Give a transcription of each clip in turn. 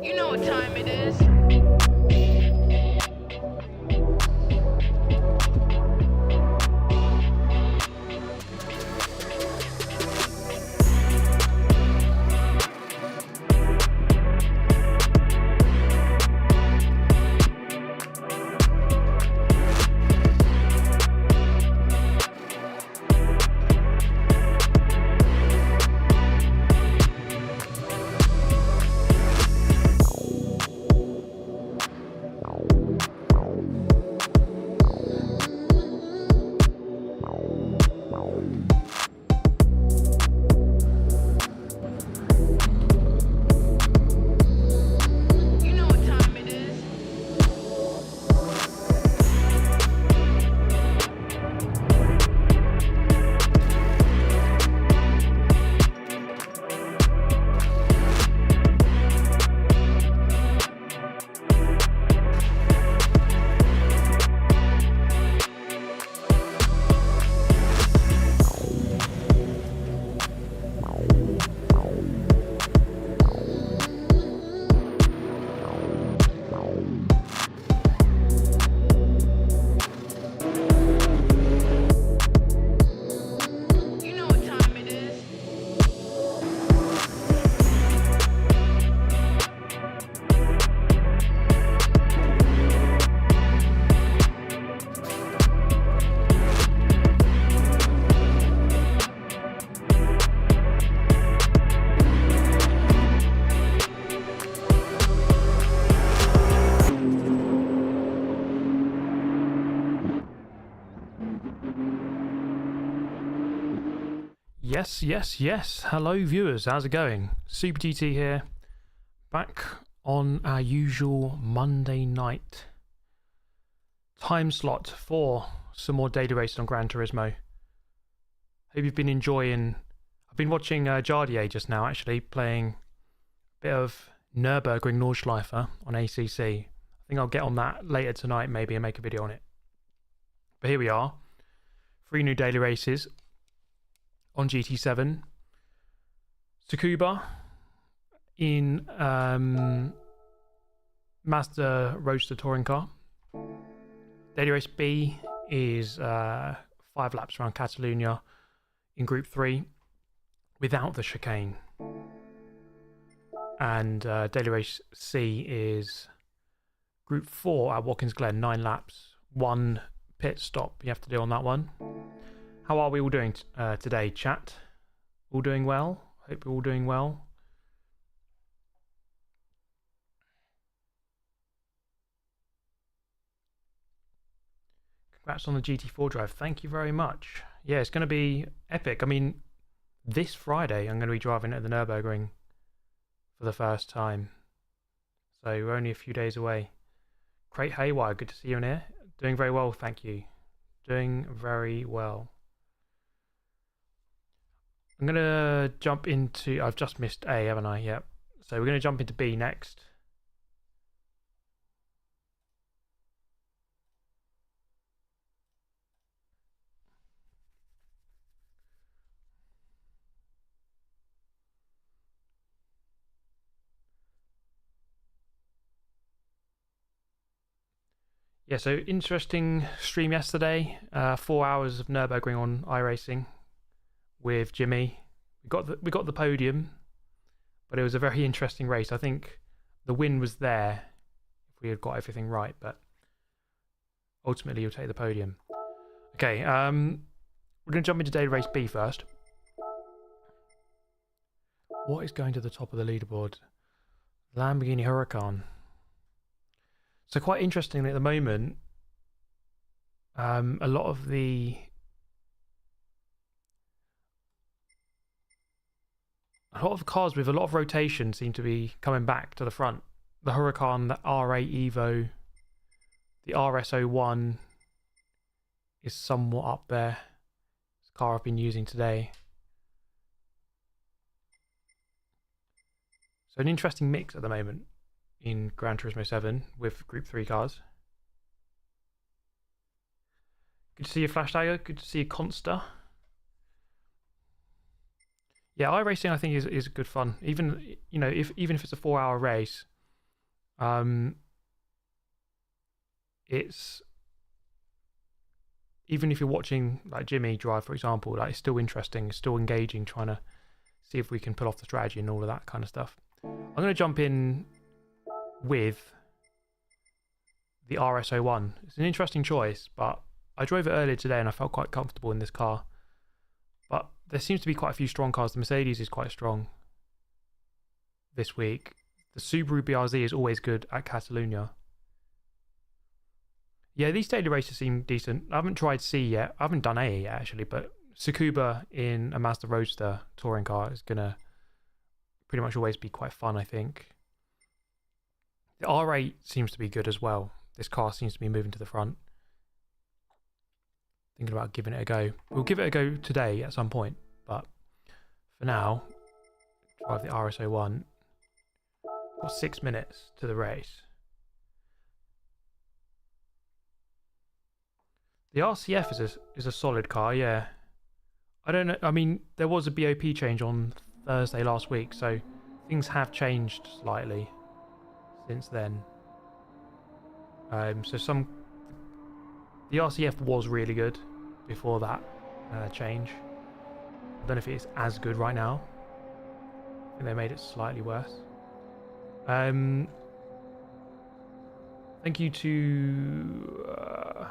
You know what time it is. Yes. Hello viewers, how's it going? Super GT here, back on our usual Monday night time slot for some more daily racing on Gran Turismo. Hope you've been enjoying. I've been watching Jardier just now, actually, playing a bit of Nürburgring Nordschleife on ACC. I think I'll get on that later tonight maybe and make a video on it. But here we are, 3 new daily races on GT7. Tsukuba in Mazda Roadster touring car. Daily race B is 5 laps around Catalunya in Group 3 without the chicane. And daily race C is Group 4 at Watkins Glen, 9 laps, 1 pit stop you have to do on that one. How are we all doing today, chat? All doing well? Hope you're all doing well. Congrats on the GT4 drive. Thank you very much. Yeah, it's going to be epic. I mean, this Friday I'm going to be driving at the Nürburgring for the first time. So we're only a few days away. Crate Haywire, good to see you in here. Doing very well, thank you. Doing very well. I'm going to jump into... I've just missed A, haven't I? Yep. So we're going to jump into B next. Yeah, so interesting stream yesterday. 4 hours of Nürburgring on iRacing with Jimmy. We got the podium, but it was a very interesting race. I think the win was there if we had got everything right, but ultimately you'll take the podium. Okay, we're going to jump into daily race B first. What is going to the top of the leaderboard? Lamborghini Huracan. So quite interestingly at the moment, a lot of the cars with a lot of rotation seem to be coming back to the front. The Huracan, the R8 Evo, the RS01 is somewhat up there. It's a car I've been using today. So an interesting mix at the moment in Gran Turismo 7 with Group 3 cars. Good to see you, Flash Dagger. Good to see you, Consta. Yeah, iRacing I think is good fun. Even if it's a 4 hour race, It's even if you're watching like Jimmy drive, for example, like it's still interesting, it's still engaging, trying to see if we can pull off the strategy and all of that kind of stuff. I'm going to jump in with the RS01. It's an interesting choice, but I drove it earlier today and I felt quite comfortable in this car. But there seems to be quite a few strong cars. The Mercedes is quite strong this week. The Subaru BRZ is always good at Catalunya. Yeah, these daily races seem decent. I haven't tried C yet. I haven't done A yet, actually, but Tsukuba in a Mazda Roadster touring car is going to pretty much always be quite fun, I think. The R8 seems to be good as well. This car seems to be moving to the front. Thinking about giving it a go. We'll give it a go today at some point, but for now, drive the RS01. Got 6 minutes to the race. The RCF is a solid car, yeah. I don't know. I mean, there was a BOP change on Thursday last week, so things have changed slightly since then. The RCF was really good before that change. I don't know if it's as good right now. I think they made it slightly worse. Thank you to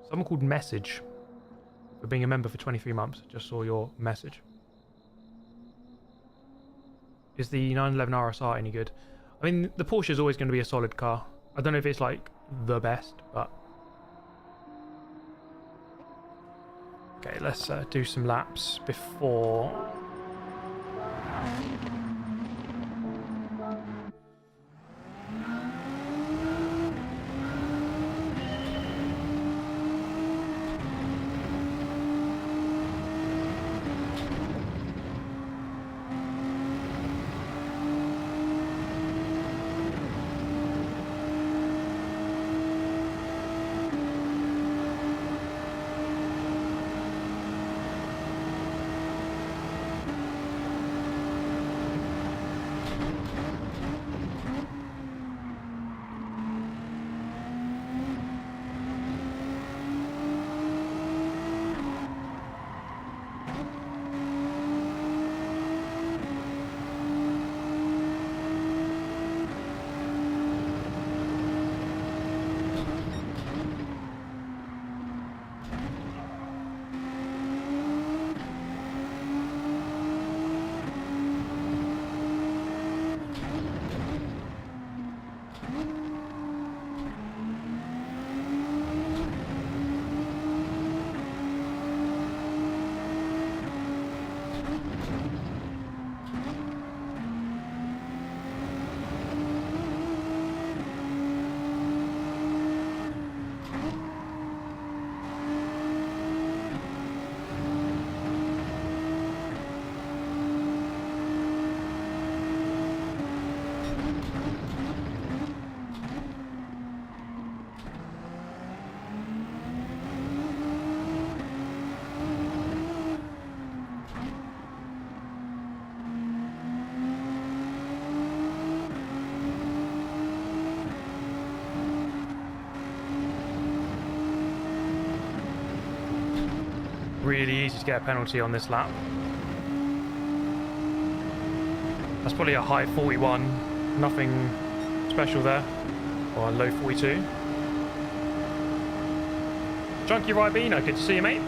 someone called Message for being a member for 23 months. Just saw your message. Is the 911 RSR any good? I mean, the Porsche is always going to be a solid car. I don't know if it's like the best, but okay, let's do some laps before really easy to get a penalty on this lap. That's probably a high 41, nothing special there, or a low 42. Junkie Ribena, good to see you, mate.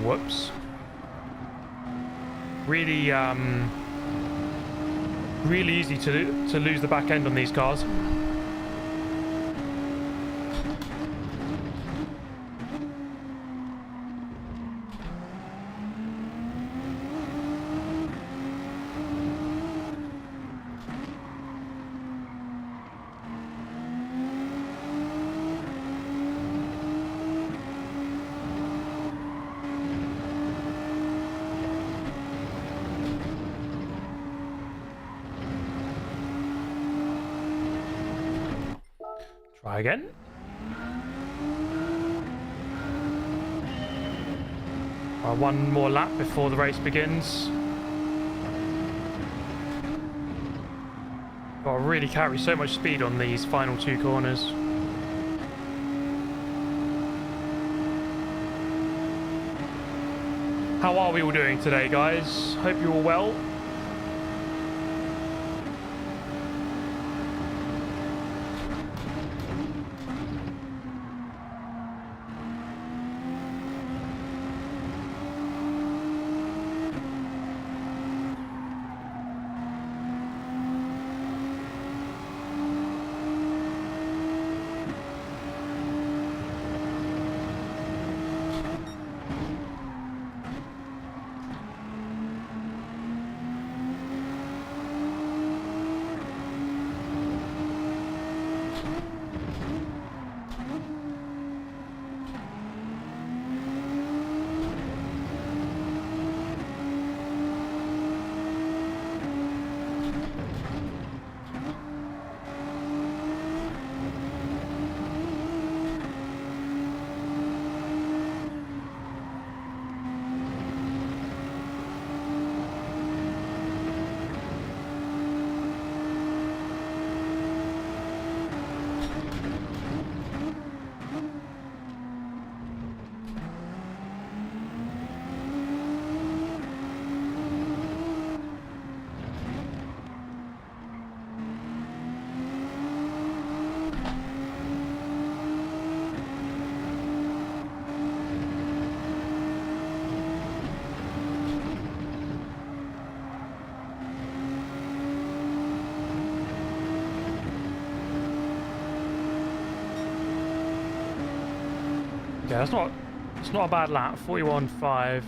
Whoops. Really, really easy to lose the back end on these cars. Try again. One more lap before the race begins. Got to really carry so much speed on these final 2 corners. How are we all doing today, guys? Hope you're all well. Yeah, it's not a bad lap. 41.5.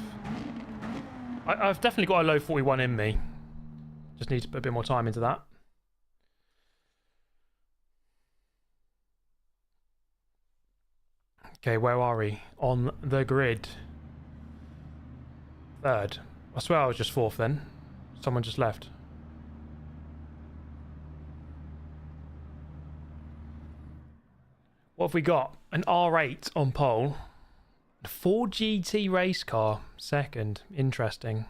I've definitely got a low 41 in me. Just need to put a bit more time into that. Okay, where are we on the grid? 3rd. I swear I was just 4th then. Someone just left. What have we got? An R8 on pole. A 4GT race car 2nd. Interesting.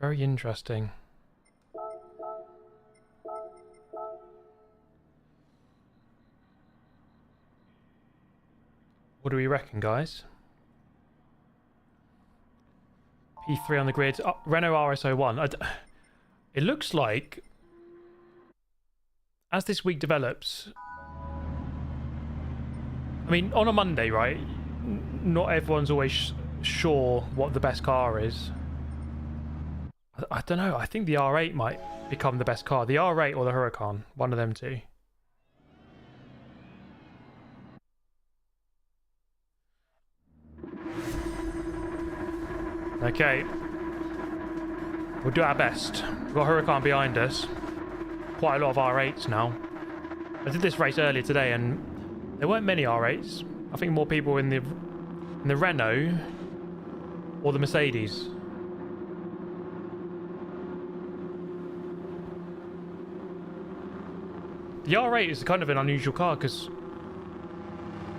Very interesting. What do we reckon, guys? P3 on the grid. Oh, Renault RS01. It looks like, as this week develops, I mean, on a Monday, right? Not everyone's always sure what the best car is. I don't know. I think the R8 might become the best car. The R8 or the Huracan. One of them two. Okay. We'll do our best. We've got Huracan behind us. Quite a lot of R8s now. I did this race earlier today and there weren't many R8s. I think more people in the Renault or the Mercedes. The R8 is kind of an unusual car because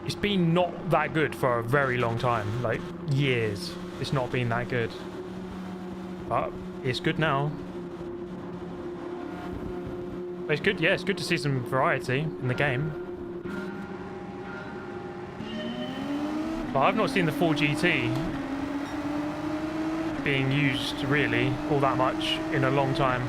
it's been not that good for a very long time. Like, years. It's not been that good. But it's good now. But it's good, yeah, it's good to see some variety in the game. But I've not seen the 4GT being used really all that much in a long time.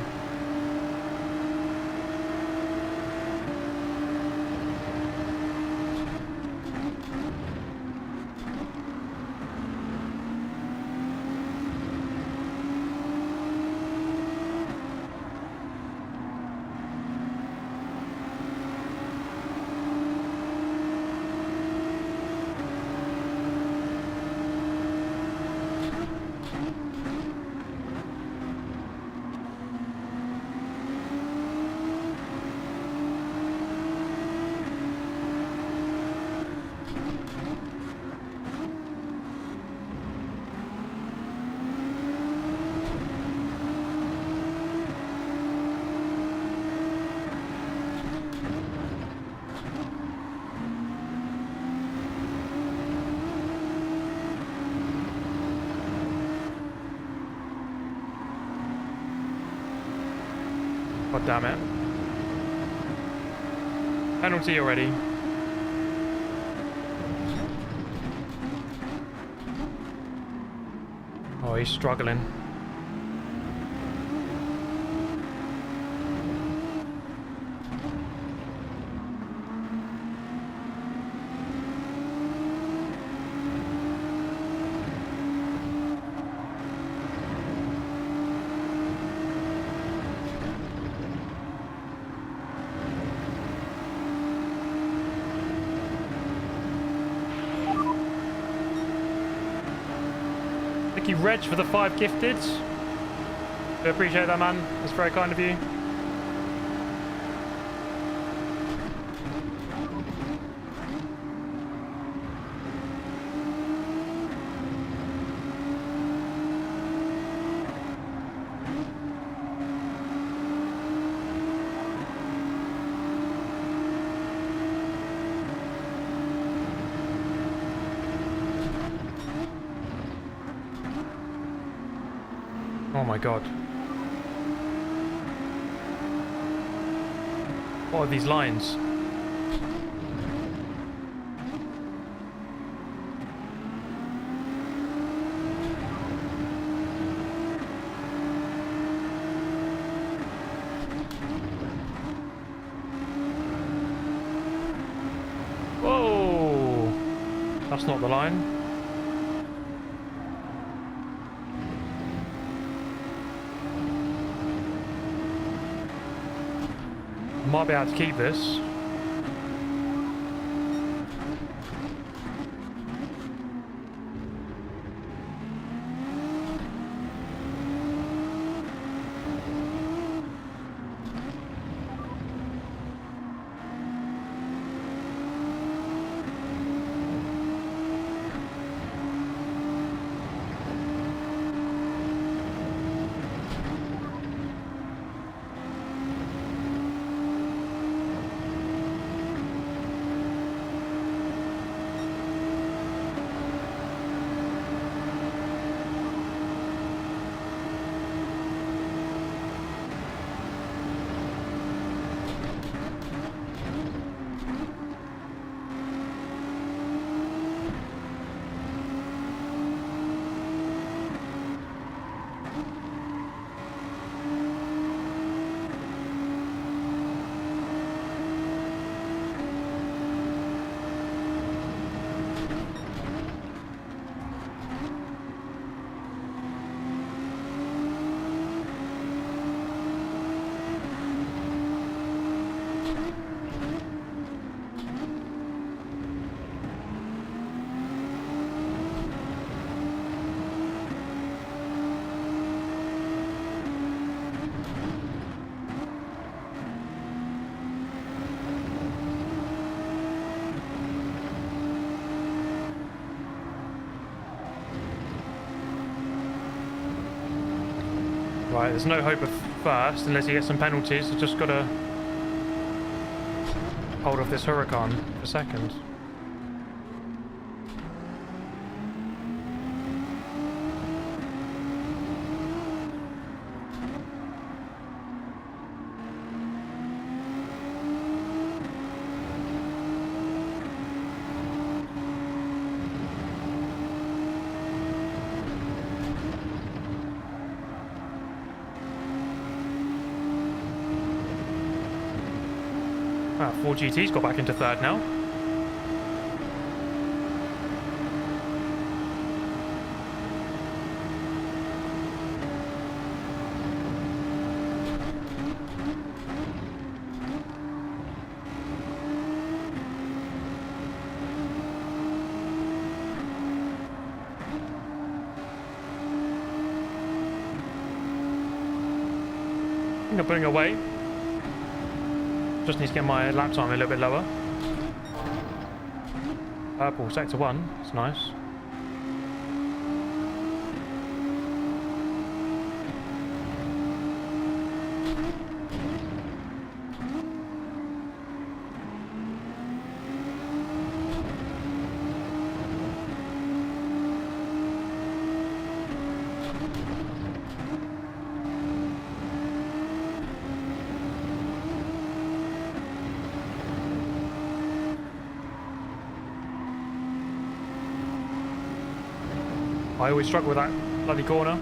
God damn it. Penalty already. Oh, he's struggling. Thank you, Reg, for the 5 gifted. I appreciate that, man. That's very kind of you. Oh my god. What are these lines? Whoa! That's not the line. Might be able to keep this. Right, there's no hope of first unless he gets some penalties. I've just got to hold off this Huracan for second. Ah, 4GT's got back into third now. I think I'm putting away. Just need to get my lap time a little bit lower. Purple, sector 1. It's nice. I always struggle with that bloody corner.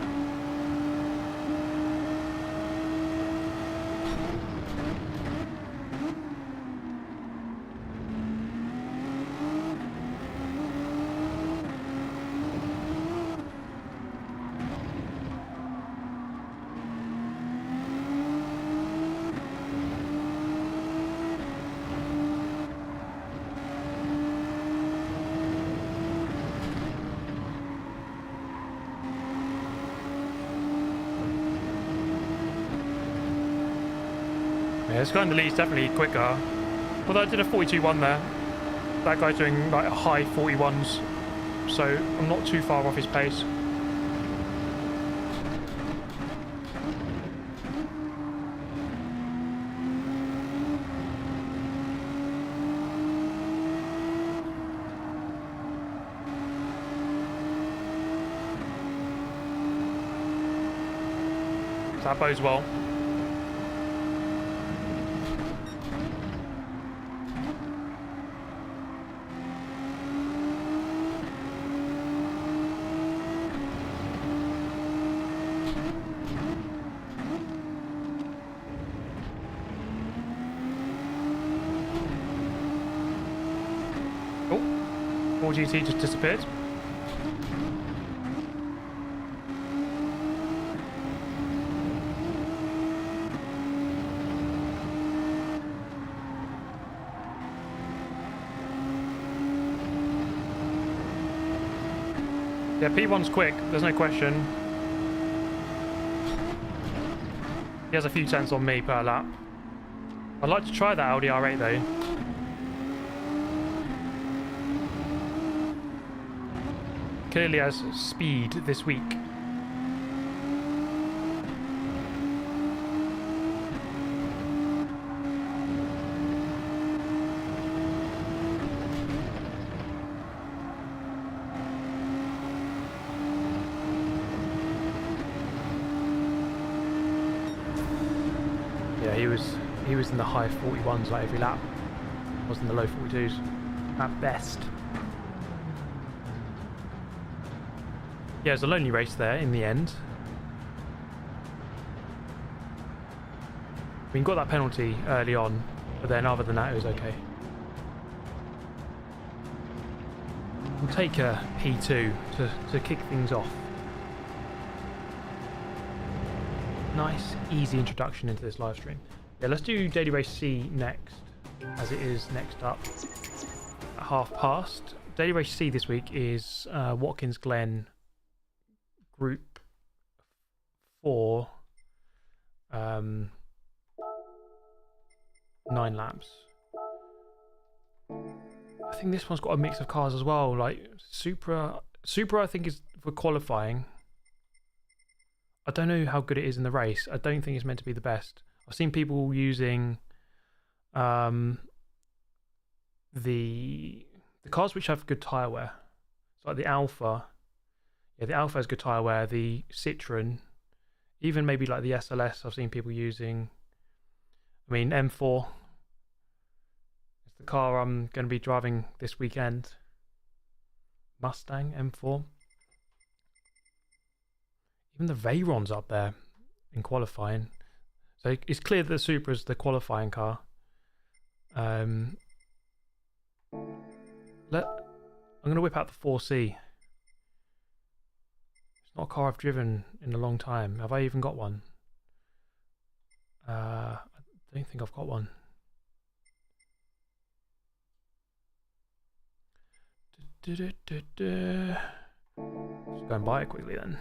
Yeah, this guy in the lead is definitely quicker. Although I did a 42.1 there. That guy's doing like high 41s. So I'm not too far off his pace. So that bodes well. GT just disappeared. Yeah, P1's quick, there's no question. He has a few tenths on me per lap. I'd like to try that Audi R8 though. Clearly has speed this week. Yeah, he was in the high 41s like every lap. Was in the low 42s at best. Yeah, it was a lonely race there in the end. We got that penalty early on, but then other than that, it was okay. We'll take a P2 to kick things off. Nice, easy introduction into this live stream. Yeah, let's do Daily Race C next, as it is next up at past. Daily Race C this week is Watkins Glen Group 4, 9 laps. I think this one's got a mix of cars as well, like Supra I think is for qualifying. I don't know how good it is in the race. I don't think it's meant to be the best. I've seen people using the cars which have good tyre wear. So like the Alpha. Yeah, the Alpha has good tyre wear. The Citroen, even maybe like the SLS, I've seen people using. I mean, M4 is the car I'm going to be driving this weekend. Mustang M4. Even the Veyron's up there in qualifying. So it's clear that the Supra is the qualifying car. I'm going to whip out the 4C. It's not a car I've driven in a long time. Have I even got one? I don't think I've got one. Just go and buy it quickly then.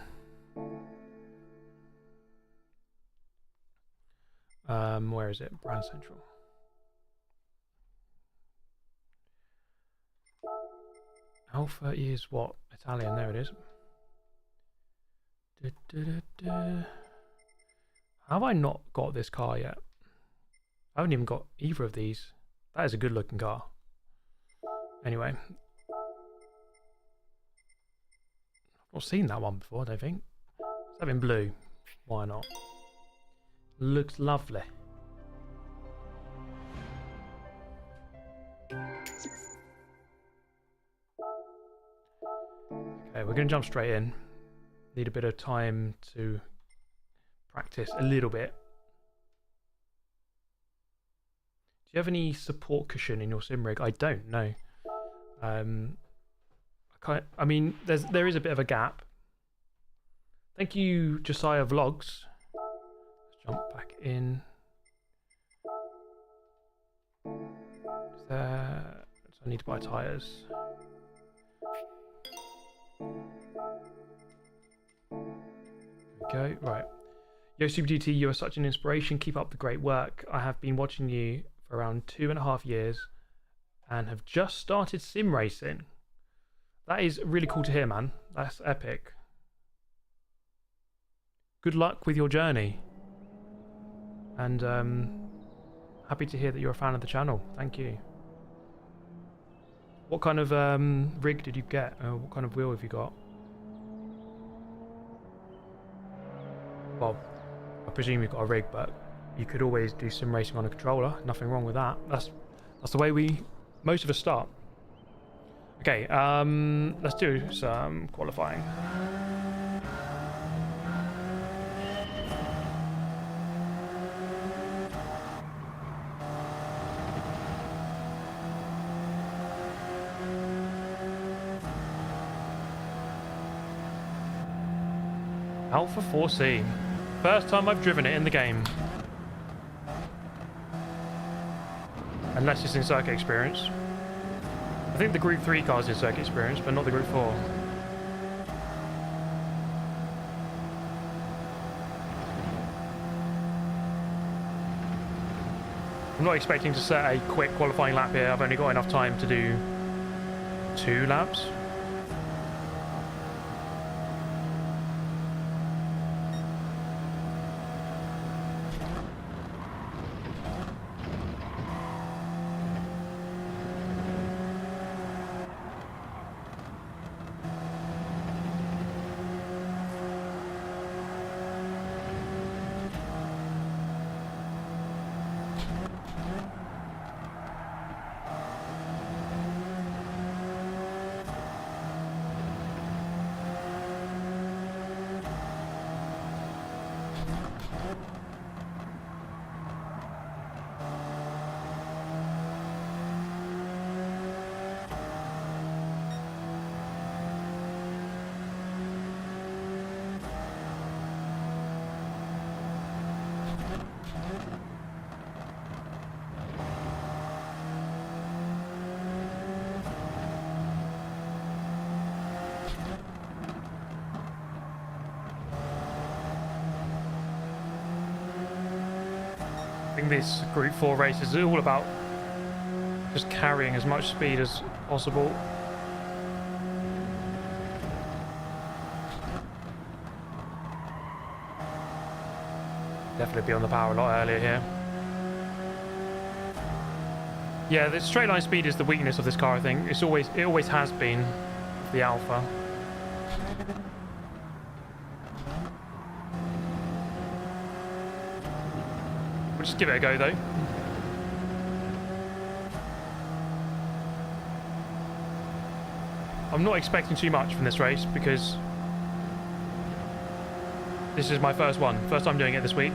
Where is it? Brand Central. Alpha is what? Italian, there it is. Have I not got this car yet? I haven't even got either of these. That is a good looking car. Anyway. I've not seen that one before, I don't think. Is that in blue? Why not? Looks lovely. Okay, we're going to jump straight in. Need a bit of time to practice a little bit. Do you have any support cushion in your sim rig? I don't know. I mean, there is a bit of a gap. Thank you, Josiah Vlogs. Let's jump back in. Is there... So I need to buy tyres. There we go. Right. Yo, Super DT, you are such an inspiration. Keep up the great work. I have been watching you for around 2.5 years and have just started sim racing. That is really cool to hear, man. That's epic. Good luck with your journey. And happy to hear that you're a fan of the channel. Thank you. What kind of rig did you get? What kind of wheel have you got? Well, I presume you've got a rig, but you could always do sim racing on a controller. Nothing wrong with that. That's the way most of us start. Okay, let's do some qualifying. Alpha 4C. First time I've driven it in the game. Unless it's in circuit experience. I think the Group 3 car's in circuit experience, but not the Group 4. I'm not expecting to set a quick qualifying lap here. I've only got enough time to do 2 laps. This Group 4 race is all about just carrying as much speed as possible. Definitely be on the power a lot earlier here. Yeah, the straight line speed is the weakness of this car, I think. It always has been the Alpha. We'll just give it a go though. I'm not expecting too much from this race because this is my first time doing it this week.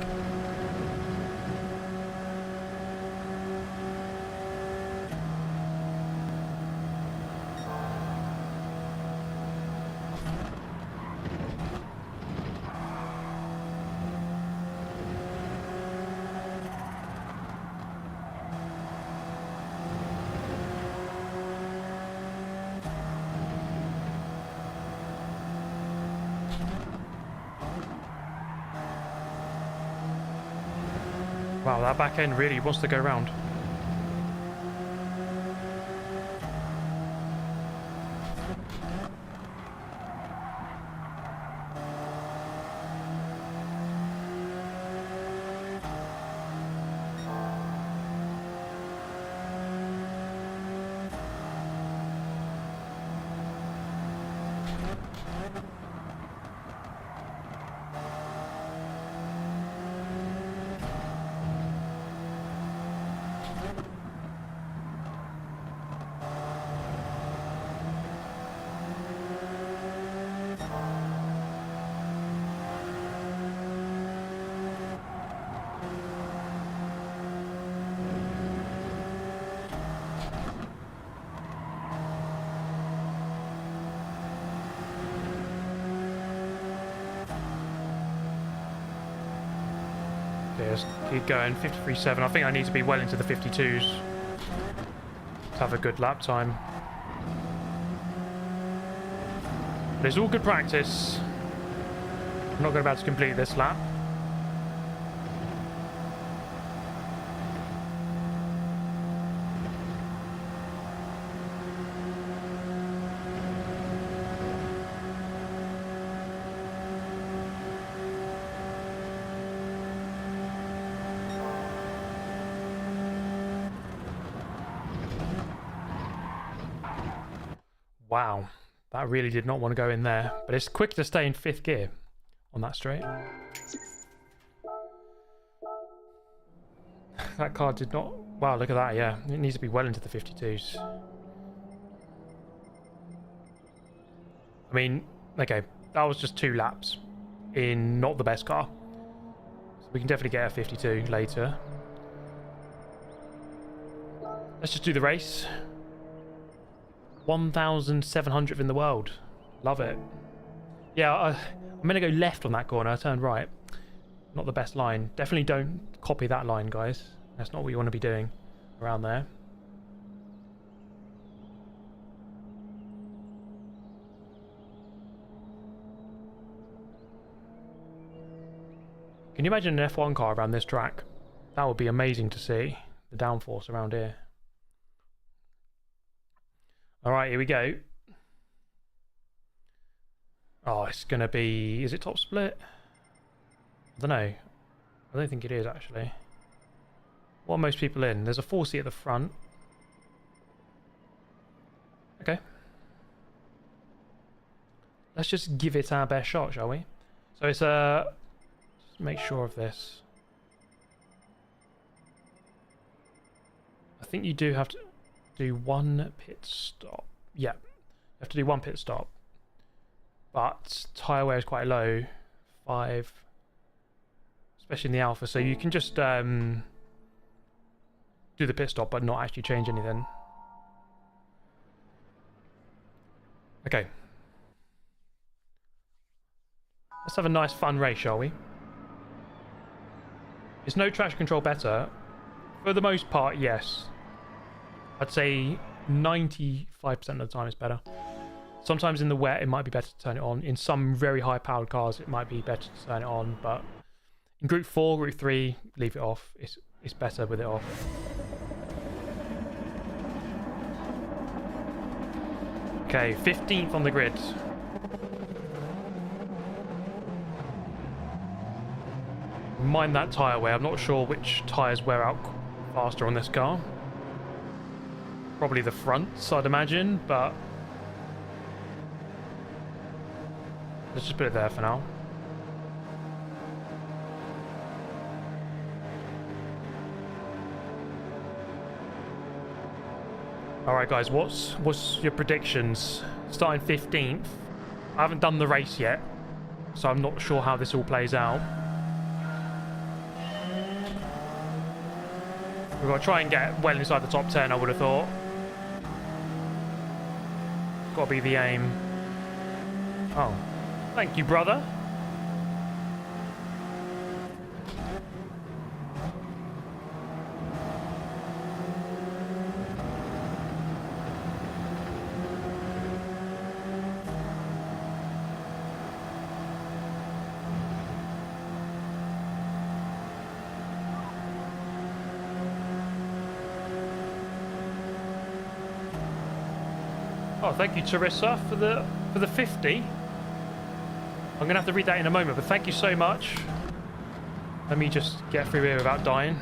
Wow, that back end really wants to go round. here. Let's keep going. 53.7. I think I need to be well into the 52s to have a good lap time. But it's all good practice. I'm not about to complete this lap. Wow, that really did not want to go in there, but it's quick to stay in 5th gear on that straight. That car did not... Wow, look at that, yeah. It needs to be well into the 52s. I mean, okay, that was just 2 laps in not the best car. So we can definitely get a 52 later. Let's just do the race. 1,700th in the world. Love it. Yeah, I'm going to go left on that corner. I turned right. Not the best line. Definitely don't copy that line, guys. That's not what you want to be doing around there. Can you imagine an F1 car around this track? That would be amazing to see. The downforce around here. Alright, here we go. Oh, it's going to be... Is it top split? I don't know. I don't think it is, actually. What are most people in? There's a 4C at the front. Okay. Let's just give it our best shot, shall we? So it's a... Just make sure of this. I think you do have to do 1 pit stop. Yeah, you have to do 1 pit stop. But tyre wear is quite low. 5. Especially in the Alpha. So you can just do the pit stop but not actually change anything. Okay. Let's have a nice fun race, shall we? Is no traction control better? For the most part, yes. I'd say 95% of the time it's better. Sometimes in the wet it might be better to turn it on. In some very high powered cars it might be better to turn it on, but in Group 4, Group 3, leave it off. It's better with it off. Okay, 15th on the grid. Mind that tyre wear. I'm not sure which tyres wear out faster on this car. Probably the fronts, I'd imagine, but let's just put it there for now. Alright guys, what's your predictions? Starting 15th. I haven't done the race yet, so I'm not sure how this all plays out. We've got to try and get well inside the top 10, I would have thought. Got to be the aim. Oh, thank you, brother. Oh, thank you, Teresa, for the 50. I'm going to have to read that in a moment, but thank you so much. Let me just get through here without dying.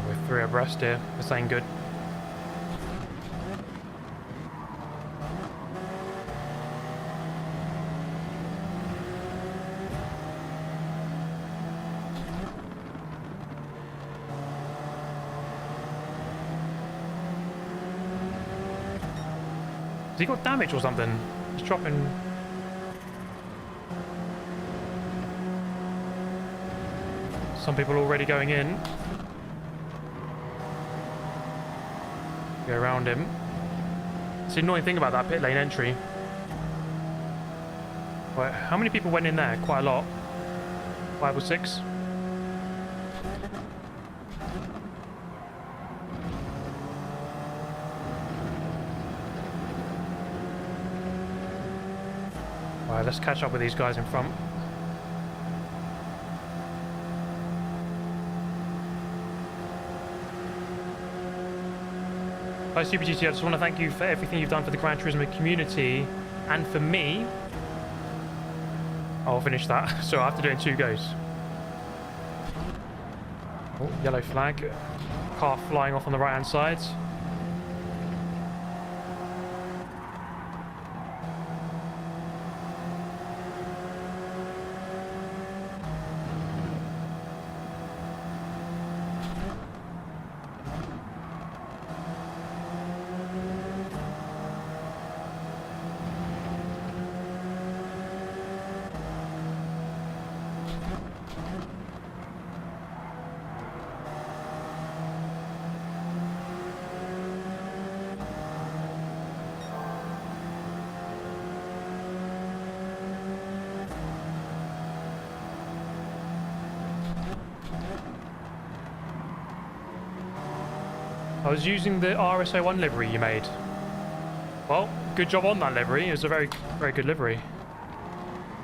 We're 3 abreast here. This ain't good. he got damage or something? He's dropping... Some people already going in. Go around him. It's the annoying thing about that pit lane entry. Right, how many people went in there? Quite a lot. 5 or 6. Alright, let's catch up with these guys in front. Hi Super GT, I just want to thank you for everything you've done for the Gran Turismo community and for me. I'll finish that, so I have to do it in 2 goes. Oh, yellow flag. Car flying off on the right hand side. I was using the RSO1 livery you made. Well, good job on that livery. It was a very, very good livery.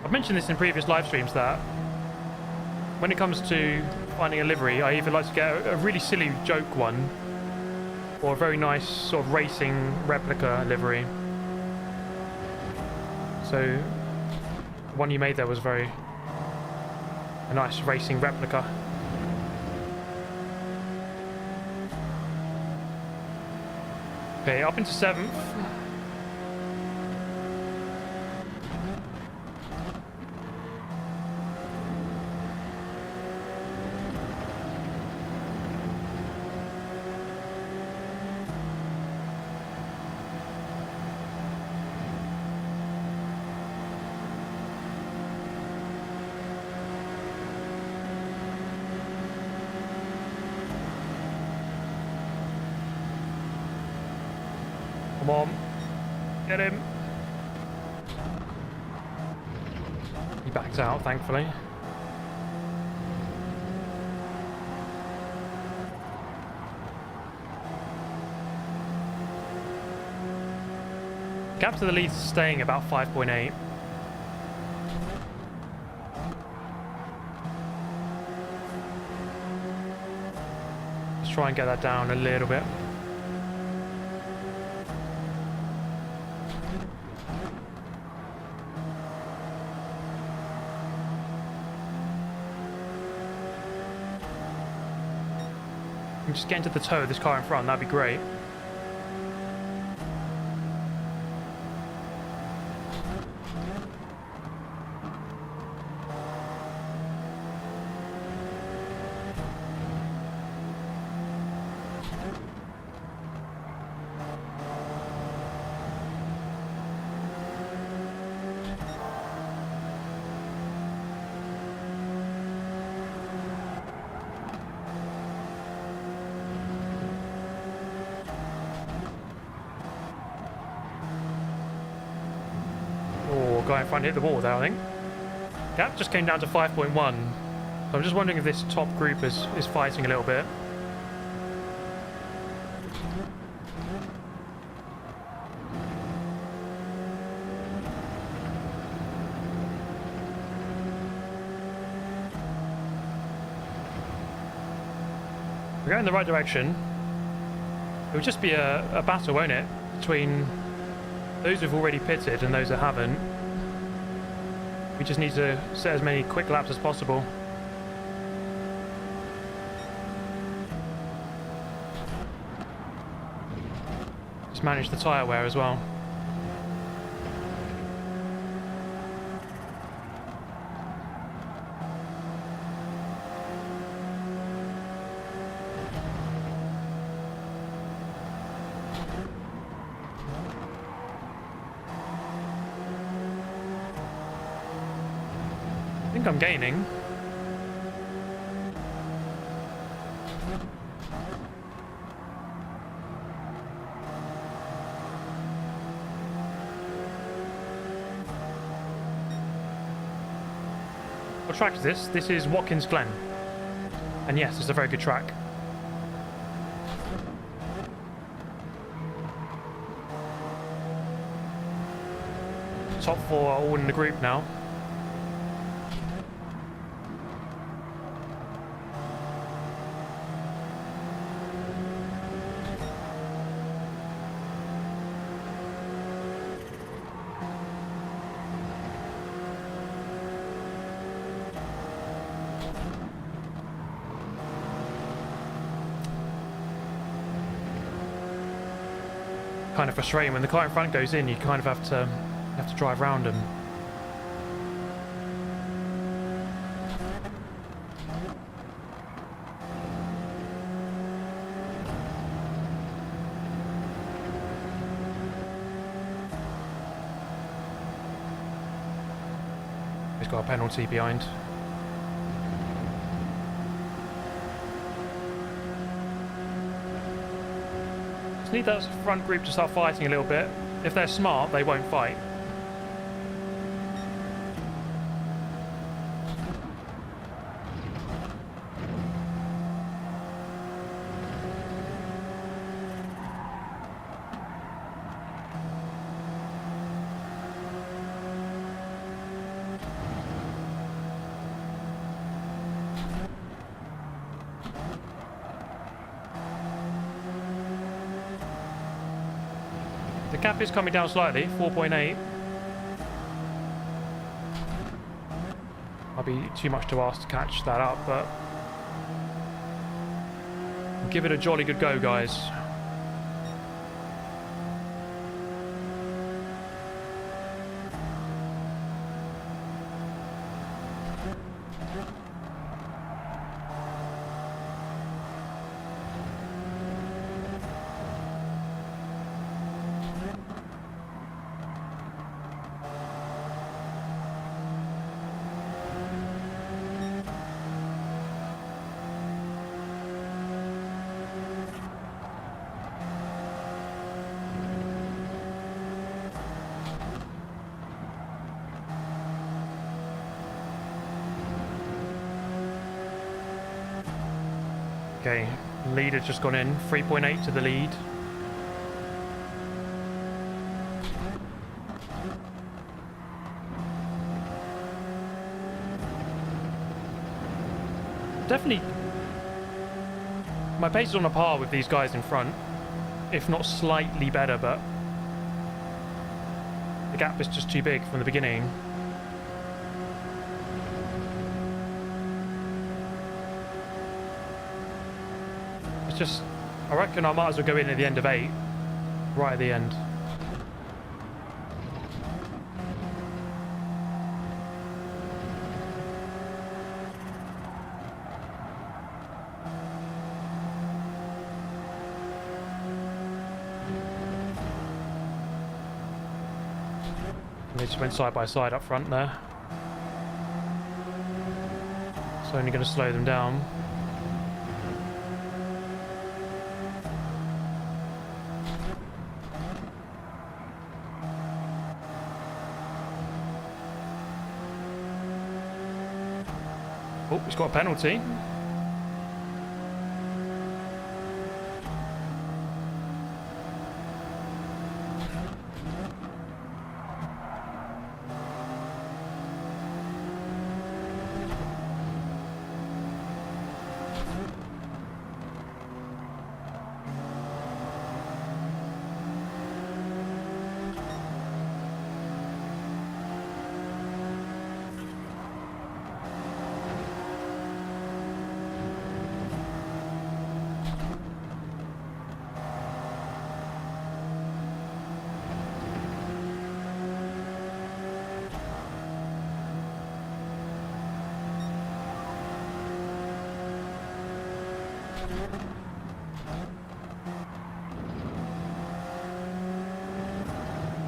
I've mentioned this in previous live streams that when it comes to finding a livery, I either like to get a really silly joke one or a very nice sort of racing replica livery. So the one you made there was a nice racing replica. Okay, up into 7th. Come on, get him. He backed out, thankfully. Gap to the lead is staying about 5.8. Let's try and get that down a little bit. Just get into the toe of this car in front, that'd be great. Guy in front hit the wall there, I think. Gap just came down to 5.1. So I'm just wondering if this top group is fighting a little bit. We're going in the right direction. It would just be a battle, won't it? Between those who've already pitted and those that haven't. We just need to set as many quick laps as possible. Just manage the tyre wear as well. think I'm gaining. What track is this? This is Watkins Glen. And yes, it's a very good track. Top 4 are all in the group now. Kind of frustrating when the car in front goes in. You kind of have to drive around them. He's got a penalty behind. Just need that front group to start fighting a little bit. If they're smart, they won't fight. The gap is coming down slightly, 4.8. Might be too much to ask to catch that up, but give it a jolly good go, guys. Okay, lead has just gone in, 3.8 to the lead. Definitely, my pace is on a par with these guys in front, if not slightly better, but the gap is just too big from the beginning. Just, I reckon I might as well go in at the end of 8, right at the end. And they just went side by side up front there. It's only going to slow them down. Oh, he's got a penalty.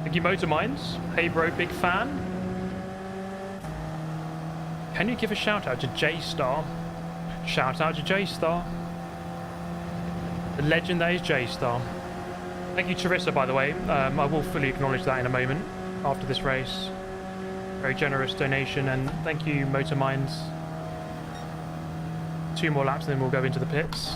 Thank you, Motor Minds. Hey bro, big fan. Can you give a shout out to J-Star? Shout out to J-Star. The legend that is J-Star. Thank you, Teresa, by the way. I will fully acknowledge that in a moment after this race. Very generous donation, and thank you, Motor Minds. 2 more laps and then we'll go into the pits.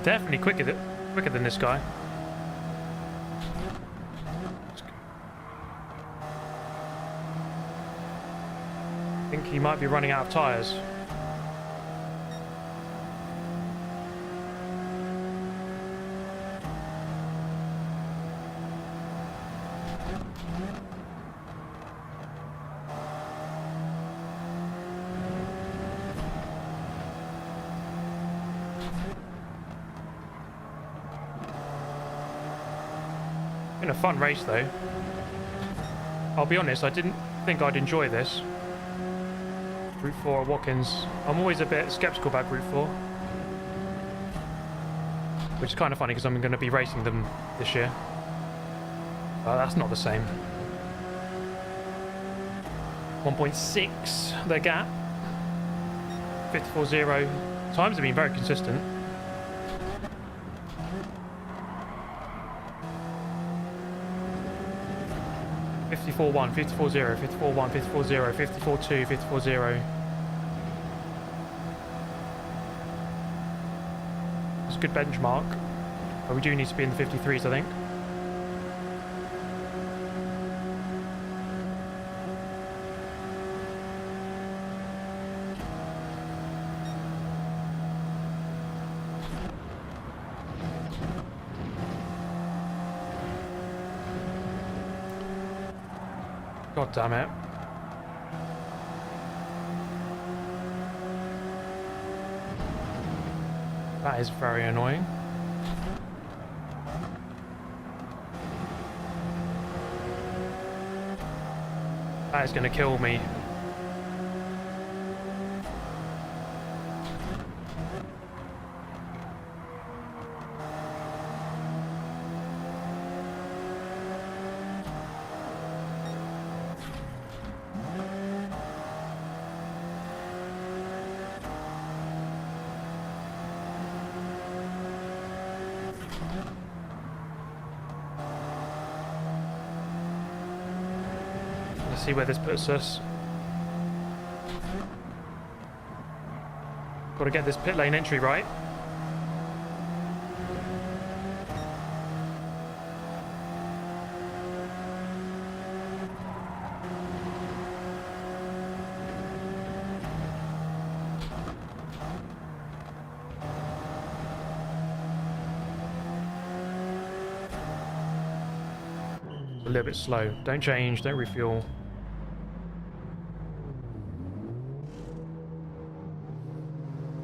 Definitely quicker than this guy. I think he might be running out of tyres. Been a fun race though. I'll be honest, I didn't think I'd enjoy this. Group 4 at Watkins. I'm always a bit sceptical about Group 4. Which is kind of funny because I'm going to be racing them this year. That's not the same. 1.6 the gap. 54.0. Times have been very consistent. 54.1, 54.0, 54.1, 54.0, 54.2, 54.0. It's a good benchmark, but we do need to be in the 53s, I think. God damn it. That is very annoying. That is going to kill me. Let's see where this puts us. Got to get this pit lane entry right. A little bit slow. Don't change, don't refuel.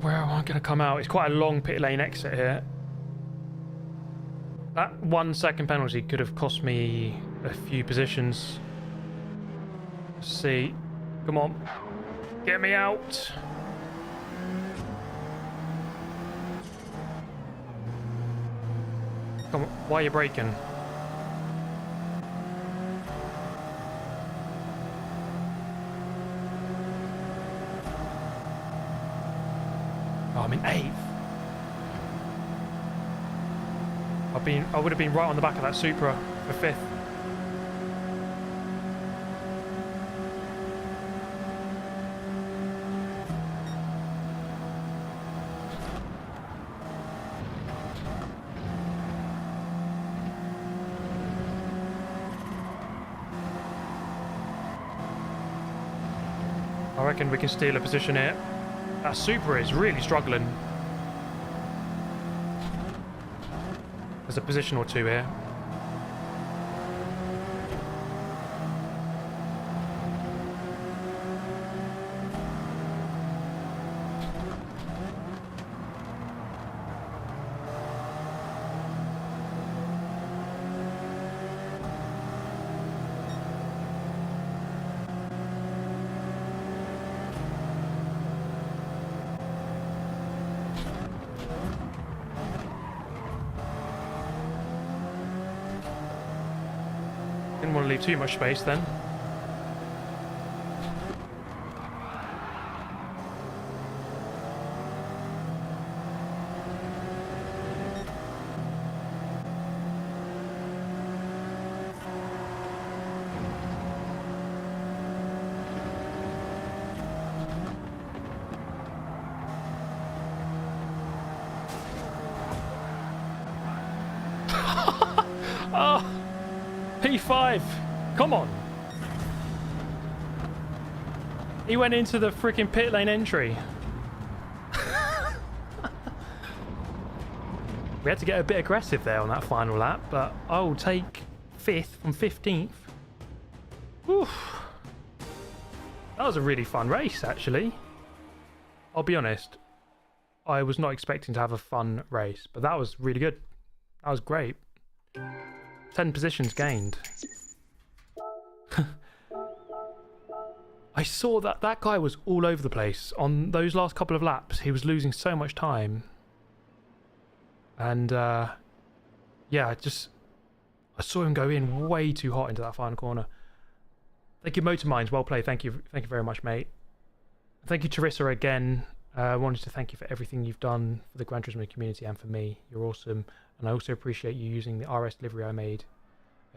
Where am I going to come out? It's quite a long pit lane exit here. That 1 second penalty could have cost me a few positions. Let's see. Come on. Get me out. Come on. Why are you braking? Oh, I'm in 8th. I would have been right on the back of that Supra for 5th. I reckon we can steal a position here. That Supra is really struggling. There's a position or two here. Didn't want to leave too much space then. Oh, P5, come on. He went into the freaking pit lane entry. We had to get a bit aggressive there on that final lap, but I will take 5th from 15th. Whew. That was a really fun race, actually. I'll be honest, I was not expecting to have a fun race, but that was really good. That was great. 10 positions gained. I saw that guy was all over the place on those last couple of laps. He was losing so much time. And yeah, I saw him go in way too hot into that final corner. Thank you, Motor Minds. Well played. Thank you very much, mate. Thank you, Teresa, again. I wanted to thank you for everything you've done for the Gran Turismo community and for me. You're awesome. And I also appreciate you using the RS livery I made.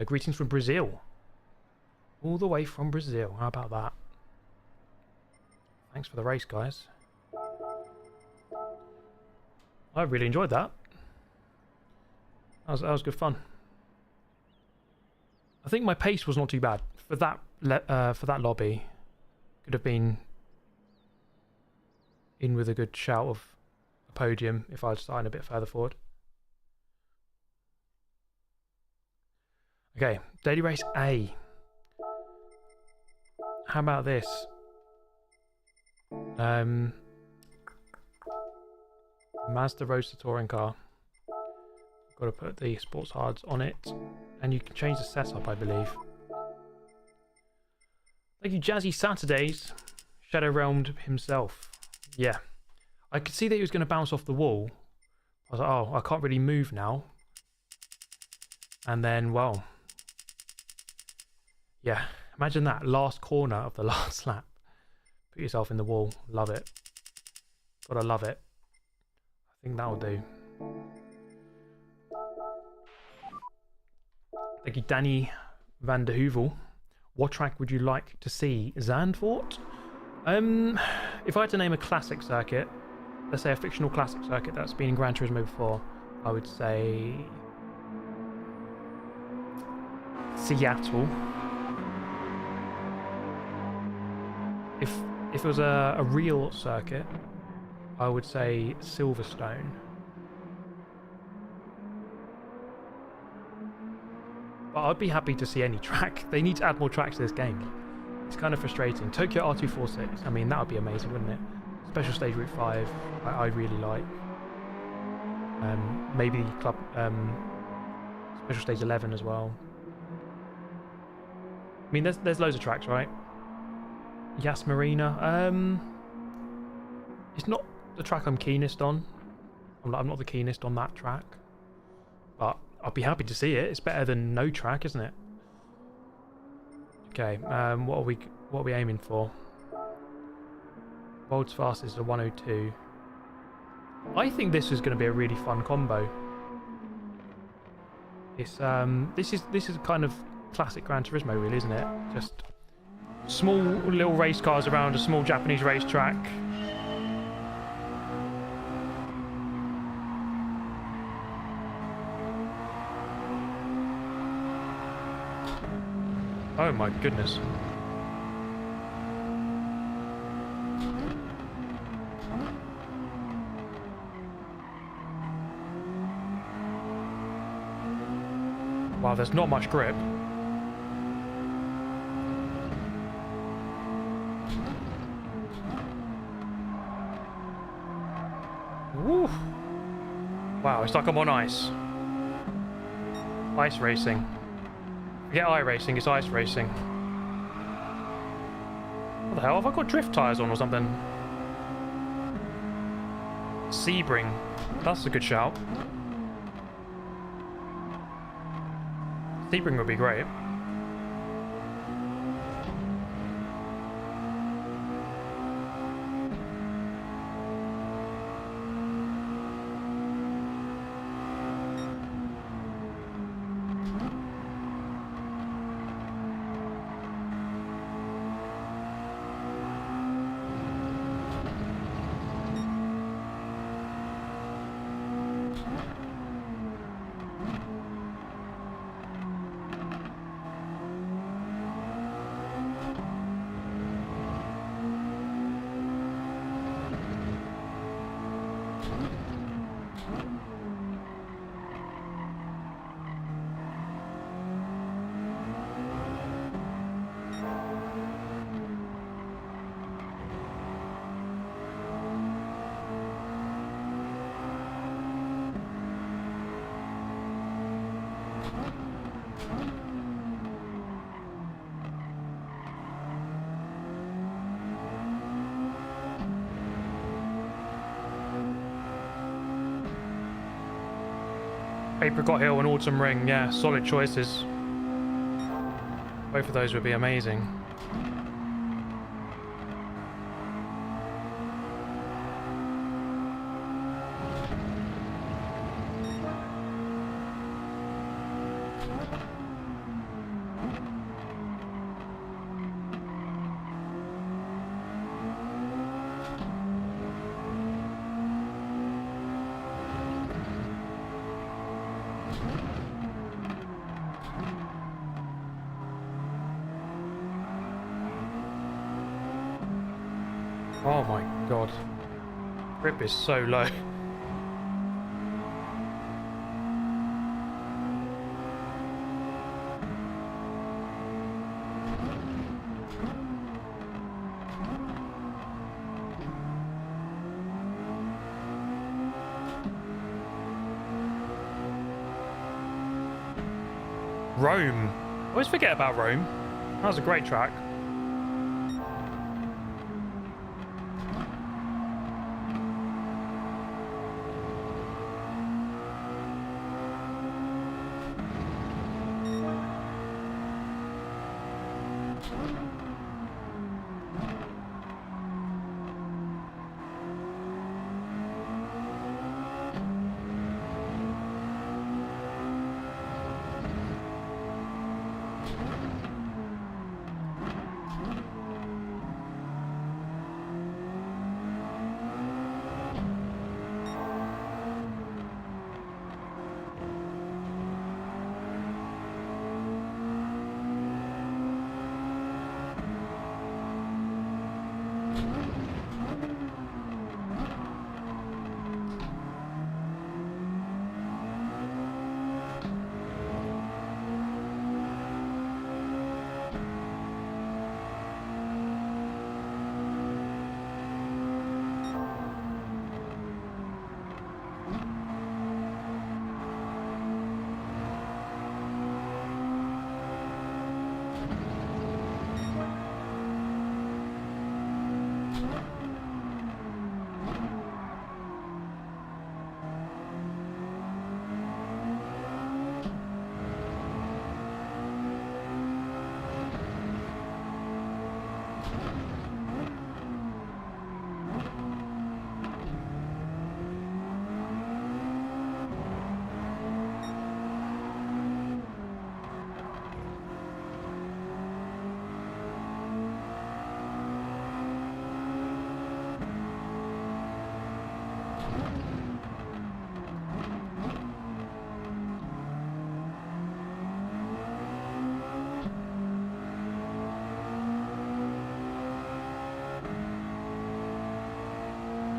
Greetings from Brazil. All the way from Brazil. How about that? Thanks for the race, guys. I really enjoyed that. That was good fun. I think my pace was not too bad for that lobby. Could have been in with a good shout of a podium if I'd started a bit further forward. Okay, daily race A. How about this? Mazda Roadster touring car. Got to put the sports hards on it, and you can change the setup, I believe. Thank you, Jazzy Saturdays. Shadow Realmed himself. Yeah, I could see that he was going to bounce off the wall. I was like, oh, I can't really move now. And then, well, yeah, imagine that last corner of the last lap. Put yourself in the wall. Love it. Gotta love it. I think that'll do. Thank you, Danny van der Heuvel. What track would you like to see? Zandvoort? If I had to name a classic circuit, let's say a fictional classic circuit that's been in Gran Turismo before, I would say Seattle. If it was a real circuit, I would say Silverstone. But I'd be happy to see any track. They need to add more tracks to this game. It's kind of frustrating. Tokyo R246, I mean, that would be amazing, wouldn't it? Special Stage Route 5, I really like. Maybe Club Special Stage 11 as well. I mean, there's loads of tracks, right? Yas Marina. It's not the track I'm keenest on. I'm not the keenest on that track. But I'd be happy to see it. It's better than no track, isn't it? Okay, what are we aiming for? World's fastest is a 102. I think this is going to be a really fun combo. It's this is kind of classic Gran Turismo, really, isn't it? Just small little race cars around a small Japanese racetrack. Oh my goodness. Wow, there's not much grip. Woo. Wow, it's like I'm on ice. Ice racing. Forget iRacing, it's ice racing. What the hell? Have I got drift tyres on or something? Sebring. That's a good shout. Sebring would be great. Apricot Hill and Autumn Ring, yeah, solid choices. Both of those would be amazing. Oh my god. Grip is so low. Rome. I always forget about Rome. That was a great track.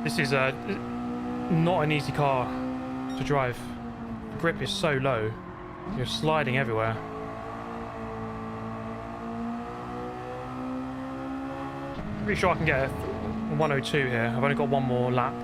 This is not an easy car to drive. The grip is so low. You're sliding everywhere. Pretty sure I can get a 102 here. I've only got one more lap.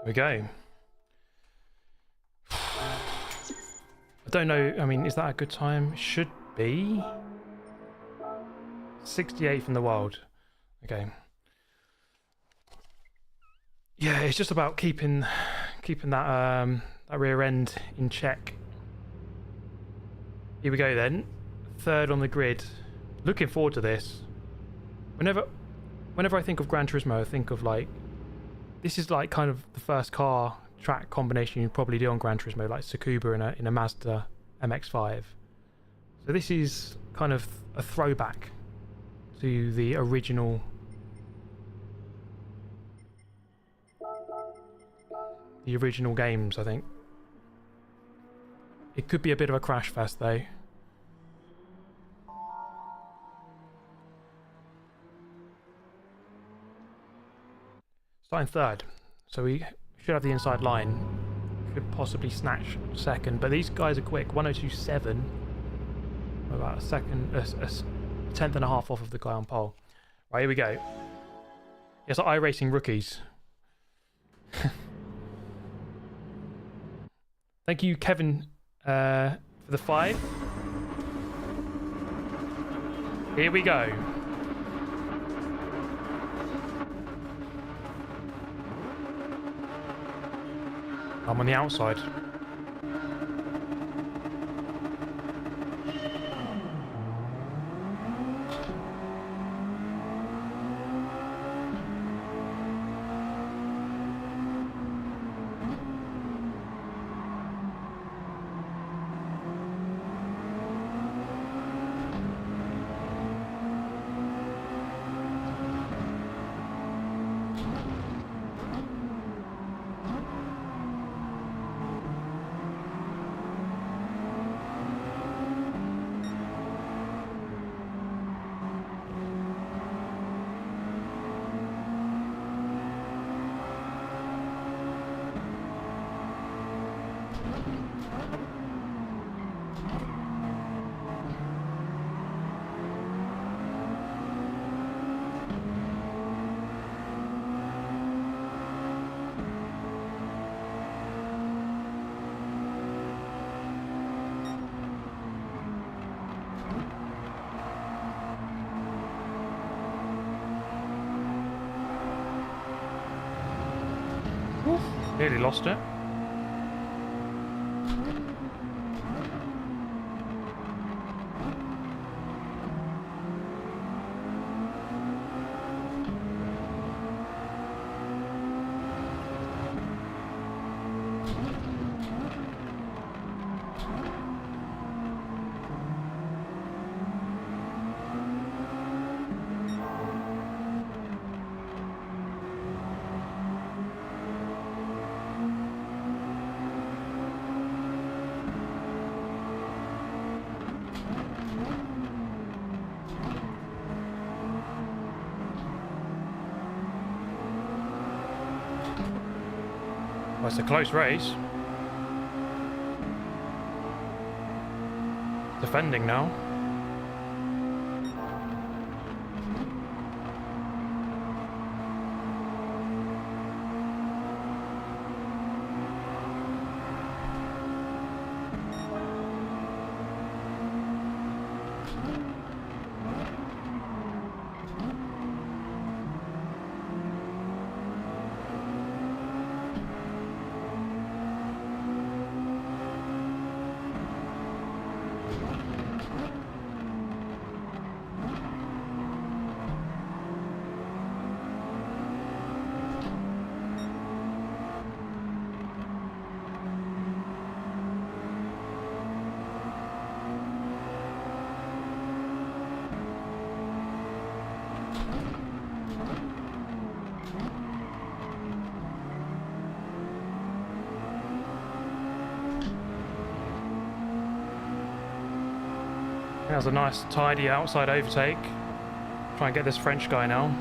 We go. I don't know, I mean, is that a good time? Should be. 68th in the world. Okay. Yeah, it's just about keeping that that rear end in check. Here we go then. Third on the grid. Looking forward to this. Whenever I think of Gran Turismo, I think of like, this is like kind of the first car track combination you probably do on Gran Turismo, like Tsukuba in a Mazda MX-5. So this is kind of a throwback to the original games, I think. It could be a bit of a crash fest though. Starting third, so we should have the inside line. Could possibly snatch second, but these guys are quick. 102.7, about a tenth and a half off of the guy on pole. Right, here we go. It's like iRacing rookies. Thank you, Kevin, for the 5. Here we go. I'm on the outside. Nearly lost it. Well, it's a close race. Defending now. That was a nice tidy outside overtake. Try and get this French guy now.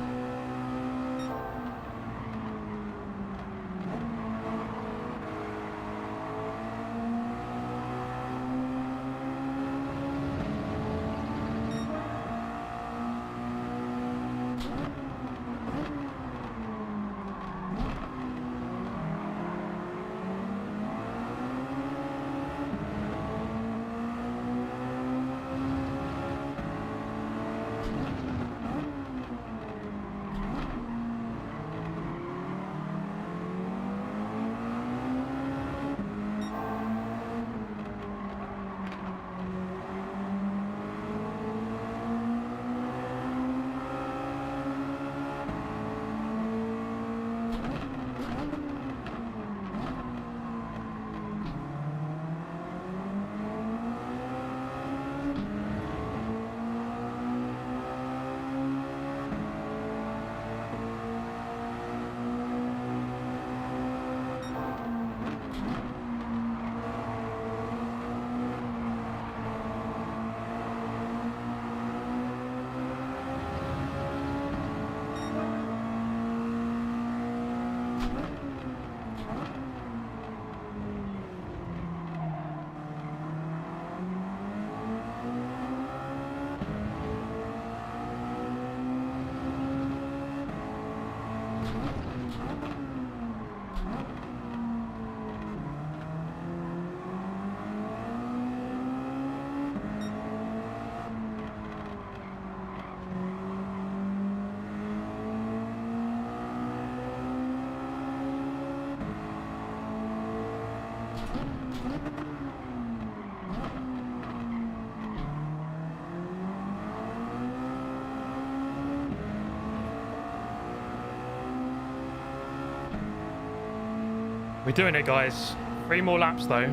We're doing it, guys. 3 more laps, though.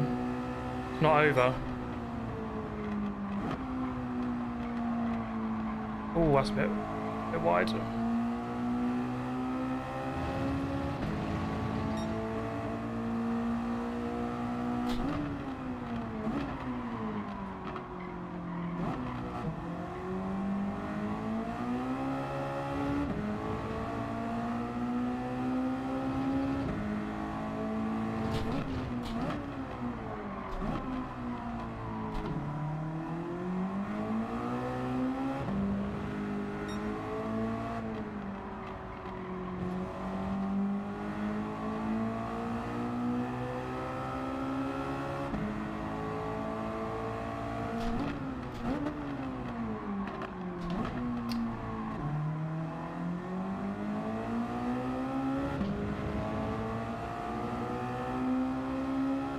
It's not over. Oh, that's a bit wide.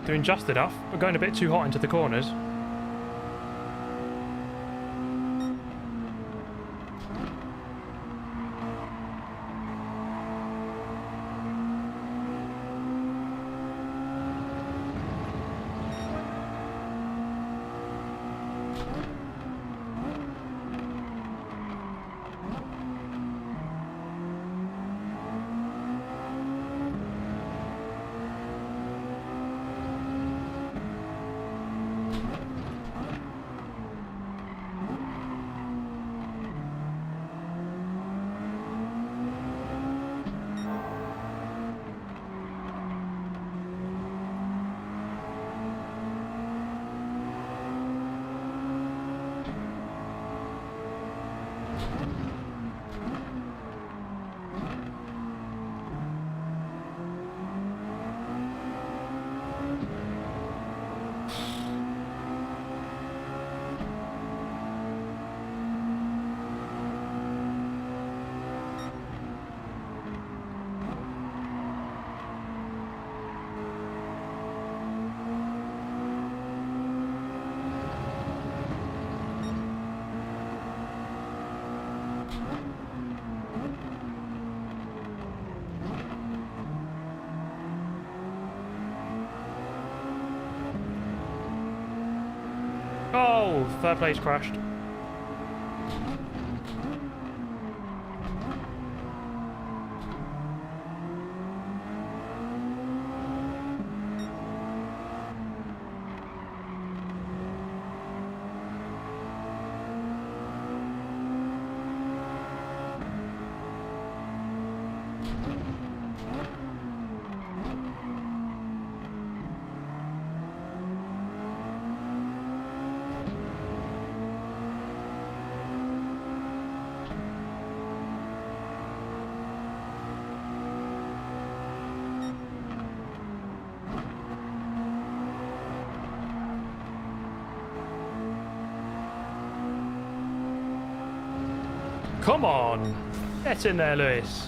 Doing just enough, but going a bit too hot into the corners. Oh, third place crashed. Come on! Get in there, Lewis.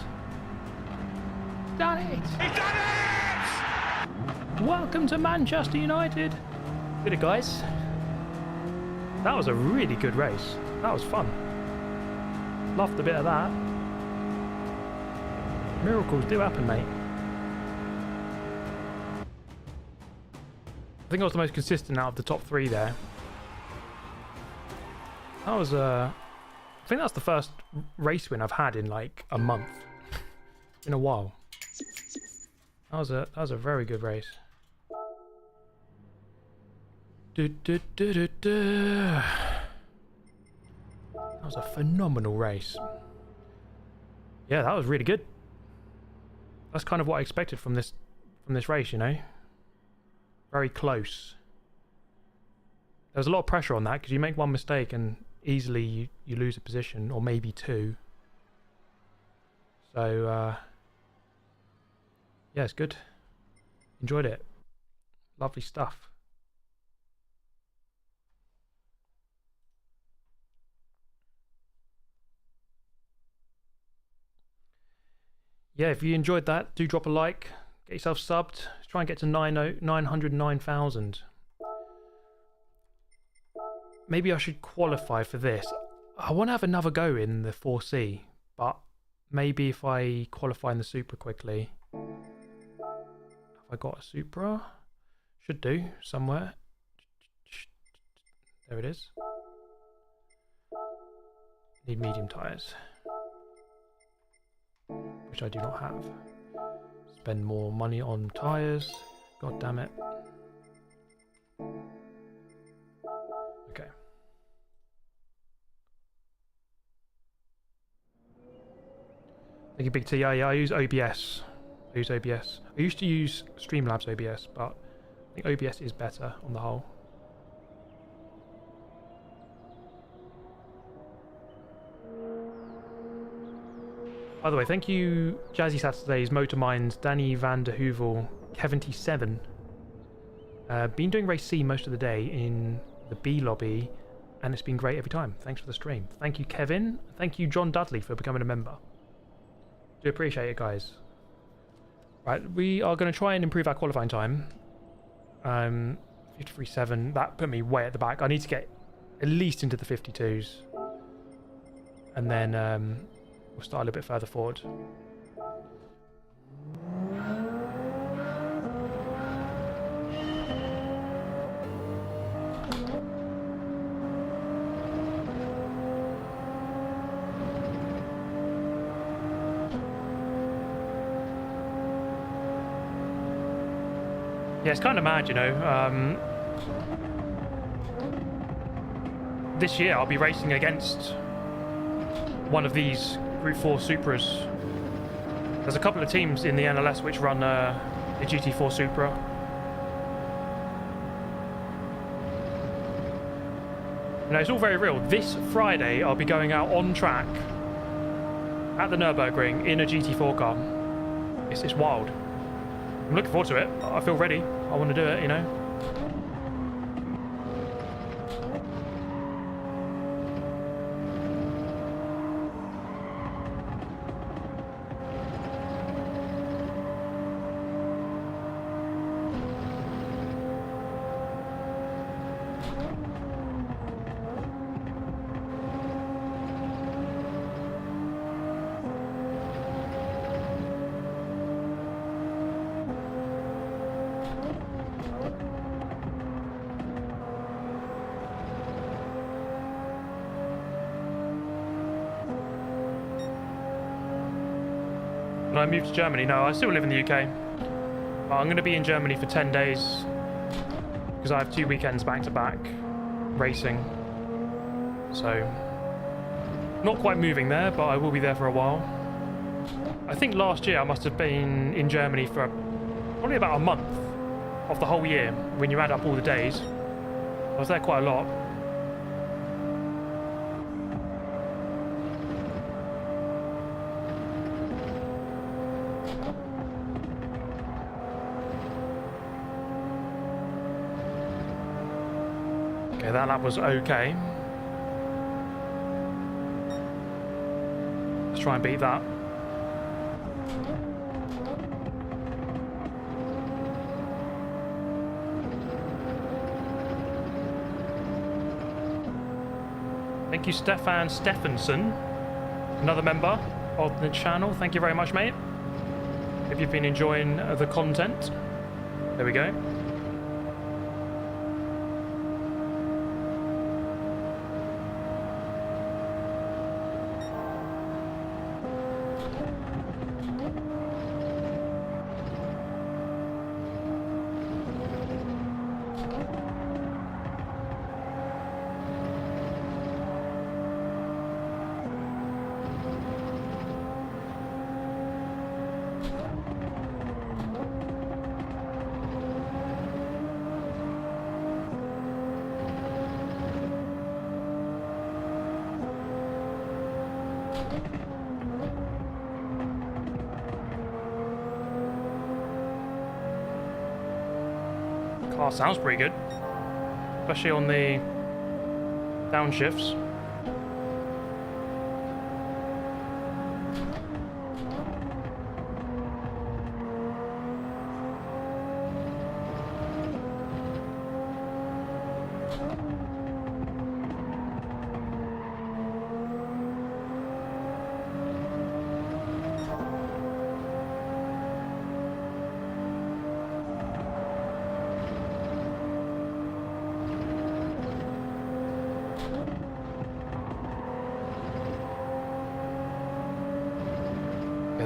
Done it! He's done it! Welcome to Manchester United. Did it, guys. That was a really good race. That was fun. Loved a bit of that. Miracles do happen, mate. I think I was the most consistent out of the top 3 there. That was I think that's the first race win I've had in like a month. In a while. That was a very good race. That was a phenomenal race. Yeah, that was really good. That's kind of what I expected from this race, you know. Very close. There was a lot of pressure on that because you make one mistake and easily you lose a position, or maybe 2. So yeah, it's good. Enjoyed it. Lovely stuff. Yeah, if you enjoyed that, do drop a like. Get yourself subbed. Let's try and get to 909,000. Maybe I should qualify for this. I want to have another go in the 4C, but maybe if I qualify in the Super quickly. I got a Supra? Should do somewhere. There it is. Need medium tyres, which I do not have. Spend more money on tyres. God damn it. Okay. Thank you, Big T. Yeah, I use OBS. I used to use Streamlabs OBS, but I think OBS is better on the whole. By the way, thank you, Jazzy Saturdays, Motorminds, Danny Van der Hoovel, Kevin T7. Been doing race C most of the day in the B lobby, and it's been great every time. Thanks for the stream. Thank you, Kevin. Thank you, John Dudley, for becoming a member. Do appreciate it, guys. Right, we are going to try and improve our qualifying time. 53.7. That put me way at the back. I need to get at least into the 52s, and then we'll start a little bit further forward. Yeah, it's kind of mad, you know. This year I'll be racing against one of these Group 4 Supras. There's a couple of teams in the NLS which run a GT4 Supra. You know, it's all very real. This Friday I'll be going out on track at the Nürburgring in a GT4 car. It's wild. I'm looking forward to it. I feel ready. I want to do it, you know. I moved to Germany. No, I still live in the UK. But I'm going to be in Germany for 10 days because I have 2 weekends back to back racing. So, not quite moving there, but I will be there for a while. I think last year I must have been in Germany for probably about a month of the whole year when you add up all the days. I was there quite a lot. Okay, that lap was okay. Let's try and beat that. Thank you, Stefan Stephenson, another member of the channel. Thank you very much, mate. If you've been enjoying the content. There we go. Car sounds pretty good, especially on the downshifts.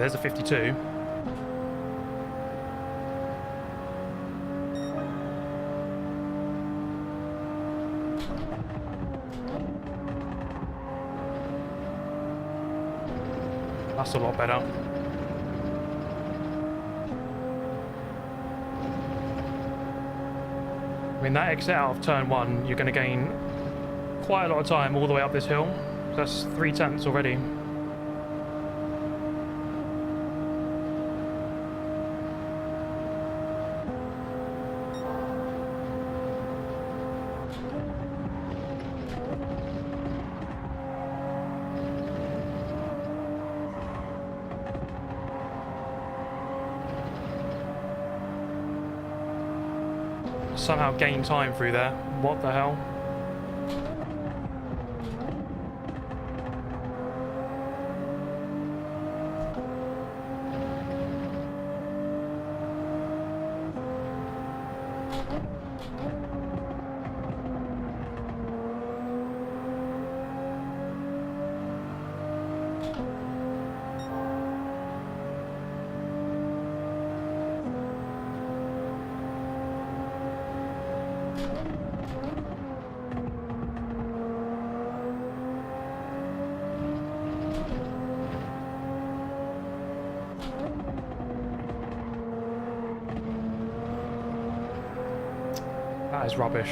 there's a 52. That's a lot better. I mean, that exit out of turn 1, you're going to gain quite a lot of time all the way up this hill. That's 3/10 already. Somehow gain time through there. What the hell? That is rubbish.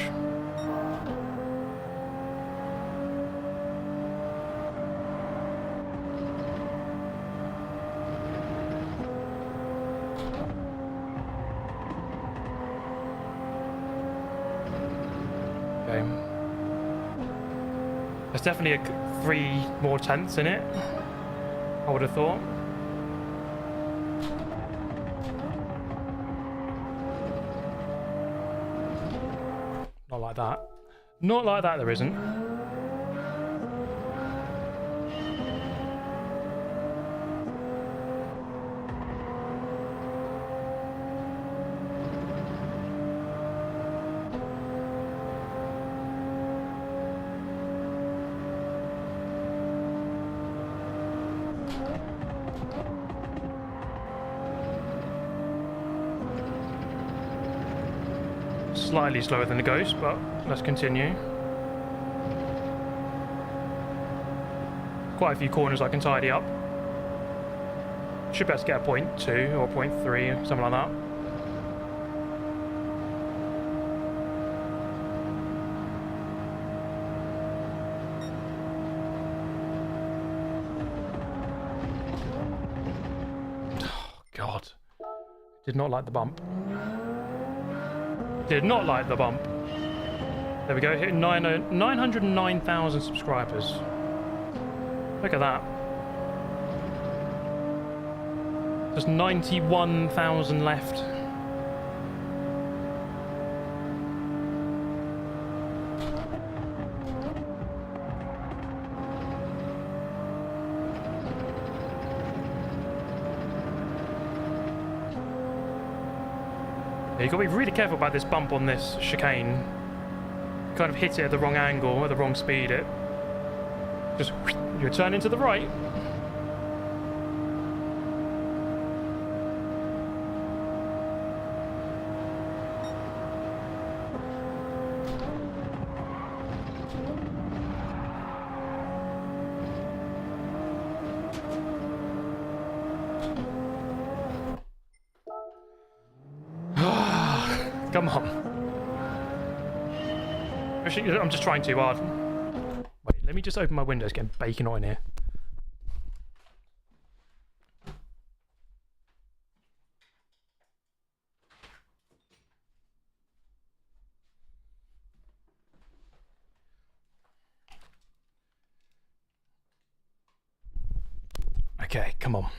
Okay. There's definitely 3 more tenths in it, I would have thought. Not like that. Not like that, there isn't. Slightly slower than the Ghost, but let's continue. Quite a few corners I can tidy up. Should be able to get a 0.2 or 0.3, something like that. Oh, God. Did not like the bump. Did not like the bump. There we go, hitting 909,000 subscribers. Look at that. Just 91,000 left. You've got to be really careful about this bump on this chicane. You kind of hit it at the wrong angle, at the wrong speed. It just you turn into the right. Come on. I'm just trying too hard. Wait, let me just open my window. It's getting baking hot in here. Okay, come on.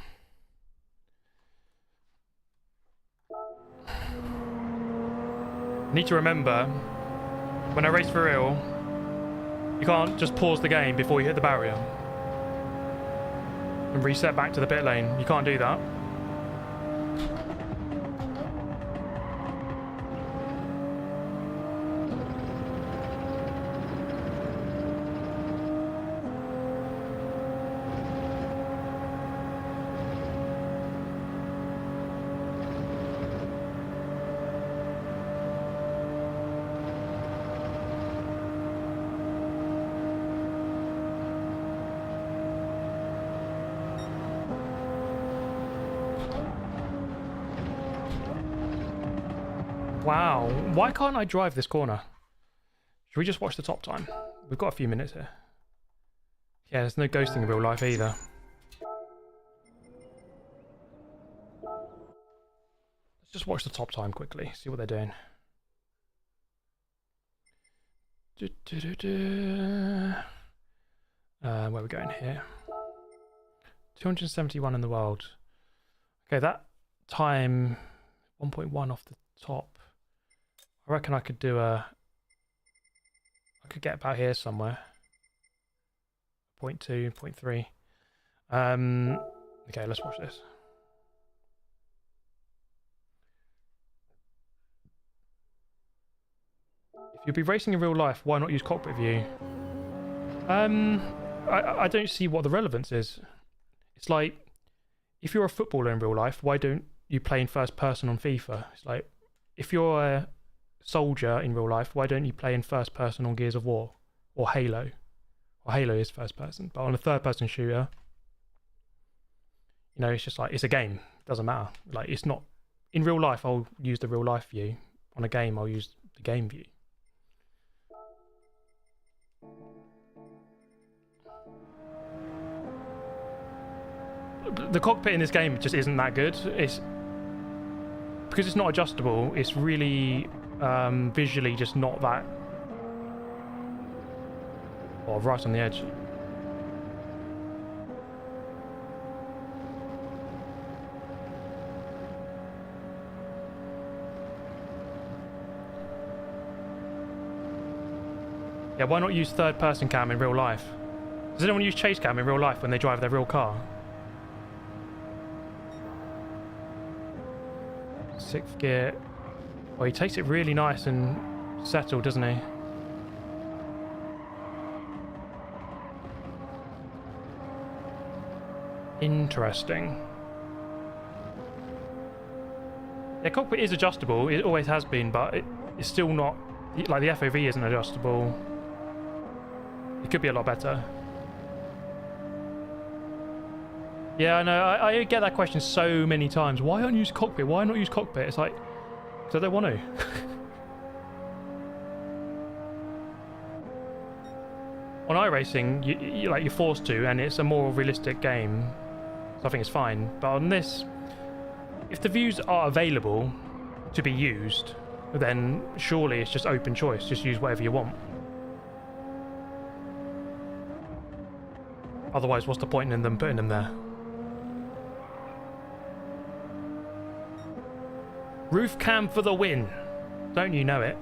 Need to remember, when I race for real, you can't just pause the game before you hit the barrier and reset back to the pit lane. You can't do that. Wow. Why can't I drive this corner? Should we just watch the top time? We've got a few minutes here. Yeah, there's no ghosting in real life either. Let's just watch the top time quickly, see what they're doing. Where are we going here? 271 in the world. Okay, that time 1.1 off the top. I reckon I could do I could get about here somewhere. 0.2, 0.3. Okay, let's watch this. If you'll be racing in real life, why not use cockpit view? I don't see what the relevance is. It's like, if you're a footballer in real life, why don't you play in first person on FIFA? It's like, if you're a soldier in real life, why don't you play in first person on Gears of War or Halo? Or Halo is first person, but on a third person shooter, you know, it's just like, it's a game. It doesn't matter. Like, it's not in real life. I'll use the real life view. On a game, I'll use the game view. The cockpit in this game just isn't that good. It's because it's not adjustable. It's really visually just not that. Oh, right on the edge. Yeah, why not use third person cam in real life? Does anyone use chase cam in real life when they drive their real car? Sixth gear. Well, he takes it really nice and settled, doesn't he? Interesting. The cockpit is adjustable. It always has been, but it's still not... Like, the FOV isn't adjustable. It could be a lot better. Yeah, I know. I get that question so many times. Why don't you use cockpit? Why not use cockpit? It's like, because I don't want to. On iRacing, you're forced to, and it's a more realistic game, so I think it's fine. But on this, if the views are available to be used, then surely it's just open choice. Just use whatever you want. Otherwise, what's the point in them putting them there? Roof cam for the win. Don't you know it?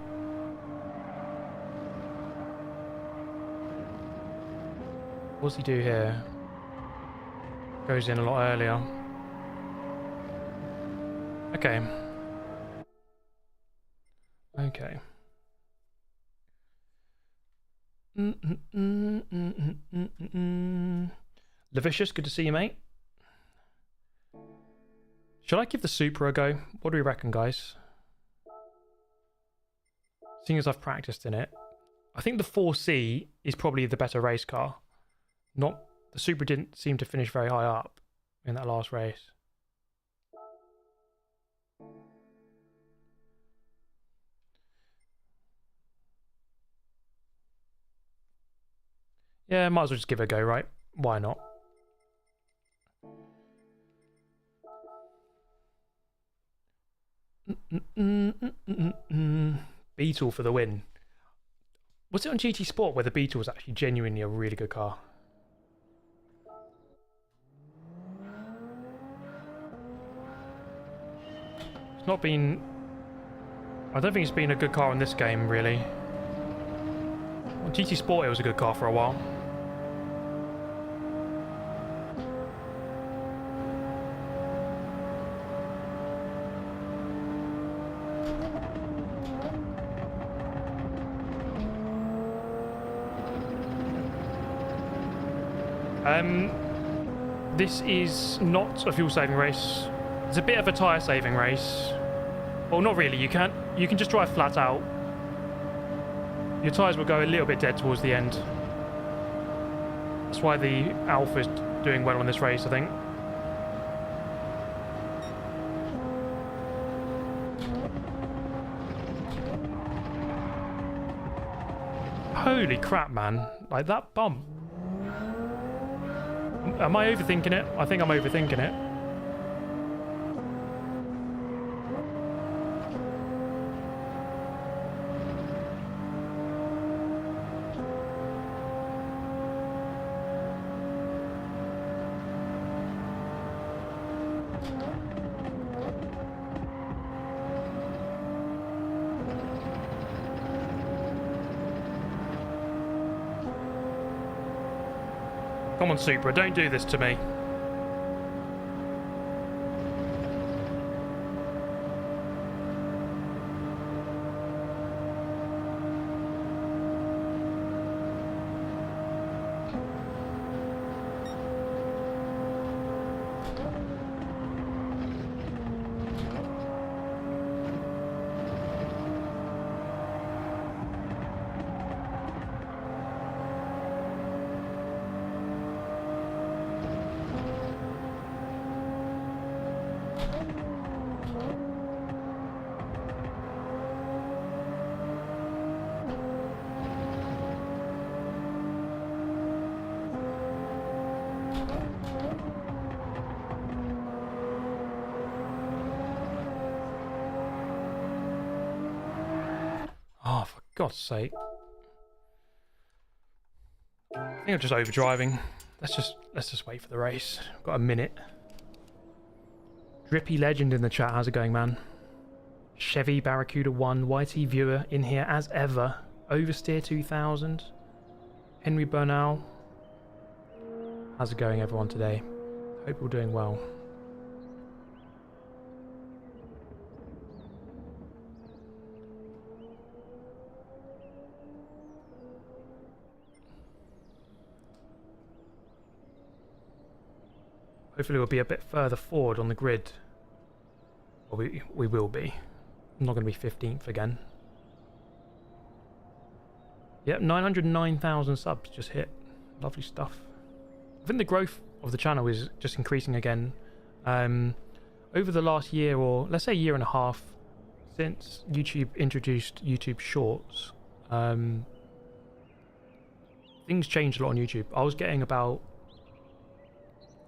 What's he do here? Goes in a lot earlier. Okay. Okay. Levicious, good to see you, mate. Should I give the Supra a go? What do we reckon, guys? Seeing as I've practiced in it, I think the 4C is probably the better race car. Not the Supra didn't seem to finish very high up in that last race. Yeah, might as well just give it a go, right? Why not? Beetle for the win. Was it on GT Sport where the Beetle was actually genuinely a really good car? It's not been... I don't think it's been a good car in this game, really. On GT Sport it was a good car for a while. This is not a fuel saving race. It's a bit of a tyre saving race. Well, not really. You can just drive flat out. Your tyres will go a little bit dead towards the end. That's why the Alpha's doing well on this race, I think. Holy crap, man. Like, that bump. Am I overthinking it? I think I'm overthinking it. Come on, Supra, don't do this to me. Oh, for God's sake. I think I'm just overdriving. Let's just wait for the race. I've got a minute. Drippy Legend in the chat. How's it going, man? Chevy Barracuda 1. YT Viewer in here as ever. Oversteer 2000. Henry Bernal. How's it going, everyone, today? Hope you're doing well. Hopefully we'll be a bit further forward on the grid. Or we will be. I'm not going to be 15th again. Yep, 909,000 subs just hit. Lovely stuff. I think the growth of the channel is just increasing again. Over the last year, or let's say year and a half, since YouTube introduced YouTube Shorts, things changed a lot on YouTube. I was getting about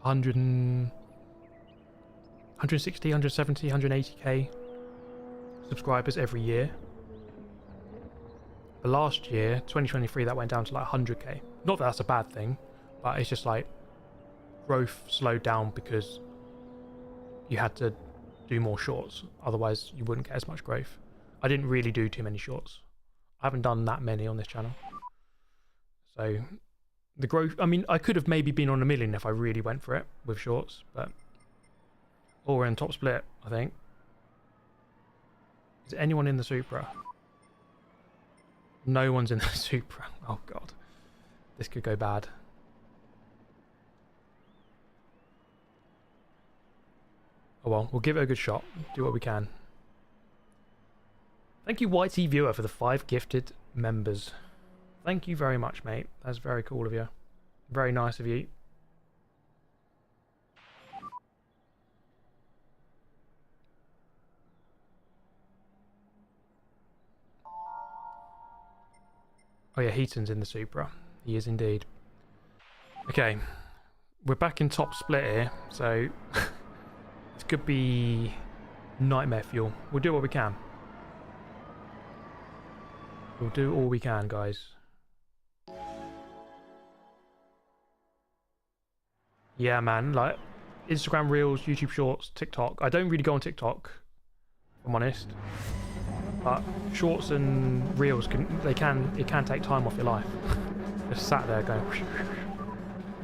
160, 170, 180k subscribers every year. But last year, 2023, that went down to like 100k. Not that that's a bad thing, but it's just like growth slowed down because you had to do more shorts. Otherwise, you wouldn't get as much growth. I didn't really do too many shorts. I haven't done that many on this channel. So the growth, I mean, I could have maybe been on 1 million if I really went for it with shorts, but... Oh, we're in top split, I think. Is anyone in the Supra? No one's in the Supra. Oh, God. This could go bad. Oh, well, we'll give it a good shot. Do what we can. Thank you, YT Viewer, for the 5 gifted members. Thank you very much, mate. That's very cool of you. Very nice of you. Oh yeah, Heaton's in the Supra. He is indeed. Okay. We're back in top split here, so this could be nightmare fuel. We'll do what we can. We'll do all we can, guys. Yeah, man, like Instagram Reels, YouTube Shorts, TikTok. I don't really go on TikTok, if I'm honest. But Shorts and Reels it can take time off your life. Just sat there going.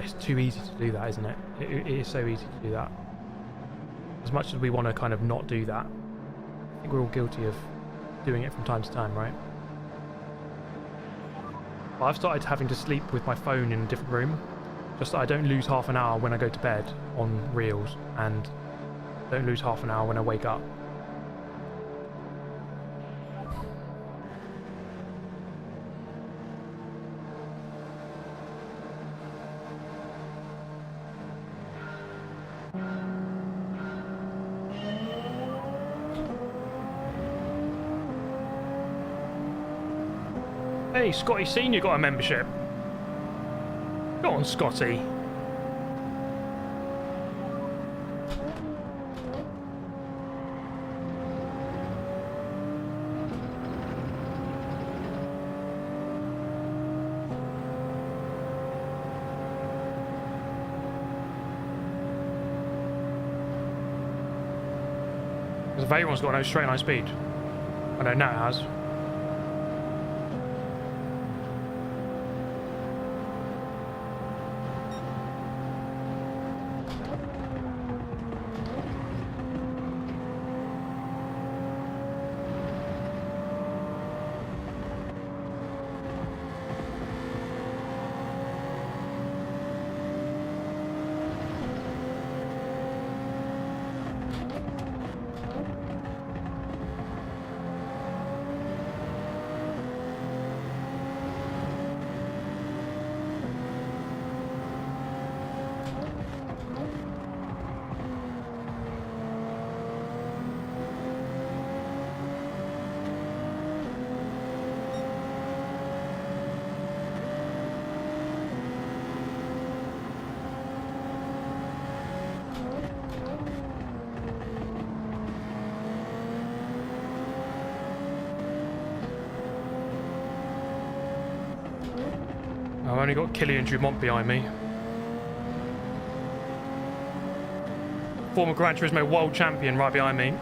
It's too easy to do that, isn't it? It is so easy to do that. As much as we want to kind of not do that, I think we're all guilty of doing it from time to time, right? But I've started having to sleep with my phone in a different room, just so I don't lose half an hour when I go to bed on Reels, and don't lose half an hour when I wake up. Hey, Scotty Senior got a membership. Go on, Scotty. Because everyone's got no straight line speed. I know Nat has. I've only got Killian Dumont behind me. Former Gran Turismo world champion right behind me.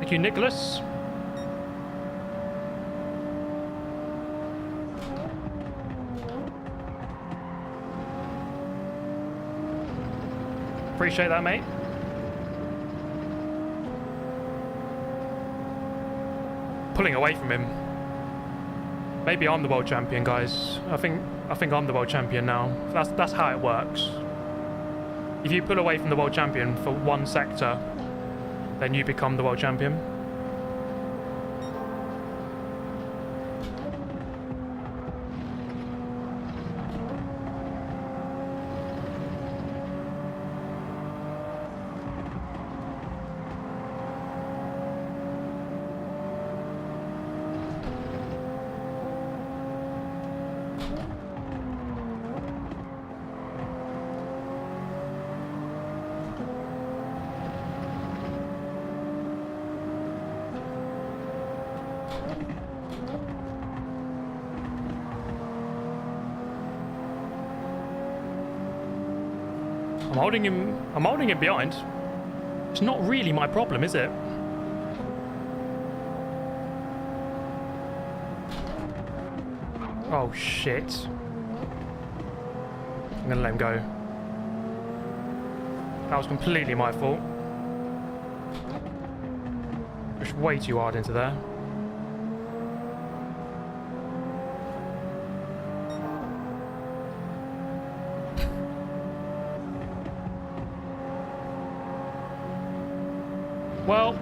Thank you, Nicholas. Appreciate that, mate. Pulling away from him. Maybe I'm the world champion, guys. I think I'm the world champion now. That's how it works. If you pull away from the world champion for one sector, then you become the world champion. I'm holding him behind. It's not really my problem, is it? Oh shit. I'm gonna let him go. That was completely my fault. Pushed way too hard into there. Well,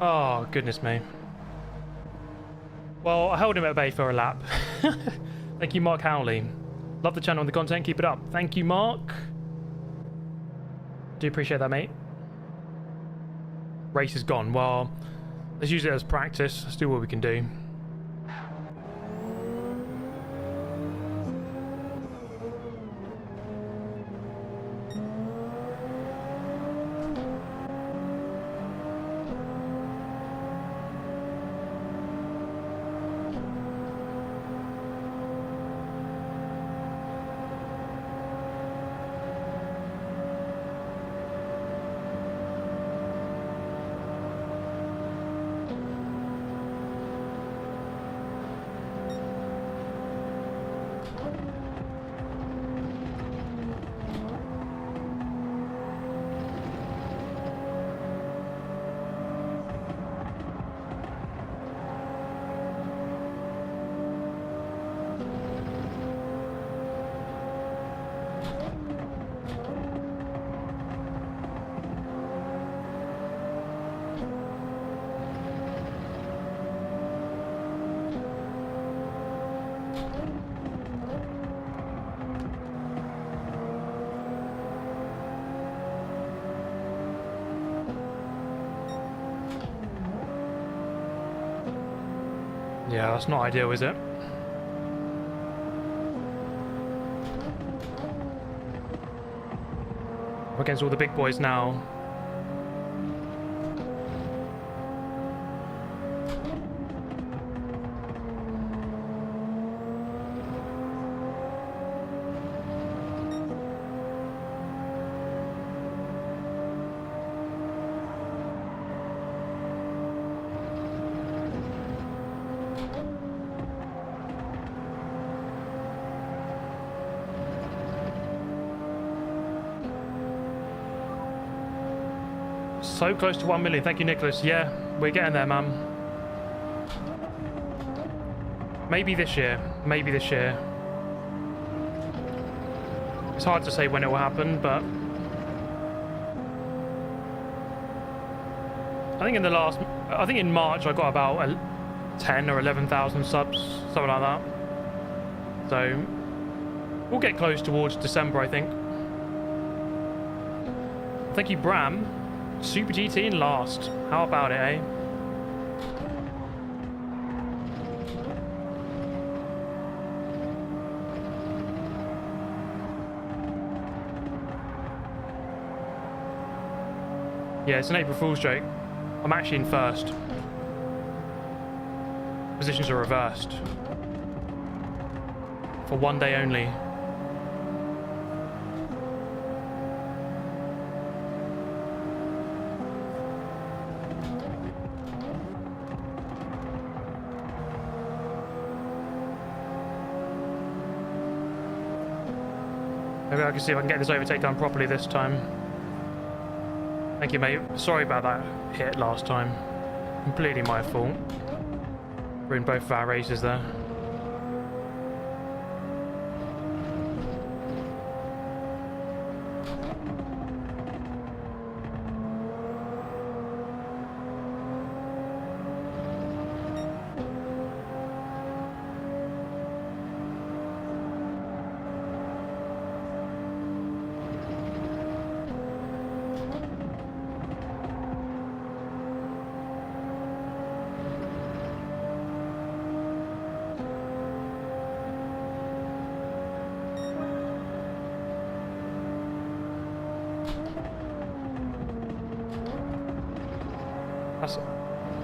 oh, goodness me. Well, I held him at bay for a lap. Thank you, Mark Howley. Love the channel and the content. Keep it up. Thank you, Mark. Do appreciate that, mate. Race is gone. Well, let's use it as practice. Let's do what we can do. Yeah, that's not ideal, is it? We're against all the big boys now. So close to 1 million. Thank you, Nicholas. Yeah, we're getting there, man. Maybe this year. Maybe this year. It's hard to say when it will happen, but I think in March I got about 10 or 11,000 subs, something like that. So we'll get close towards December, I think. Thank you, Bram. Super GT in last. How about it, eh? Yeah, it's an April Fool's joke. I'm actually in first. Positions are reversed. For one day only. Maybe I can see if I can get this overtake done properly this time. Thank you, mate. Sorry about that hit last time. Completely my fault. We're in both of our races there.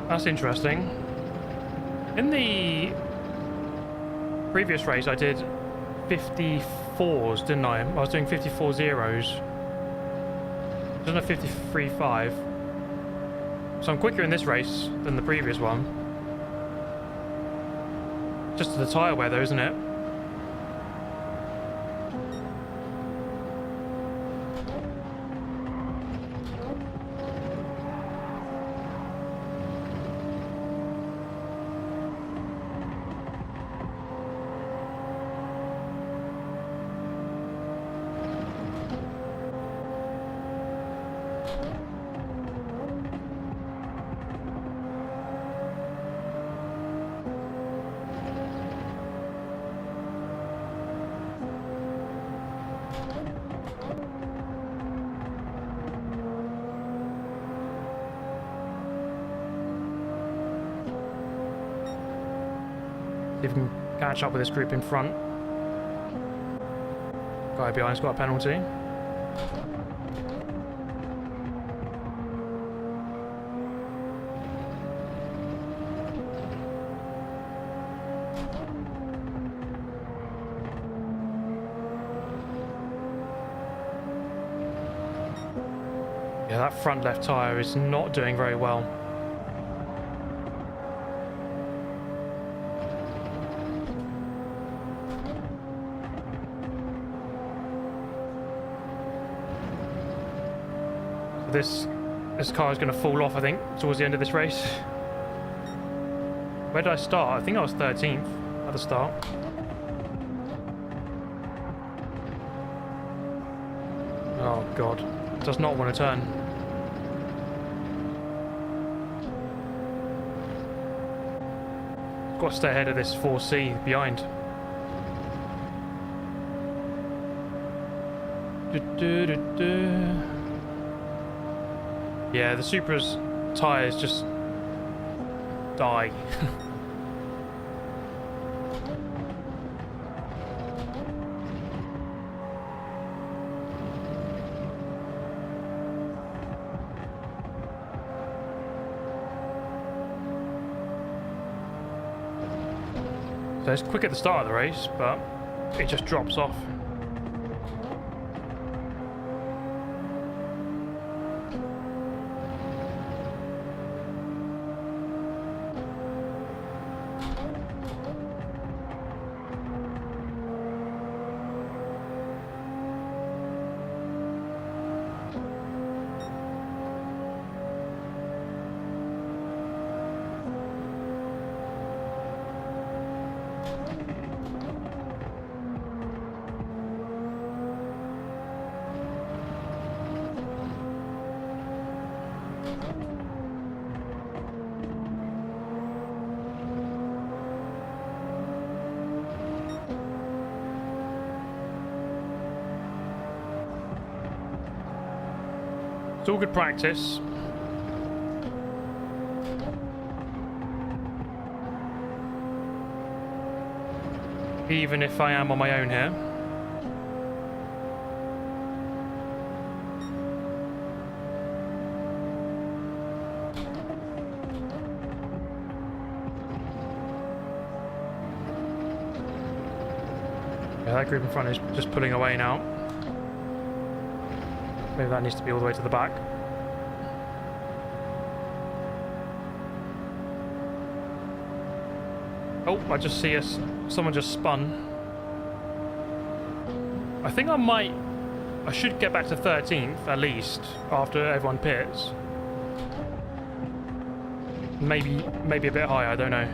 That's interesting. In the previous race, I did 54s, didn't I? I was doing 54 zeros. I done a 53.5. So I'm quicker in this race than the previous one. Just the tyre wear, though, isn't it? See if we can catch up with this group in front. Guy behind's got a penalty. Yeah, that front left tyre is not doing very well. This car is going to fall off, I think, towards the end of this race. Where did I start? I think I was 13th at the start. Oh god, does not want to turn. Got to stay ahead of this 4C behind. Yeah, the Supra's tyres just die. So it's quick at the start of the race, but it just drops off. It's all good practice. Even if I am on my own here. Yeah, that group in front is just pulling away now. Maybe that needs to be all the way to the back. Oh, I just see us. Someone just spun. I think I should get back to 13th at least after everyone pits. Maybe a bit higher, I don't know.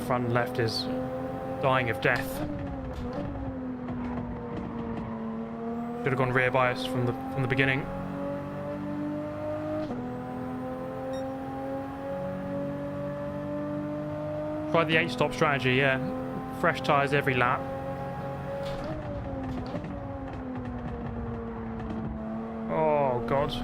Front left is dying of death. Should have gone rear bias from the beginning. Try the 8-stop strategy, yeah. Fresh tyres every lap. Oh god.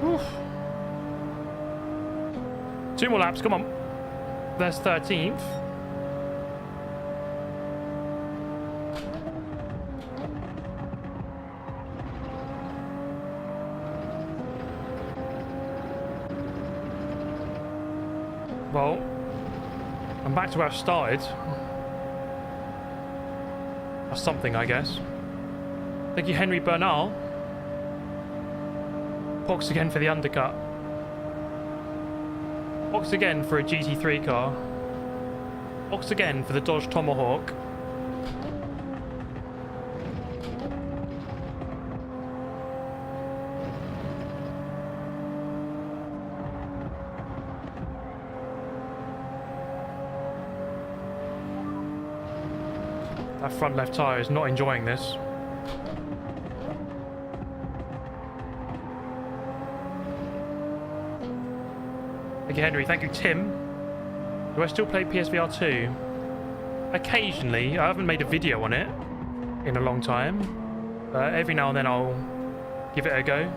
Oof. 2 more laps, come on. There's 13th. Well, I'm back to where I started. That's something, I guess. Thank you, Henry Bernal. Box again for the undercut. Box again for a GT3 car. Box again for the Dodge Tomahawk. That front left tyre is not enjoying this. Thank you, Henry. Thank you, Tim. Do I still play PSVR 2? Occasionally. I haven't made a video on it in a long time. Every now and then I'll give it a go.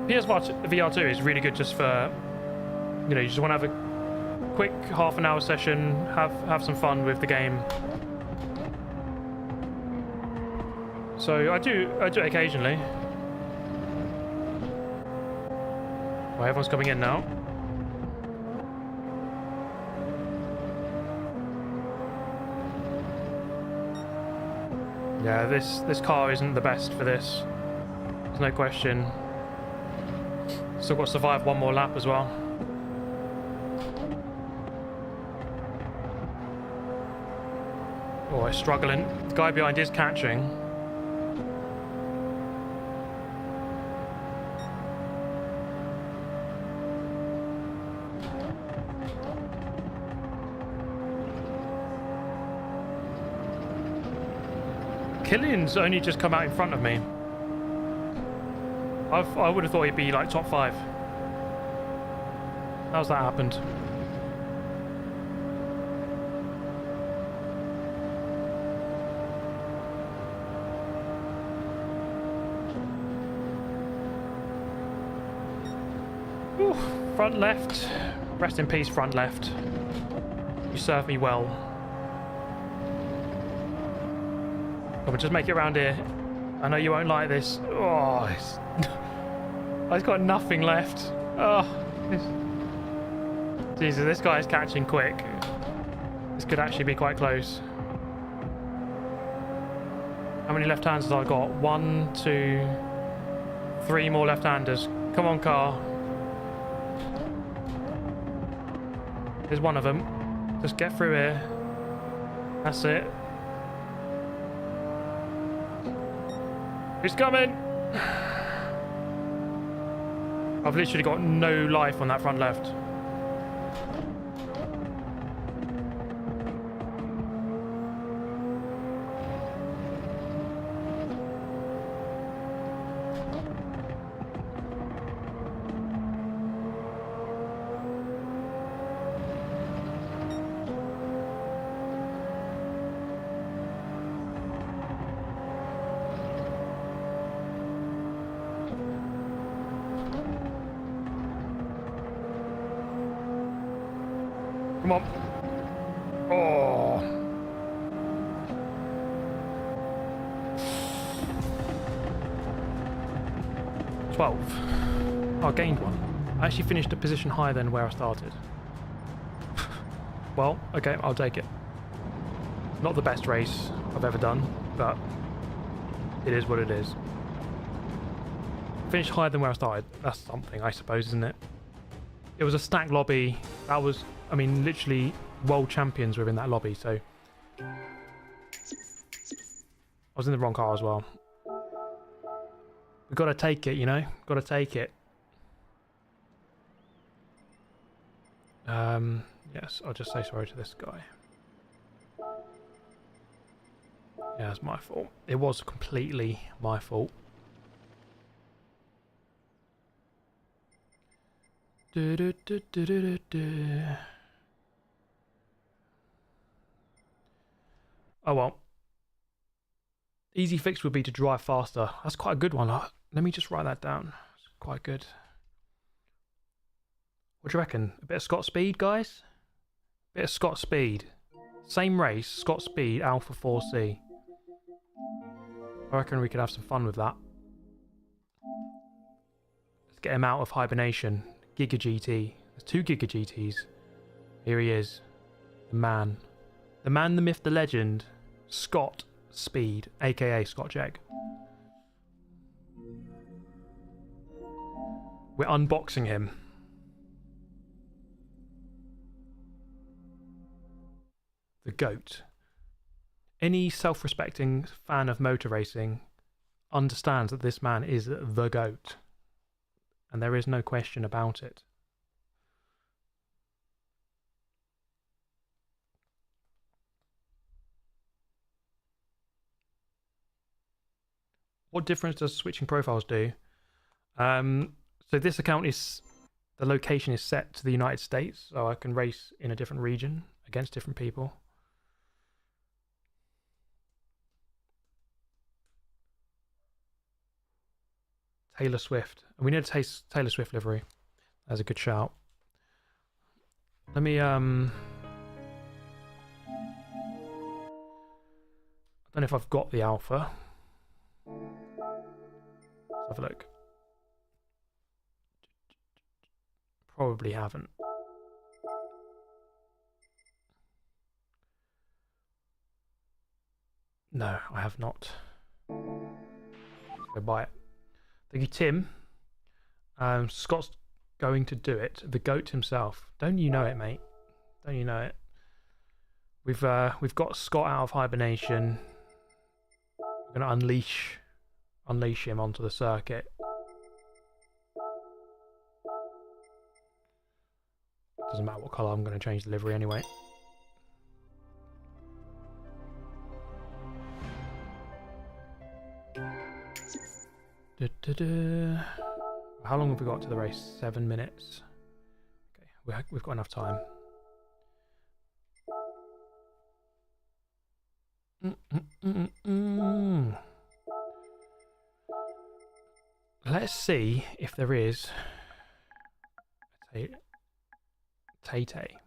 PSVR 2 is really good just for, you know, you just want to have a quick half-an-hour session, have some fun with the game. So I do it occasionally. Well, everyone's coming in now. Yeah, this car isn't the best for this. There's no question. Still got to survive one more lap as well. Oh, he's struggling. The guy behind is catching. Killian's only just come out in front of me. I would have thought he'd be like top 5. How's that happened? Ooh, front left. Rest in peace, front left. You served me well. I will just make it around here. I know you won't like this. Oh, I've got nothing left. Oh, Jesus, this guy is catching quick. This could actually be quite close. How many left-handers have I got? 1, 2, 3 more left-handers. Come on, car. Here's one of them. Just get through here. That's it. Who's coming? I've literally got no life on that front left. Come on. Oh. Oh, I gained one. I actually finished a position higher than where I started. Well, okay, I'll take it. Not the best race I've ever done, but it is what it is. Finished higher than where I started. That's something, I suppose, isn't it? It was a stacked lobby. That was, I mean, literally world champions were in that lobby, so I was in the wrong car as well. We've got to take it, you know? Got to take it. Yes, I'll just say sorry to this guy. Yeah, it's my fault. It was completely my fault. Oh well. Easy fix would be to drive faster. That's quite a good one. Let me just write that down. It's quite good. What do you reckon? A bit of Scott speed, guys? Bit of Scott speed. Same race, Scott speed, Alpha 4C. I reckon we could have some fun with that. Let's get him out of hibernation. Giga GT. There's 2 Giga GTs. Here he is. The man. The man, the myth, the legend. Scott Speed, aka Scotch Egg. We're unboxing him. The GOAT. Any self-respecting fan of motor racing understands that this man is the GOAT. And there is no question about it. What difference does switching profiles do? So this account is, the location is set to the United States, so I can race in a different region against different people. Taylor Swift. And we need a Taylor Swift livery. That's a good shout. Let me, I don't know if I've got the Alpha. Let's have a look. Probably haven't. No, I have not. Let's go buy it. Thank you, Tim. Scott's going to do it. The GOAT himself. Don't you know it, mate? Don't you know it? We've got Scott out of hibernation. We're gonna unleash him onto the circuit. Doesn't matter what colour, I'm going to change the livery anyway. How long have we got to the race? 7 minutes. Okay, we've got enough time. Let's see if there is a Tay-Tay.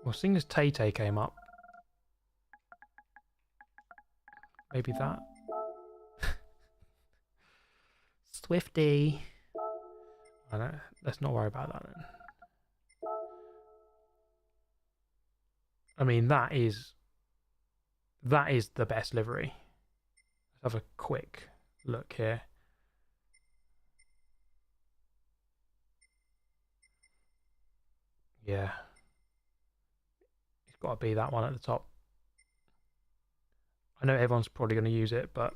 Well, seeing as Tay-Tay came up, maybe that. Swifty. I don't. Let's not worry about that then. I mean, that is the best livery. Let's have a quick look here. Yeah. It's got to be that one at the top. I know everyone's probably going to use it, but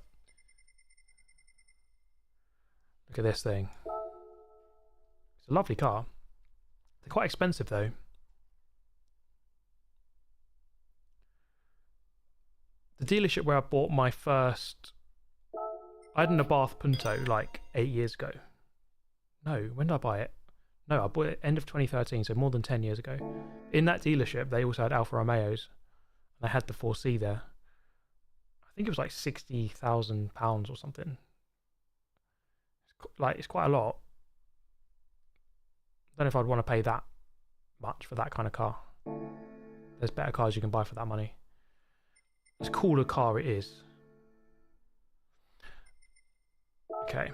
look at this thing. It's a lovely car. They're quite expensive though. The dealership where I bought my first... I had an Abarth Punto like 8 years ago. No, when did I buy it? No, I bought it end of 2013, so more than 10 years ago. In that dealership, they also had Alfa Romeos. And they had the 4C there. I think it was like £60,000 or something. It's quite a lot. I don't know if I'd want to pay that much for that kind of car. There's better cars you can buy for that money. As cool a car it is. Okay.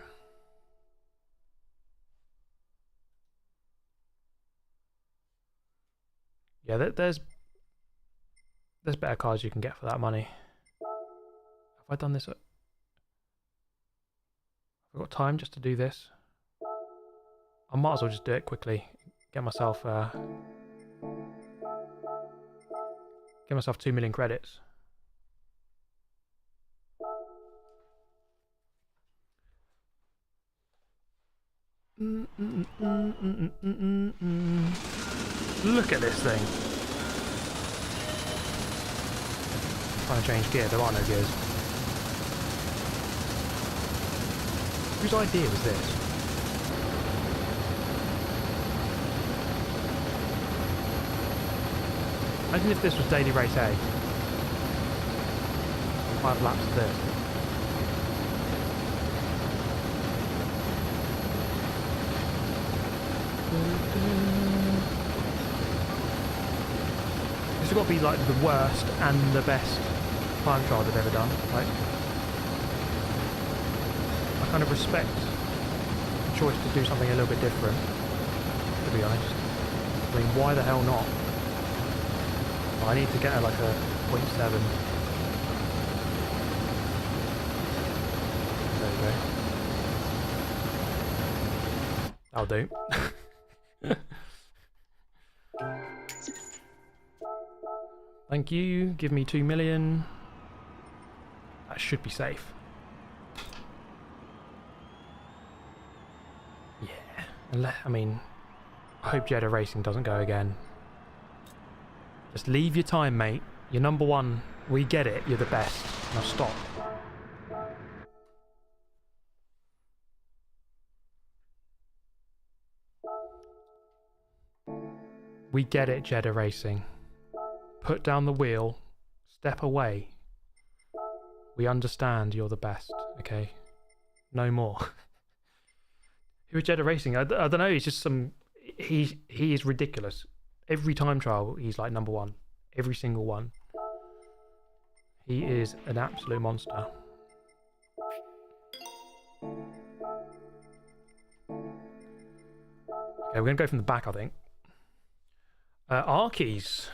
Yeah, there's better cars you can get for that money. Have I done this? Have I got time just to do this? I might as well just do it quickly. Get myself 2 million credits. Look at this thing. Trying to change gear, there are no gears. Whose idea was this? Imagine if this was Daily Race A. 5 laps of this. This has got to be like the worst and the best time trial they've ever done. Like, I kind of respect the choice to do something a little bit different, to be honest. I mean, why the hell not? I need to get like a 0.7. There we go. That'll do. Thank you. Give me 2 million. That should be safe. Yeah. I mean, I hope Jeddah Racing doesn't go again. Just leave your time, mate. You're number one. We get it. You're the best. Now stop. We get it, Jeddah Racing. Put down the wheel. Step away. We understand you're the best, okay? No more. Who is Jeddah Racing? I don't know. He's just some... He is ridiculous. Every time trial, he's like number one. Every single one. He is an absolute monster. Okay, we're going to go from the back, I think. Arkies.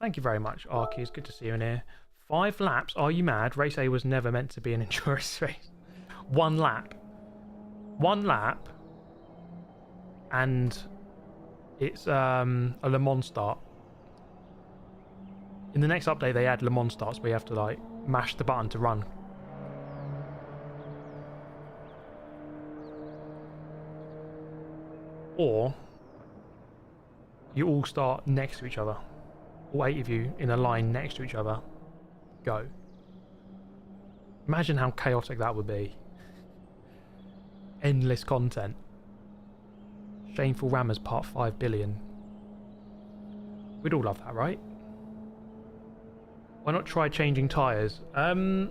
Thank you very much, Arkies. Good to see you in here. 5 laps. Are you mad? Race A was never meant to be an endurance race. 1 lap. 1 lap. And it's a Le Mans start. In the next update, they add Le Mans starts where you have to like mash the button to run. Or you all start next to each other. All 8 of you in a line next to each other. Go. Imagine how chaotic that would be. Endless content. Shameful Rammers Part 5 billion. We'd all love that, right? Why not try changing tyres? In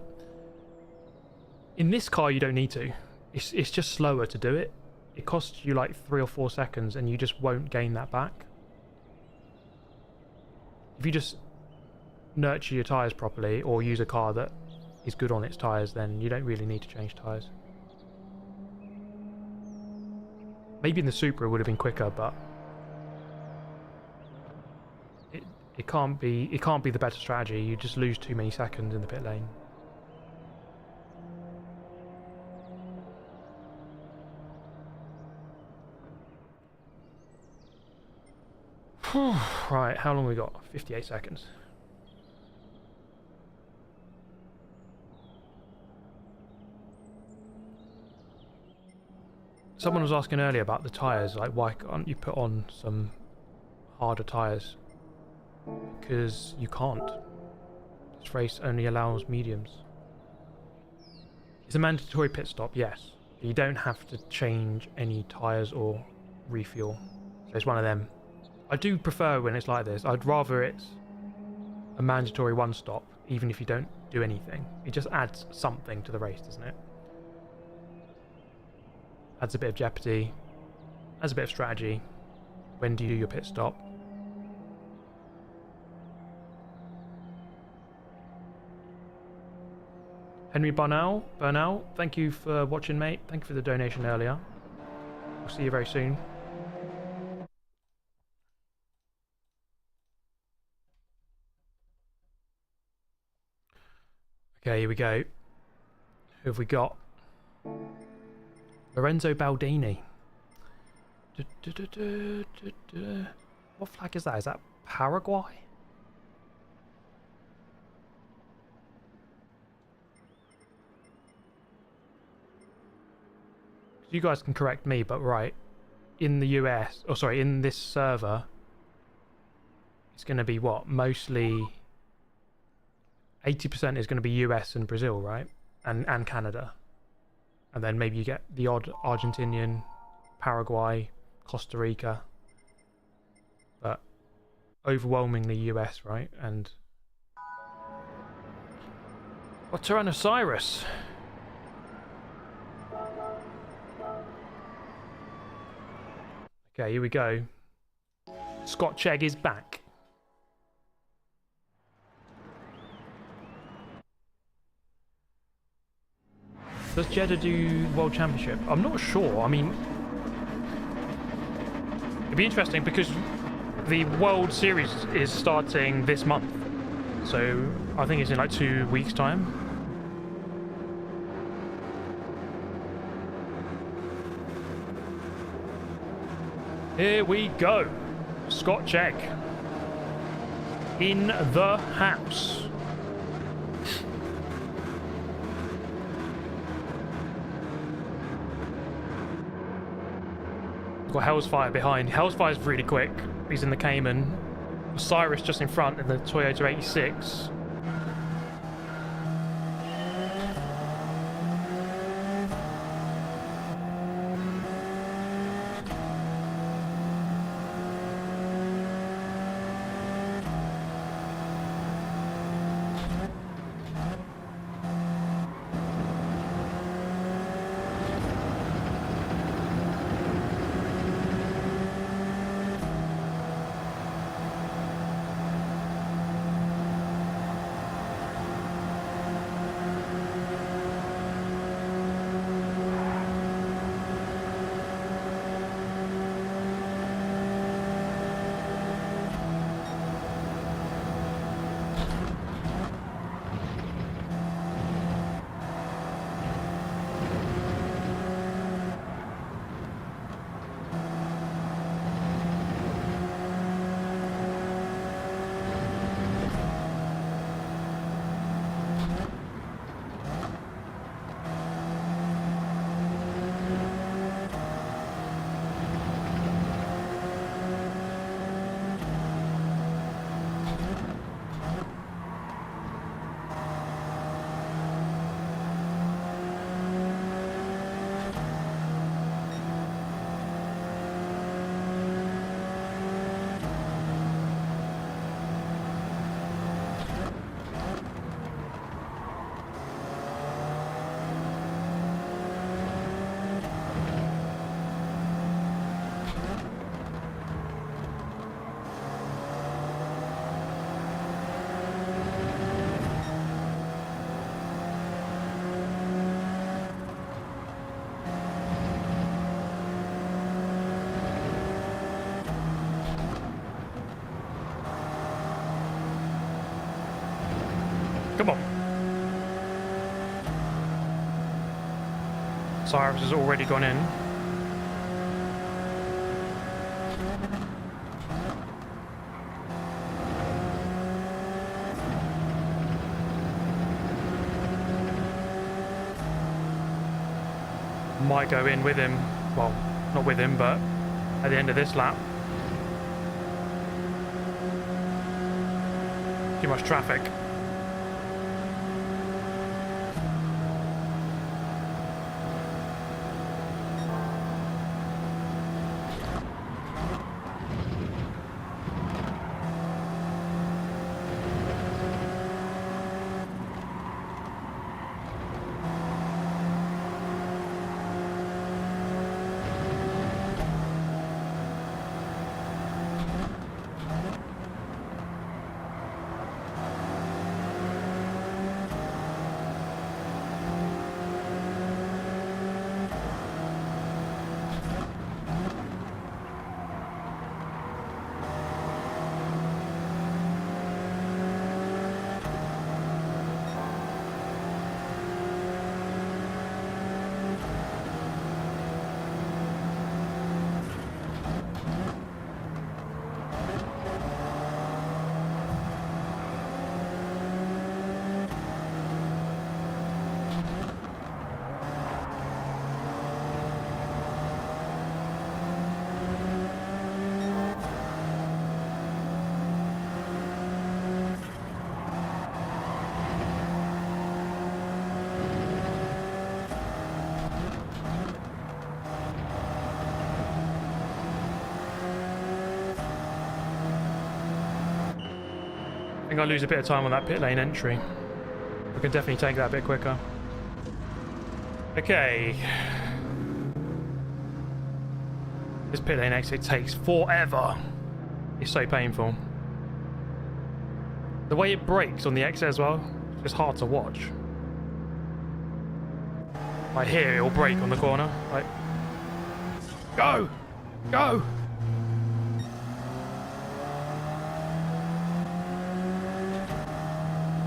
this car you don't need to. It's just slower to do it. It costs you like 3 or 4 seconds and you just won't gain that back. If you just nurture your tyres properly or use a car that is good on its tyres, then you don't really need to change tyres. Maybe in the Supra it would have been quicker, but it can't be the better strategy. You just lose too many seconds in the pit lane. Right, how long have we got? 58 seconds. Someone was asking earlier about the tyres, like why can't you put on some harder tyres? Because you can't. This race only allows mediums. It's a mandatory pit stop, yes. You don't have to change any tyres or refuel. So it's one of them. I do prefer when it's like this. I'd rather it's a mandatory one stop, even if you don't do anything. It just adds something to the race, doesn't it? Adds a bit of jeopardy, adds a bit of strategy. When do you do your pit stop? Henry Burnell, thank you for watching, mate. Thank you for the donation earlier. We'll see you very soon. Okay, here we go. Who have we got? Lorenzo Baldini. What flag is that? Is that Paraguay? You guys can correct me, but right, in the US, or sorry, in this server, it's going to be what? Mostly 80% is going to be US and Brazil, right? And Canada. And then maybe you get the odd Argentinian, Paraguay, Costa Rica. But overwhelmingly US, right? And what Tyrannosaurus? Okay, here we go. Scott Chegg is back. Does Jeddah do World Championship? I'm not sure. I mean, it'd be interesting because the World Series is starting this month. So I think it's in like 2 weeks' time. Here we go. Scott Chegg in the house. Got Hellsfire behind. Hellsfire's really quick. He's in the Cayman. Osiris just in front in the Toyota 86. Cyrus has already gone in. Might go in with him. Well, not with him, but at the end of this lap. Too much traffic. I think I lose a bit of time on that pit lane entry. We can definitely take that a bit quicker. Okay. This pit lane exit takes forever. It's so painful. The way it brakes on the exit as well, it's just hard to watch. Like here, it'll brake on the corner. Like, go! Go!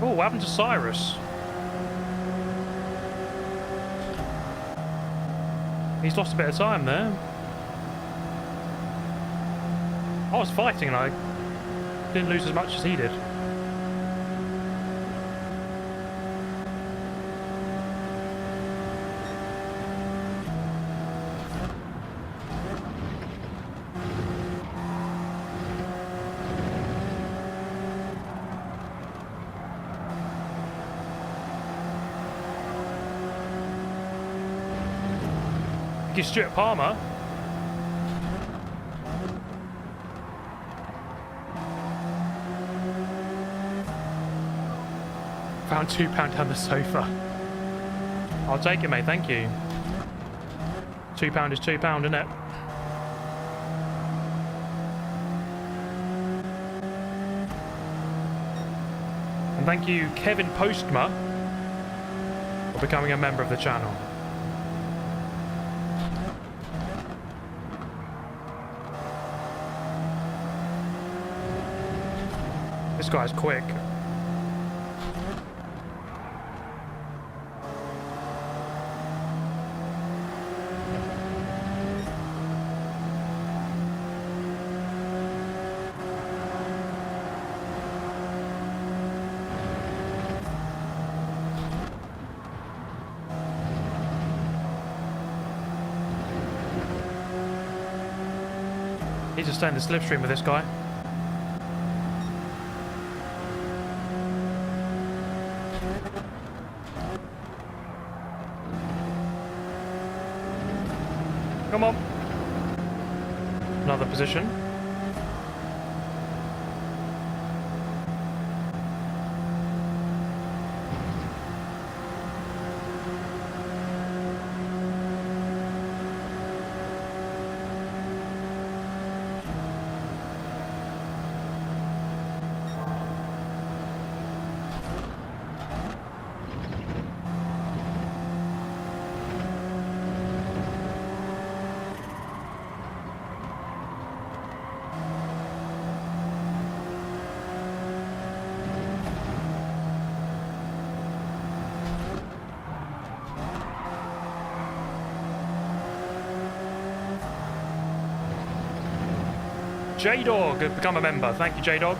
Oh, what happened to Cyrus? He's lost a bit of time there. I was fighting and I didn't lose as much as he did. Give Stuart Palmer. Found £2 down the sofa. I'll take it, mate, thank you. £2 is £2, isn't it? And thank you, Kevin Postma, for becoming a member of the channel. This guy's quick. Need to stay in the slipstream with this guy. Come on. Another position. J-Dog have become a member. Thank you, J-Dog.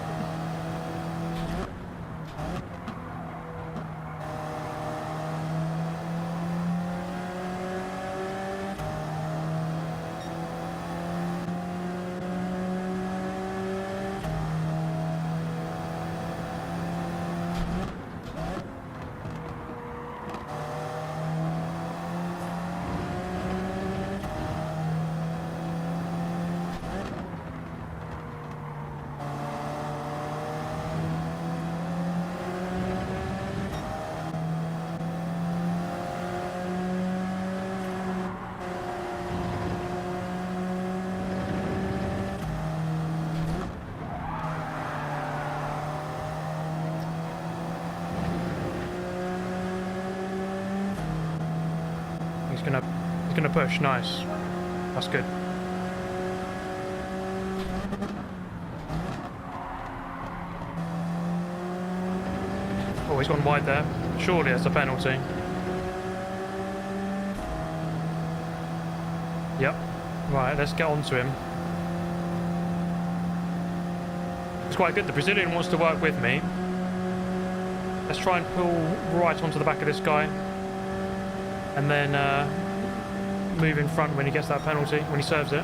He's gonna push. Nice. That's good. Oh, he's gone wide there. Surely that's a penalty. Yep. Right, let's get on to him. It's quite good. The Brazilian wants to work with me. Let's try and pull right onto the back of this guy. And then move in front when he gets that penalty, when he serves it.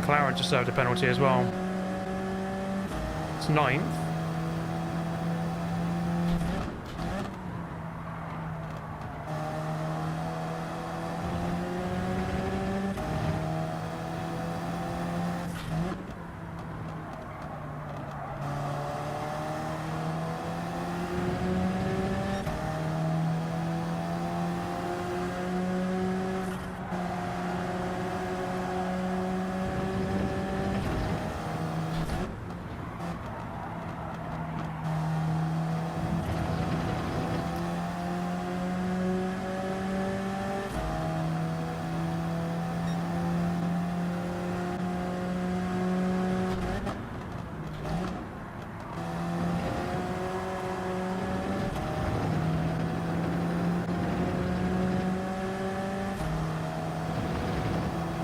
McLaren just served a penalty as well. It's 9th.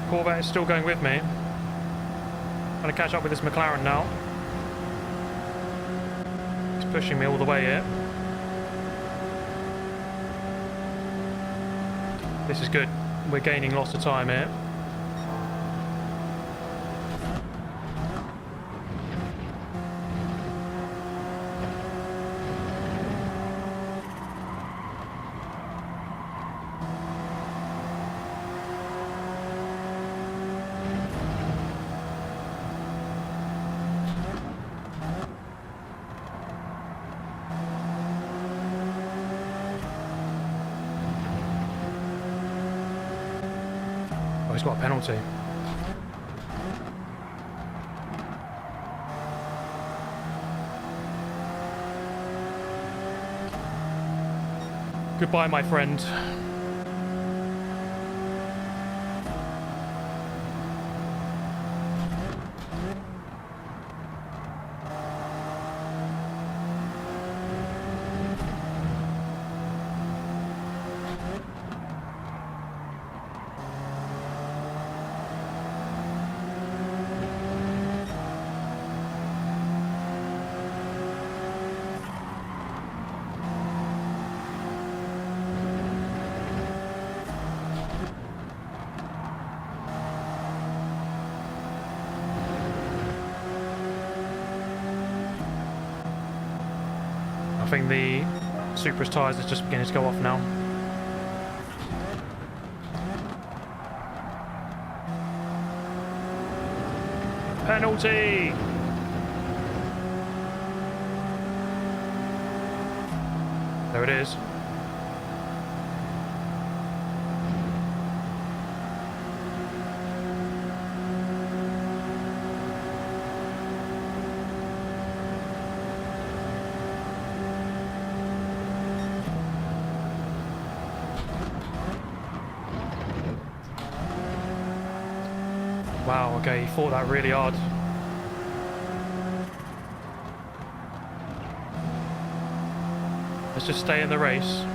Corvette is still going with me. I'm going to catch up with this McLaren now. He's pushing me all the way here. This is good. We're gaining lots of time here. Oh, he's got a penalty. Goodbye, my friend. I think the Supra's tyres are just beginning to go off now. Penalty! There it is. Wow, okay, he fought that really hard. Let's just stay in the race.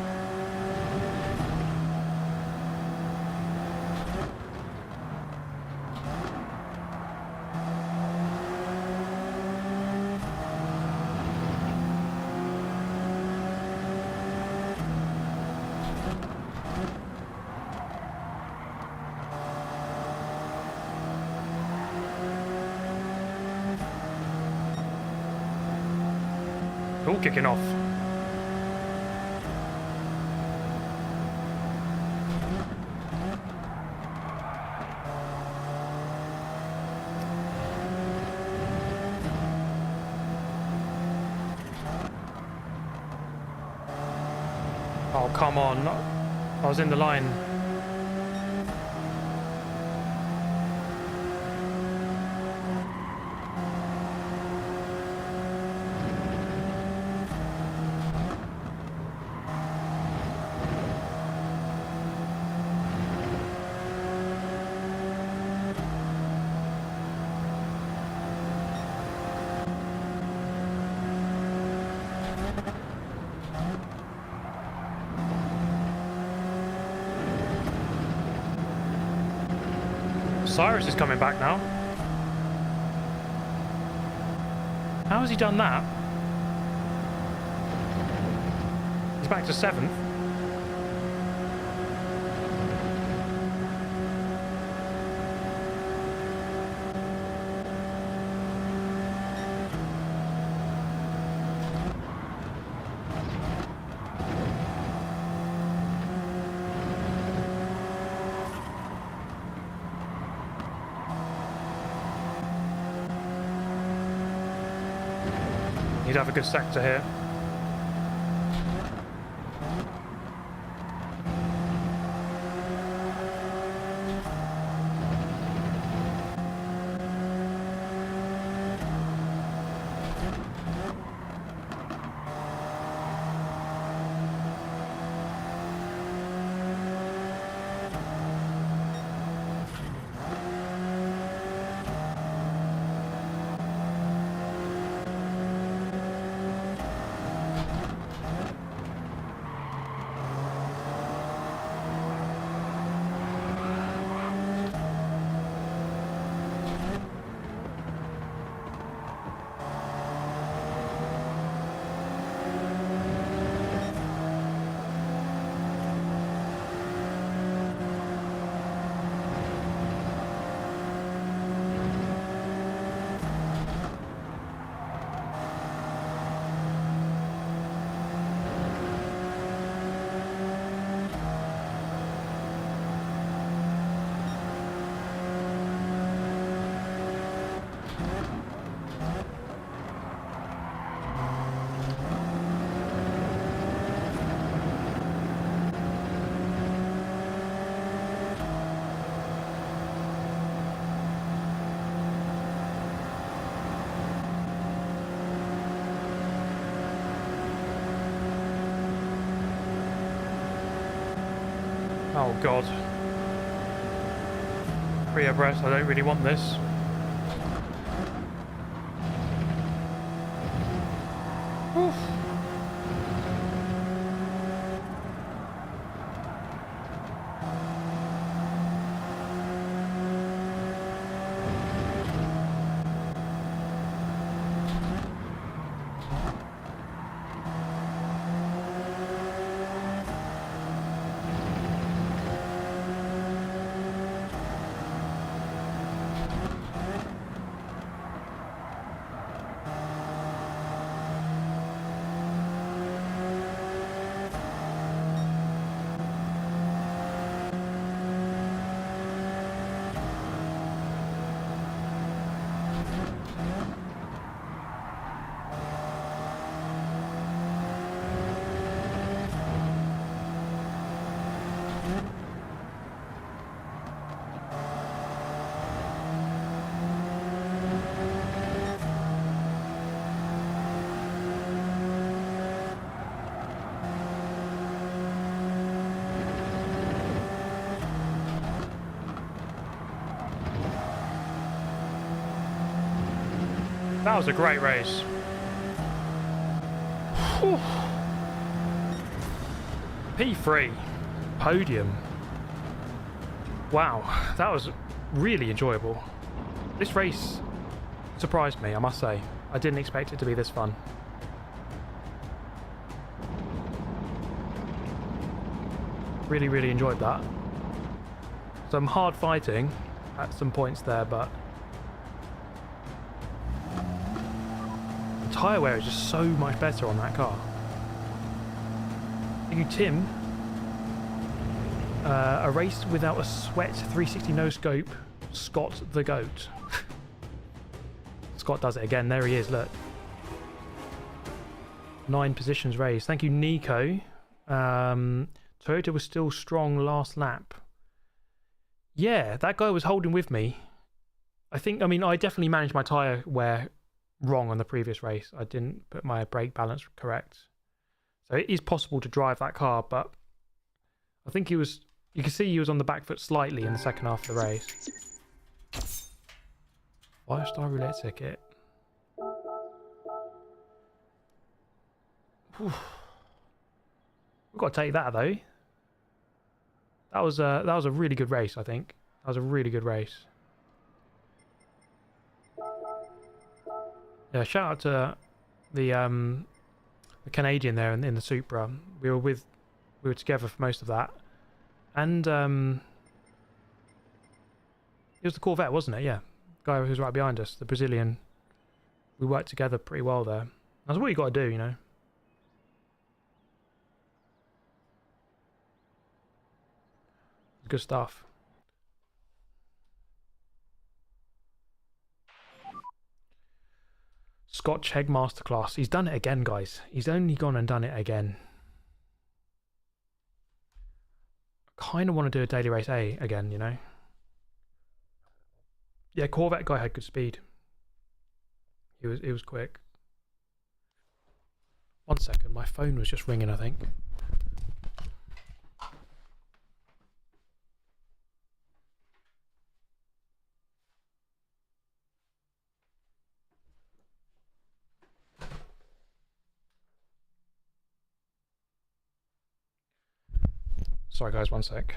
All kicking off. Oh, come on. I was in the line. Cyrus is coming back now. How has he done that? He's back to 7th. He'd have a good sector here. Oh god. 3 abreast, I don't really want this. Oof. That was a great race. Whew. P3 podium. Wow, that was really enjoyable. This race surprised me, I must say. I didn't expect it to be this fun. Really, really enjoyed that. Some hard fighting at some points there, but the tyre wear is just so much better on that car. Thank you, Tim. A race without a sweat 360 no scope. Scott the GOAT. Scott does it again. There he is, look. 9 positions raised. Thank you, Nico. Toyota was still strong last lap. Yeah, that guy was holding with me. I definitely managed my tyre wear wrong on the previous race. I didn't put my brake balance correct. So it is possible to drive that car, but I think you can see he was on the back foot slightly in the second half of the race. 5-star roulette ticket. Whew. We've got to take that though. That was a really good race, I think. That was a really good race. Yeah, shout out to the Canadian there in the Supra. We were together for most of that. And it was the Corvette, wasn't it? Yeah. Guy who was right behind us, the Brazilian. We worked together pretty well there. That's what you got to do, you know. Good stuff. Scotch Egg Masterclass. He's done it again, guys. He's only gone and done it again. I kind of want to do a daily race A again, you know. Yeah, Corvette guy had good speed. He was quick. 1 second, my phone was just ringing, I think. Sorry guys, 1 sec.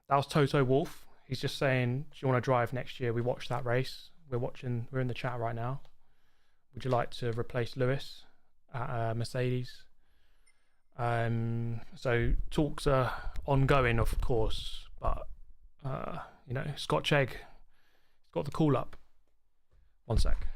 That was Toto Wolf. He's just saying, do you want to drive next year? We watched that race. We're in the chat right now. Would you like to replace Lewis at Mercedes? So talks are ongoing, of course, but you know, Scotch Egg, he's got the call up. 1 sec.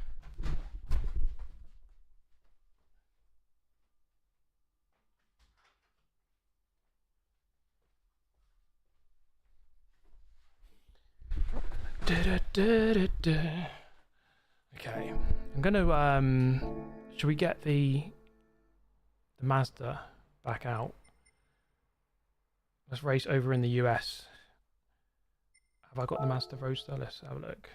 Okay, I'm gonna should we get the Mazda back out? Let's race over in the US. Have I got the Mazda Roadster? Let's have a look.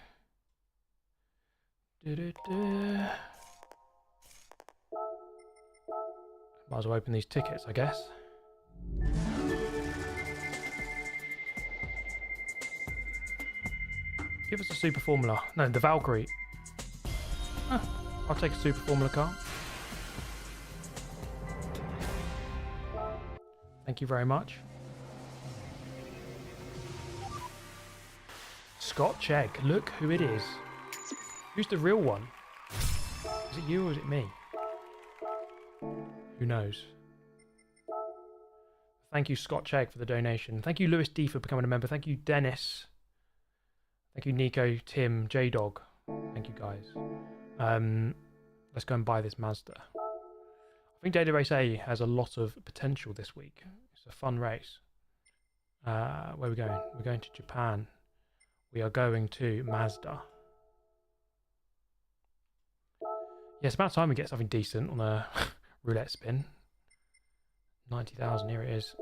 Might as well open these tickets, I guess. Give us a Super Formula. No, the Valkyrie. I'll take a Super Formula car. Thank you very much. Scotch Egg. Look who it is. Who's the real one? Is it you or is it me? Who knows? Thank you, Scott Egg, for the donation. Thank you, Lewis D, for becoming a member. Thank you, Dennis. Thank you, Nico, Tim, J-Dog. Thank you, guys. Let's go and buy this Mazda. I think Data Race A has a lot of potential this week. It's a fun race. Where are we going? We're going to Japan. We are going to Mazda. Yeah, it's about time we get something decent on a roulette spin. 90,000, here it is.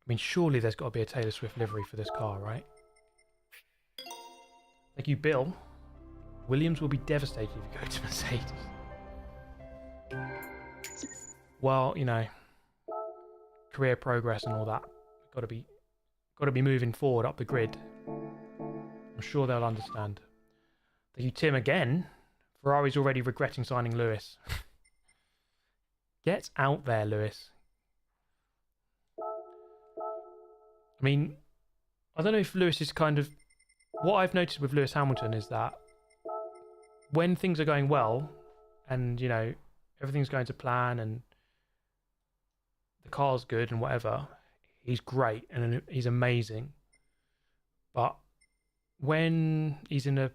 I mean, surely there's got to be a Taylor Swift livery for this car, right? Thank you, Bill. Williams will be devastated if you go to Mercedes. Well, you know, career progress and all that. Got to be moving forward up the grid. I'm sure they'll understand. Thank you, Tim, again. Ferrari's already regretting signing Lewis. Get out there, Lewis. I mean, I don't know if Lewis is kind of... What I've noticed with Lewis Hamilton is that when things are going well and, you know, everything's going to plan and the car's good and whatever, he's great and he's amazing. But when he's in a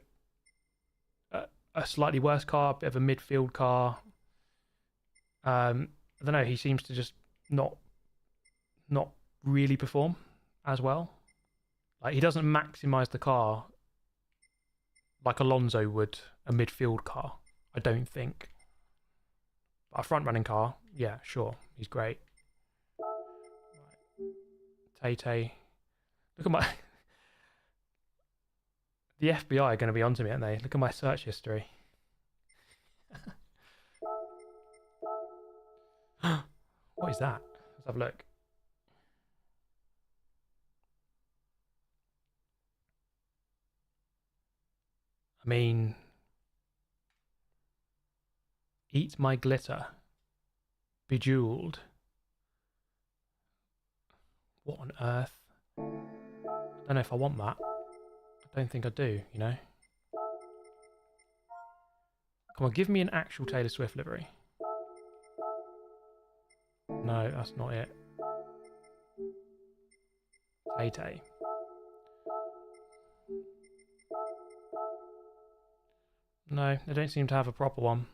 slightly worse car, a bit of a midfield car, I don't know, he seems to just not really perform as well. Like, he doesn't maximize the car like Alonso would a midfield car, I don't think. But a front running car, yeah, sure, he's great. Right. Tay. Look at my... The FBI are going to be onto me, aren't they? Look at my search history. What is that? Let's have a look. I mean... Eat my glitter. Bejeweled. What on earth? I don't know if I want that. I don't think I do, you know. Come on, give me an actual Taylor Swift livery. No, that's not it. Tay-Tay. No, they don't seem to have a proper one.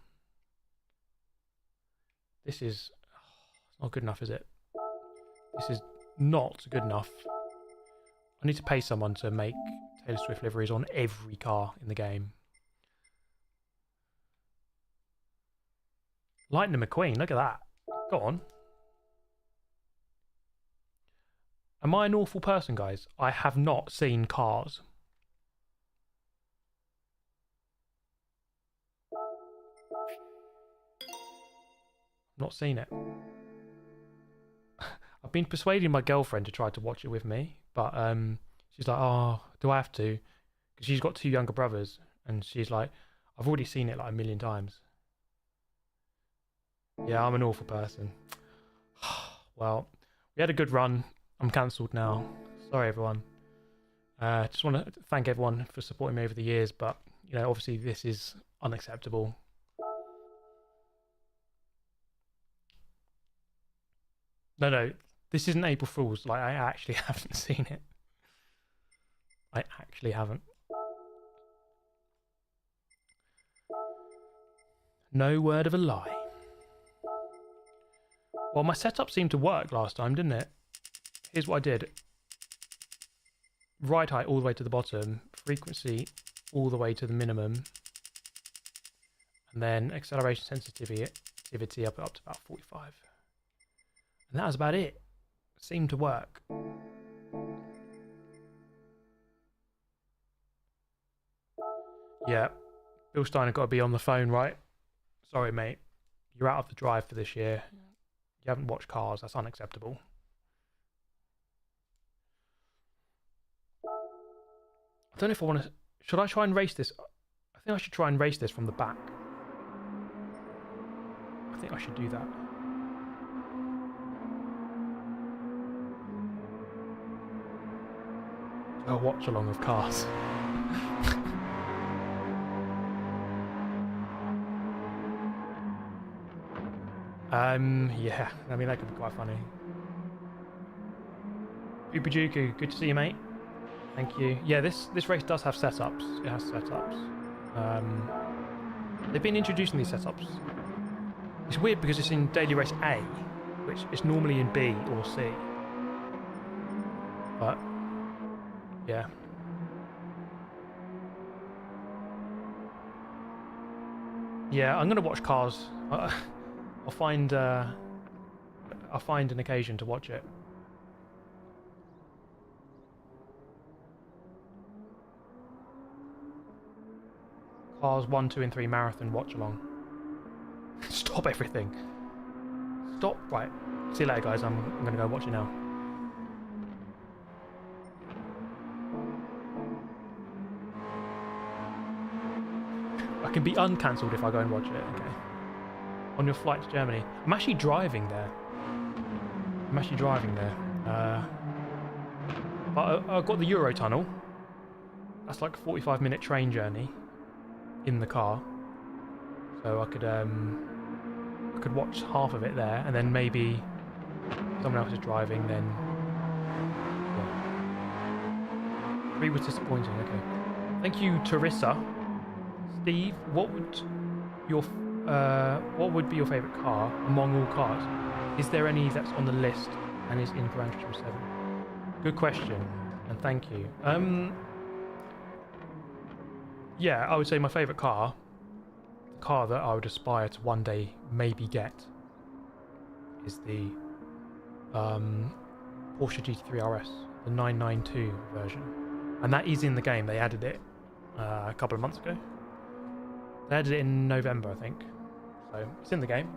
This is... it's not good enough, is it? This is not good enough. I need to pay someone to make Taylor Swift liveries on every car in the game. Lightning McQueen, look at that. Go on. Am I an awful person, guys? I have not seen Cars. Not seen it. I've been persuading my girlfriend to try to watch it with me, but she's like, oh, do I have to? Because she's got 2 younger brothers, and she's like, I've already seen it like 1,000,000 times. Yeah, I'm an awful person. Well, we had a good run. I'm cancelled now. Sorry, everyone. Just want to thank everyone for supporting me over the years, but, you know, obviously this is unacceptable. No, this isn't April Fool's. Like, I actually haven't seen it. I actually haven't. No word of a lie. Well, my setup seemed to work last time, didn't it? Here's what I did. Ride height all the way to the bottom. Frequency all the way to the minimum. And then acceleration sensitivity up to about 45. And that was about it. Seemed to work. Yeah. Bill Steiner got to be on the phone, right? Sorry, mate. You're out of the drive for this year. You haven't watched Cars. That's unacceptable. I don't know if I want to... Should I try and race this? I think I should try and race this from the back. I think I should do that. A watch along of Cars. Yeah, I mean, that could be quite funny. Upajuku, good to see you, mate. Thank you. Yeah, this race does have setups. It has setups. They've been introducing these setups. It's weird because it's in Daily Race A, which is normally in B or C. But, yeah. Yeah, I'm gonna watch Cars. I'll find an occasion to watch it. Cars 1, 2, and 3 marathon watch along. Stop everything. Stop. Right. See you later, guys. I'm gonna go watch it now. I can be uncancelled if I go and watch it. Okay. On your flight to Germany. I'm actually driving there. But I've got the Eurotunnel. That's like a 45-minute train journey in the car. So I could watch half of it there, and then maybe someone else is driving, then... Yeah. 3 was disappointing, okay. Thank you, Teresa. Steve, what would be your favourite car among all cars? Is there any that's on the list and is in Gran Turismo 7? Good question, and thank you. Yeah, I would say my favourite car, the car that I would aspire to one day maybe get, is the Porsche GT3 RS, the 992 version. And that is in the game. They added it a couple of months ago. They added it in November, I think. So it's in the game.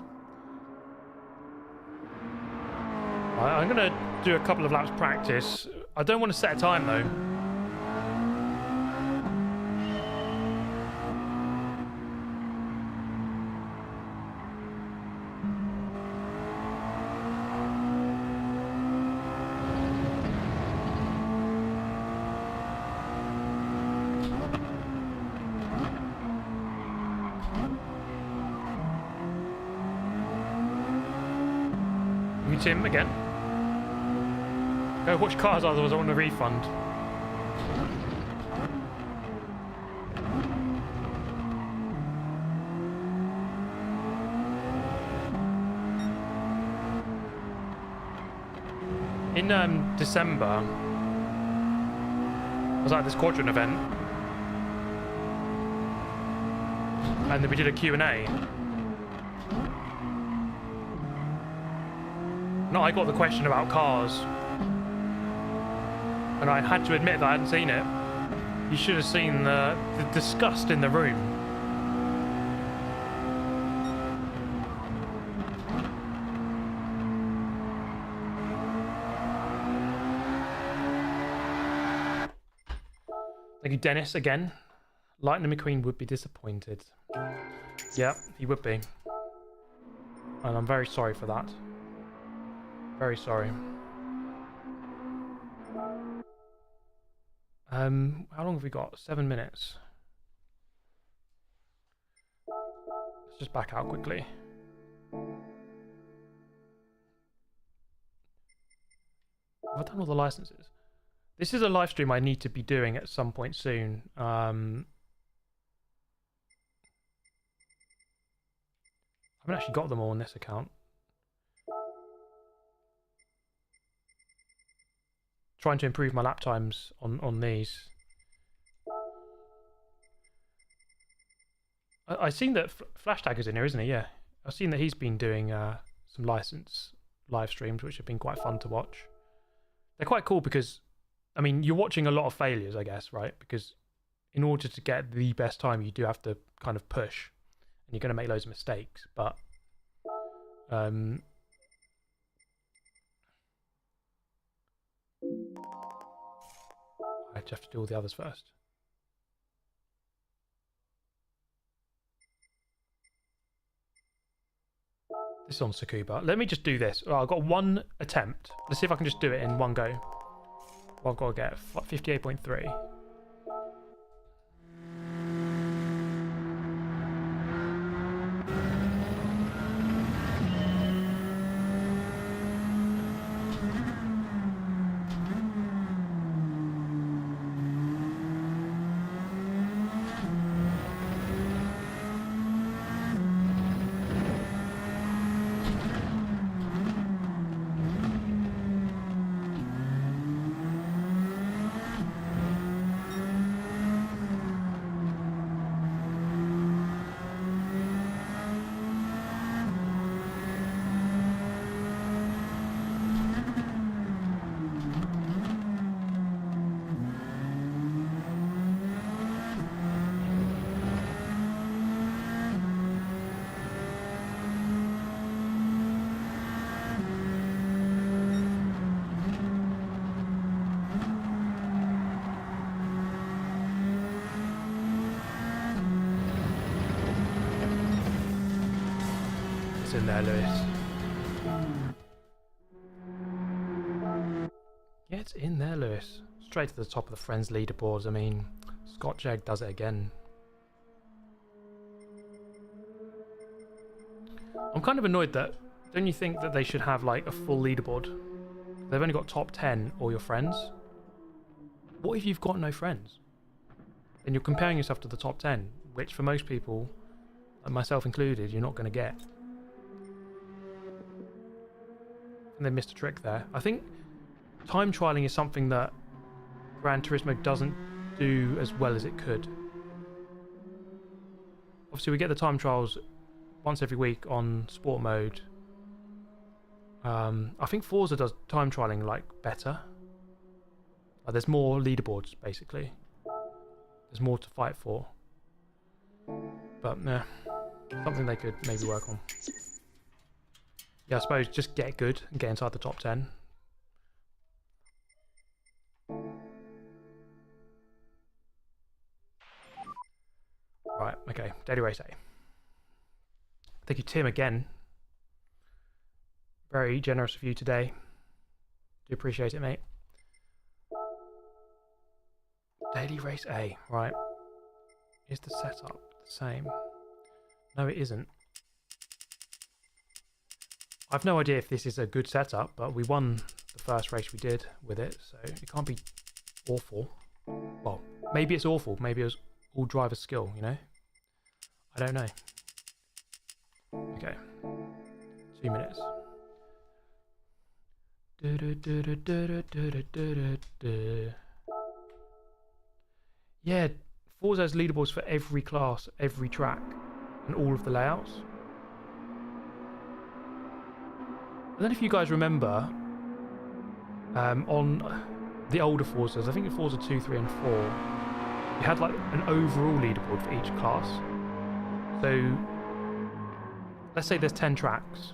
I'm going to do a couple of laps practice. I don't want to set a time though. Tim again. Go watch Cars, otherwise I want a refund. In December, I was at this quadrant event, and then we did a Q&A. No, I got the question about cars, and I had to admit that I hadn't seen it. You should have seen the disgust in the room. Thank you, Dennis, again. Lightning McQueen would be disappointed. Yeah, he would be. And I'm very sorry for that. Very sorry. How long have we got? 7 minutes. Let's just back out quickly. Have I done all the licenses? This is a live stream I need to be doing at some point soon. I haven't actually got them all on this account. Trying to improve my lap times on these. I've seen that Flashtag is in here, isn't he? Yeah. I've seen that he's been doing some license live streams, which have been quite fun to watch. They're quite cool because, I mean, you're watching a lot of failures, I guess, right? Because in order to get the best time, you do have to kind of push. And you're going to make loads of mistakes. But I have to do all the others first. This is on Tsukuba. Let me just do this. Oh, I've got one attempt. Let's see if I can just do it in one go. Well, I've got to get 58.3. in there, Lewis. Get in there, Lewis. Straight to the top of the friends leaderboards. I mean, Scotch Egg does it again. I'm kind of annoyed that, don't you think that they should have like a full leaderboard? They've only got top 10 or your friends. What if you've got no friends? And you're comparing yourself to the top 10, which for most people, and myself included, you're not going to get. And they missed a trick there. I think time trialing is something that Gran Turismo doesn't do as well as it could. Obviously we get the time trials once every week on sport mode. I think Forza does time trialing like better. There's more leaderboards basically. There's more to fight for. But nah, something they could maybe work on. Yeah, I suppose just get good and get inside the top 10. Right, okay, Daily Race A. Thank you, Tim, again. Very generous of you today. Do appreciate it, mate. Daily Race A, right. Is the setup the same? No, it isn't. I've no idea if this is a good setup, but we won the first race we did with it, so it can't be awful. Well, maybe it's awful. Maybe it was all driver skill, you know? I don't know. Okay. 2 minutes. Yeah, Forza has leaderboards for every class, every track, and all of the layouts. I don't know if you guys remember, on the older Forzas, I think in Forza 2, 3 and 4, you had like an overall leaderboard for each class. So, let's say there's 10 tracks.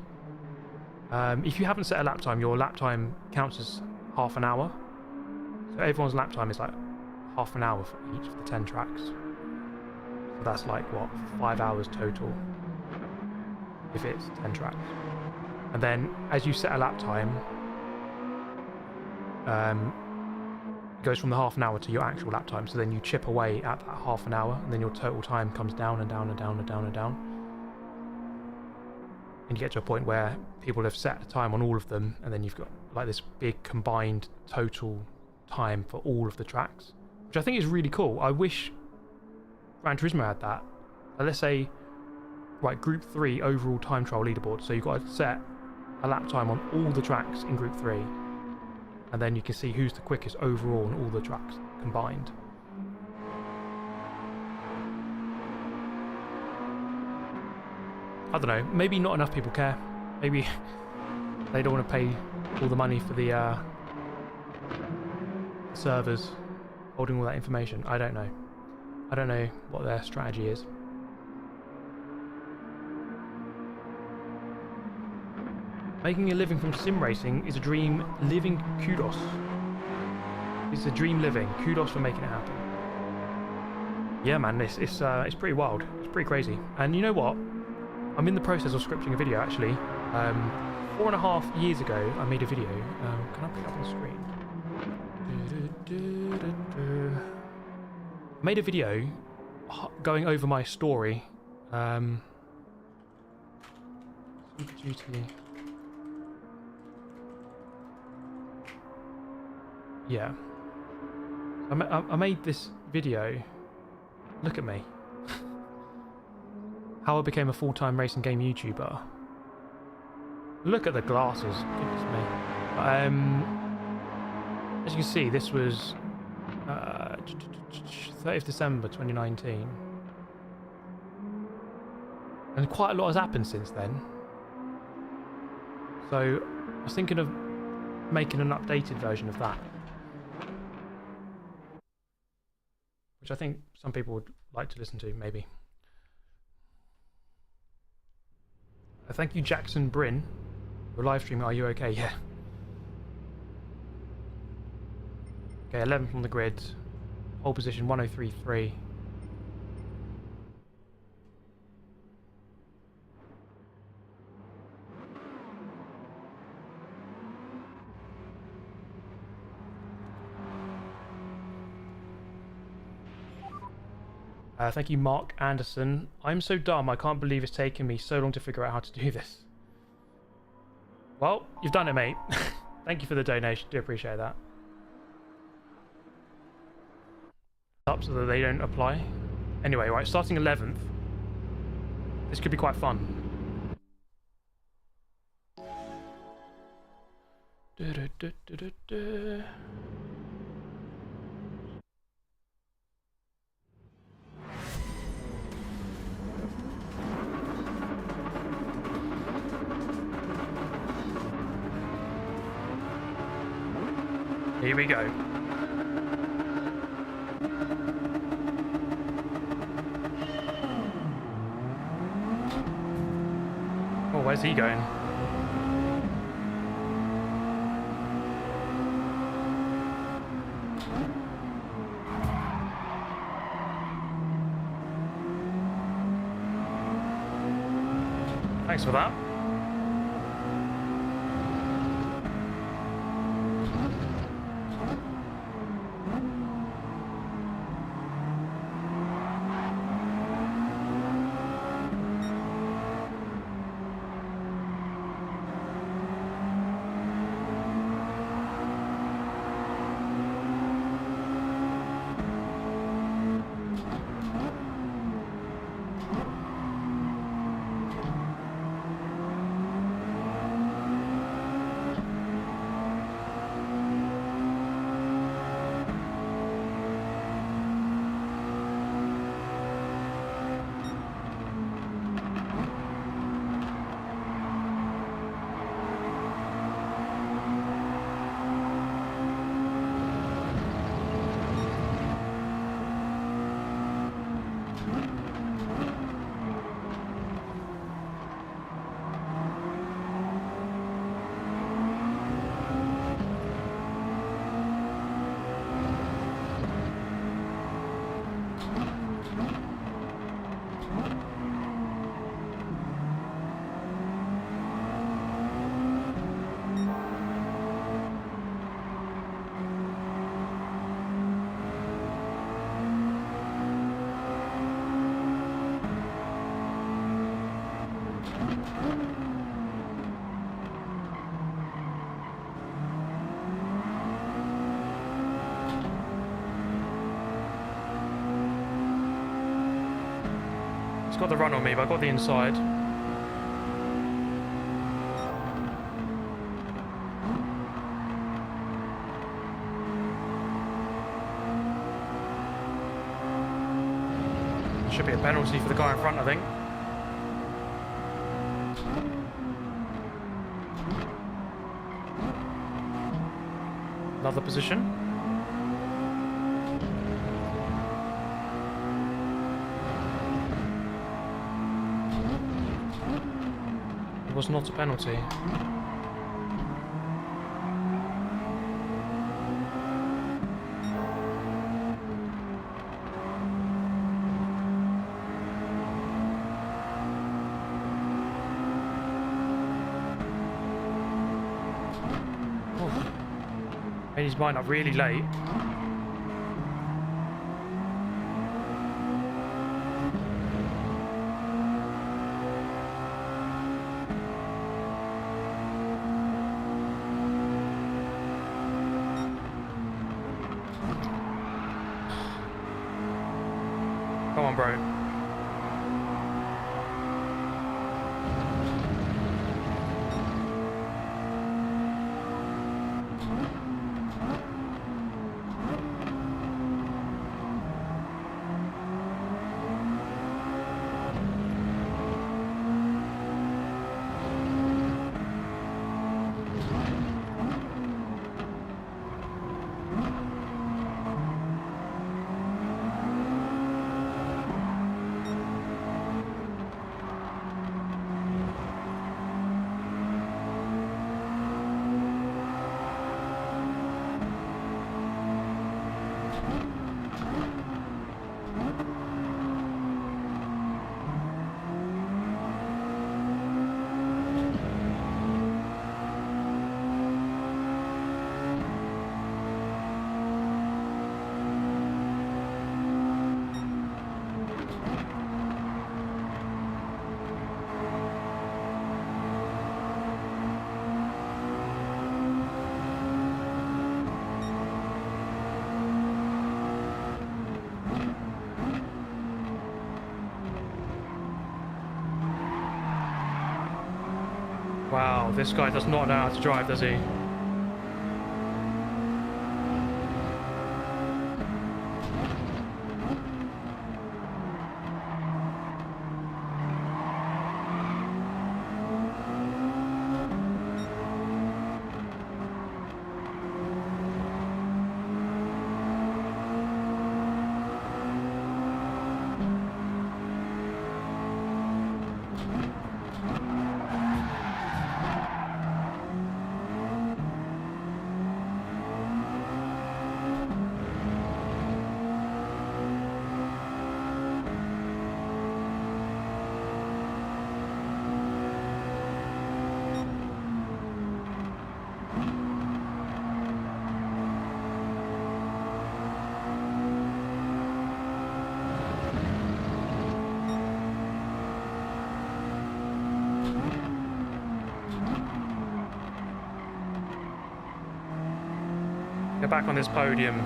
If you haven't set a lap time, your lap time counts as half an hour. So everyone's lap time is like half an hour for each of the 10 tracks. So that's like, what, 5 hours total, if it's 10 tracks. And then, as you set a lap time, it goes from the half an hour to your actual lap time. So then you chip away at that half an hour, and then your total time comes down and down and down and down and down. And you get to a point where people have set a time on all of them, and then you've got like this big combined total time for all of the tracks, which I think is really cool. I wish Gran Turismo had that. Let's say, right, Group 3 overall time trial leaderboard. So you've got to set a lap time on all the tracks in Group 3, and then you can see who's the quickest overall on all the tracks combined. I don't know, maybe not enough people care. Maybe they don't want to pay all the money for the servers holding all that information. I don't know. I don't know what their strategy is. Making a living from sim racing is a dream living. Kudos. It's a dream living. Kudos for making it happen. Yeah, man, it's pretty wild. It's pretty crazy. And you know what? I'm in the process of scripting a video, actually. 4.5 years ago, I made a video. Can I put it up on screen? I made a video going over my story. Super Duty. Yeah. I made this video. Look at me. How I became a full-time racing game YouTuber. Look at the glasses, goodness me. As you can see, this was 30th December 2019. And quite a lot has happened since then. So I was thinking of making an updated version of that, which I think some people would like to listen to, maybe. Thank you, Jackson Bryn. Your live stream, are you okay? Yeah. Okay, 11th on the grid. Pole position 103.3. Thank you, Mark Anderson. I'm so dumb, I can't believe it's taken me so long to figure out how to do this. Well, you've done it, mate. Thank you for the donation. Do appreciate that. Up so that they don't apply. Anyway, right, starting 11th. This could be quite fun. Here we go. Oh, where's he going? Thanks for that. Got the run on me, but I got the inside. Should be a penalty for the guy in front, I think. Another position. It was not a penalty. Made his mind up really late. Come on, bro. Wow, this guy does not know how to drive, does he? Get back on this podium.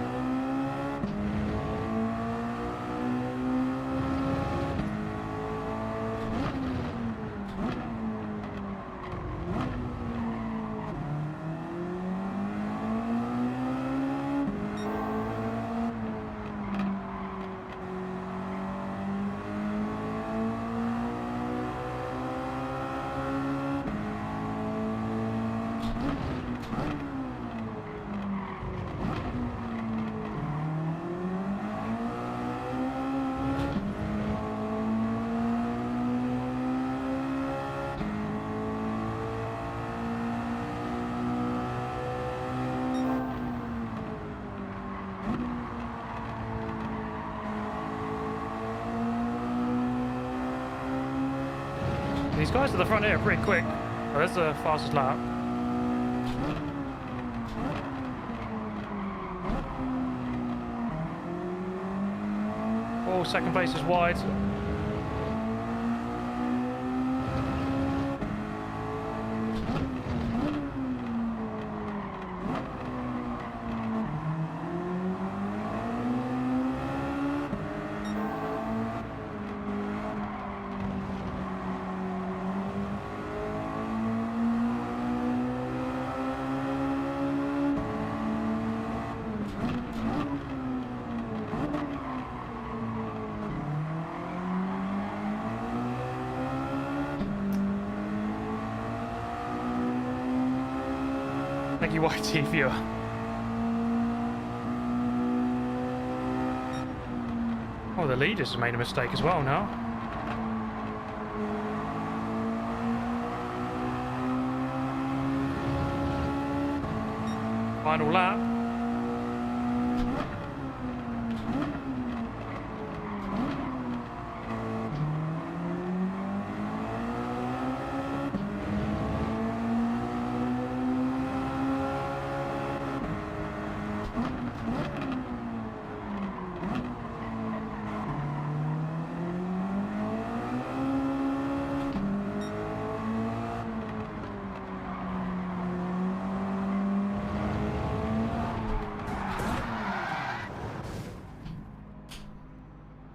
These guys to the front here are pretty quick. Oh, that's the fastest lap. Oh, second place is wide. Thank you, YT viewer. Oh, the leaders have made a mistake as well now. Final lap.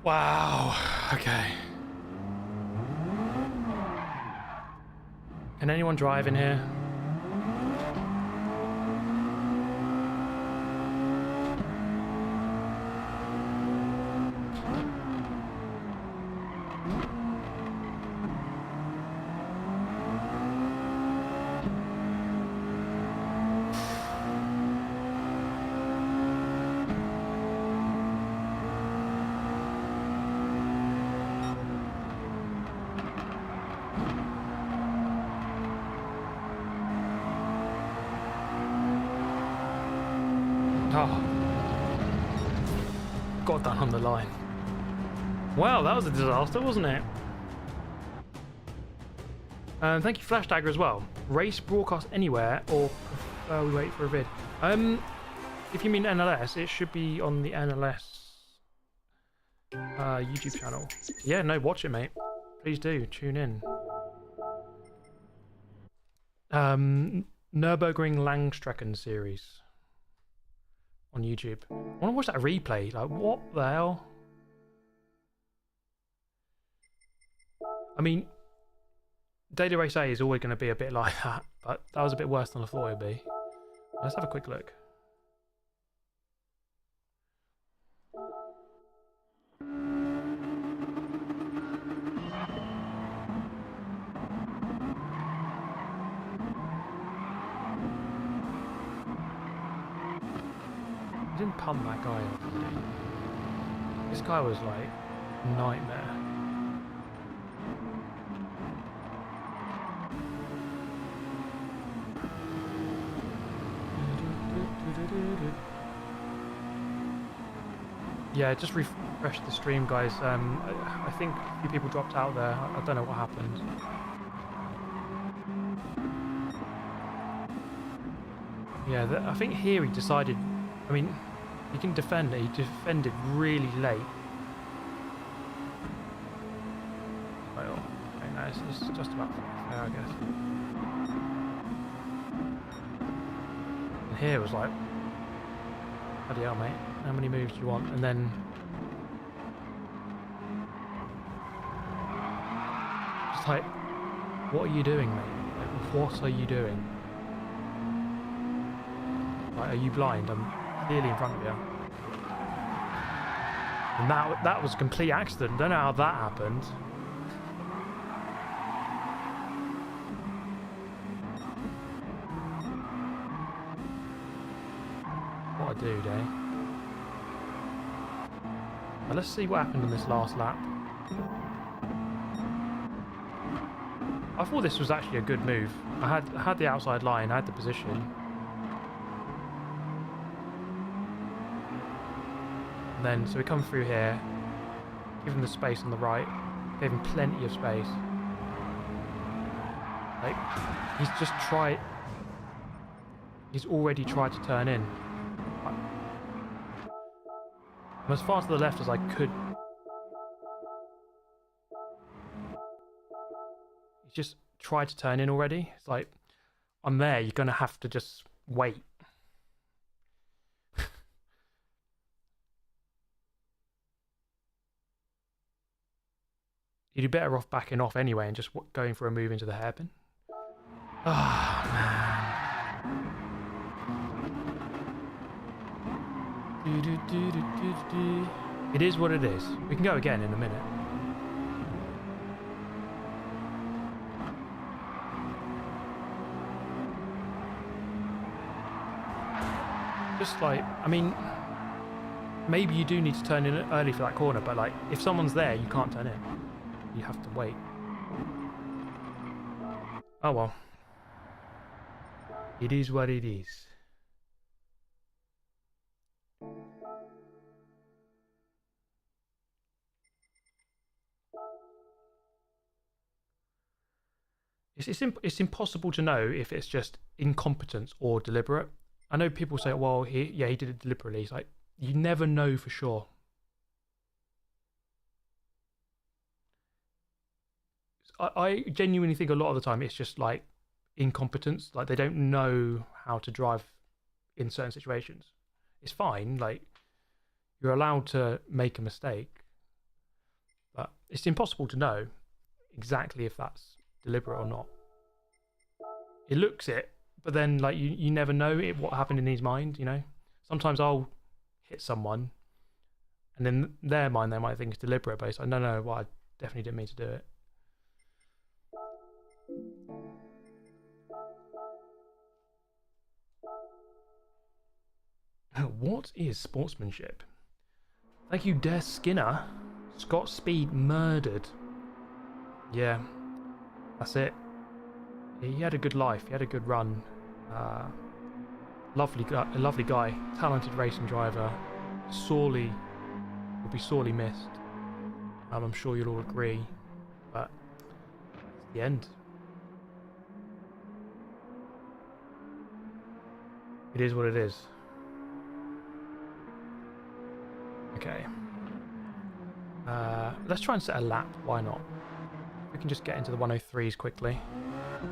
Wow, okay. Can anyone drive in here? Oh, got that on the line. Wow, that was a disaster, wasn't it? Thank you, Flash Dagger, as well. Race broadcast anywhere, or we wait for a vid. If you mean NLS, it should be on the NLS YouTube channel. Yeah, no, watch it, mate. Please do tune in. Nürburgring Langstrecken series on YouTube. I want to watch that replay. Like, what the hell? I mean, Daily Race A is always going to be a bit like that, but that was a bit worse than I thought it would be. Let's have a quick look. I didn't pump that guy up. This guy was like nightmare. Yeah, just refresh the stream, guys. I think a few people dropped out there. I don't know what happened. Yeah, I think here he decided. I mean, he can defend it. He defended really late. Well, okay, no, it's just about fair, I guess. And here was like, bloody hell, mate. How many moves do you want? And then just like, what are you doing, mate? Like, what are you doing? Like, are you blind? I'm clearly in front of you. And that was a complete accident. Don't know how that happened. What a dude, eh? Well, let's see what happened on this last lap. I thought this was actually a good move. I had the outside line, I had the position. And then, so we come through here, give him the space on the right, gave him plenty of space. Like, he's already tried to turn in. I'm as far to the left as I could. He's just tried to turn in already. It's like, I'm there, you're going to have to just wait. You'd be better off backing off anyway and just going for a move into the hairpin. Ah, oh, man. It is what it is. We can go again in a minute. Just like, I mean, maybe you do need to turn in early for that corner, but like, if someone's there, you can't turn in. You have to wait. Oh well. It is what it is. It's impossible to know if it's just incompetence or deliberate. I know people say, well, he did it deliberately. It's like, you never know for sure. I genuinely think a lot of the time it's just like incompetence. Like, they don't know how to drive in certain situations. It's fine. Like, you're allowed to make a mistake, but it's impossible to know exactly if that's deliberate or not. It looks it, but then like you never know what happened in his mind, you know. Sometimes I'll hit someone and in their mind they might think it's deliberate, but it's like, no, well, I definitely didn't mean to do it. What is sportsmanship? Thank you, Des Skinner. Scott Speed murdered. Yeah, that's it. He had a good life. He had a good run. Lovely guy. Talented racing driver. Will be sorely missed. I'm sure you'll all agree. But it's the end. It is what it is. Okay. Let's try and set a lap. Why not? We can just get into the 103s quickly.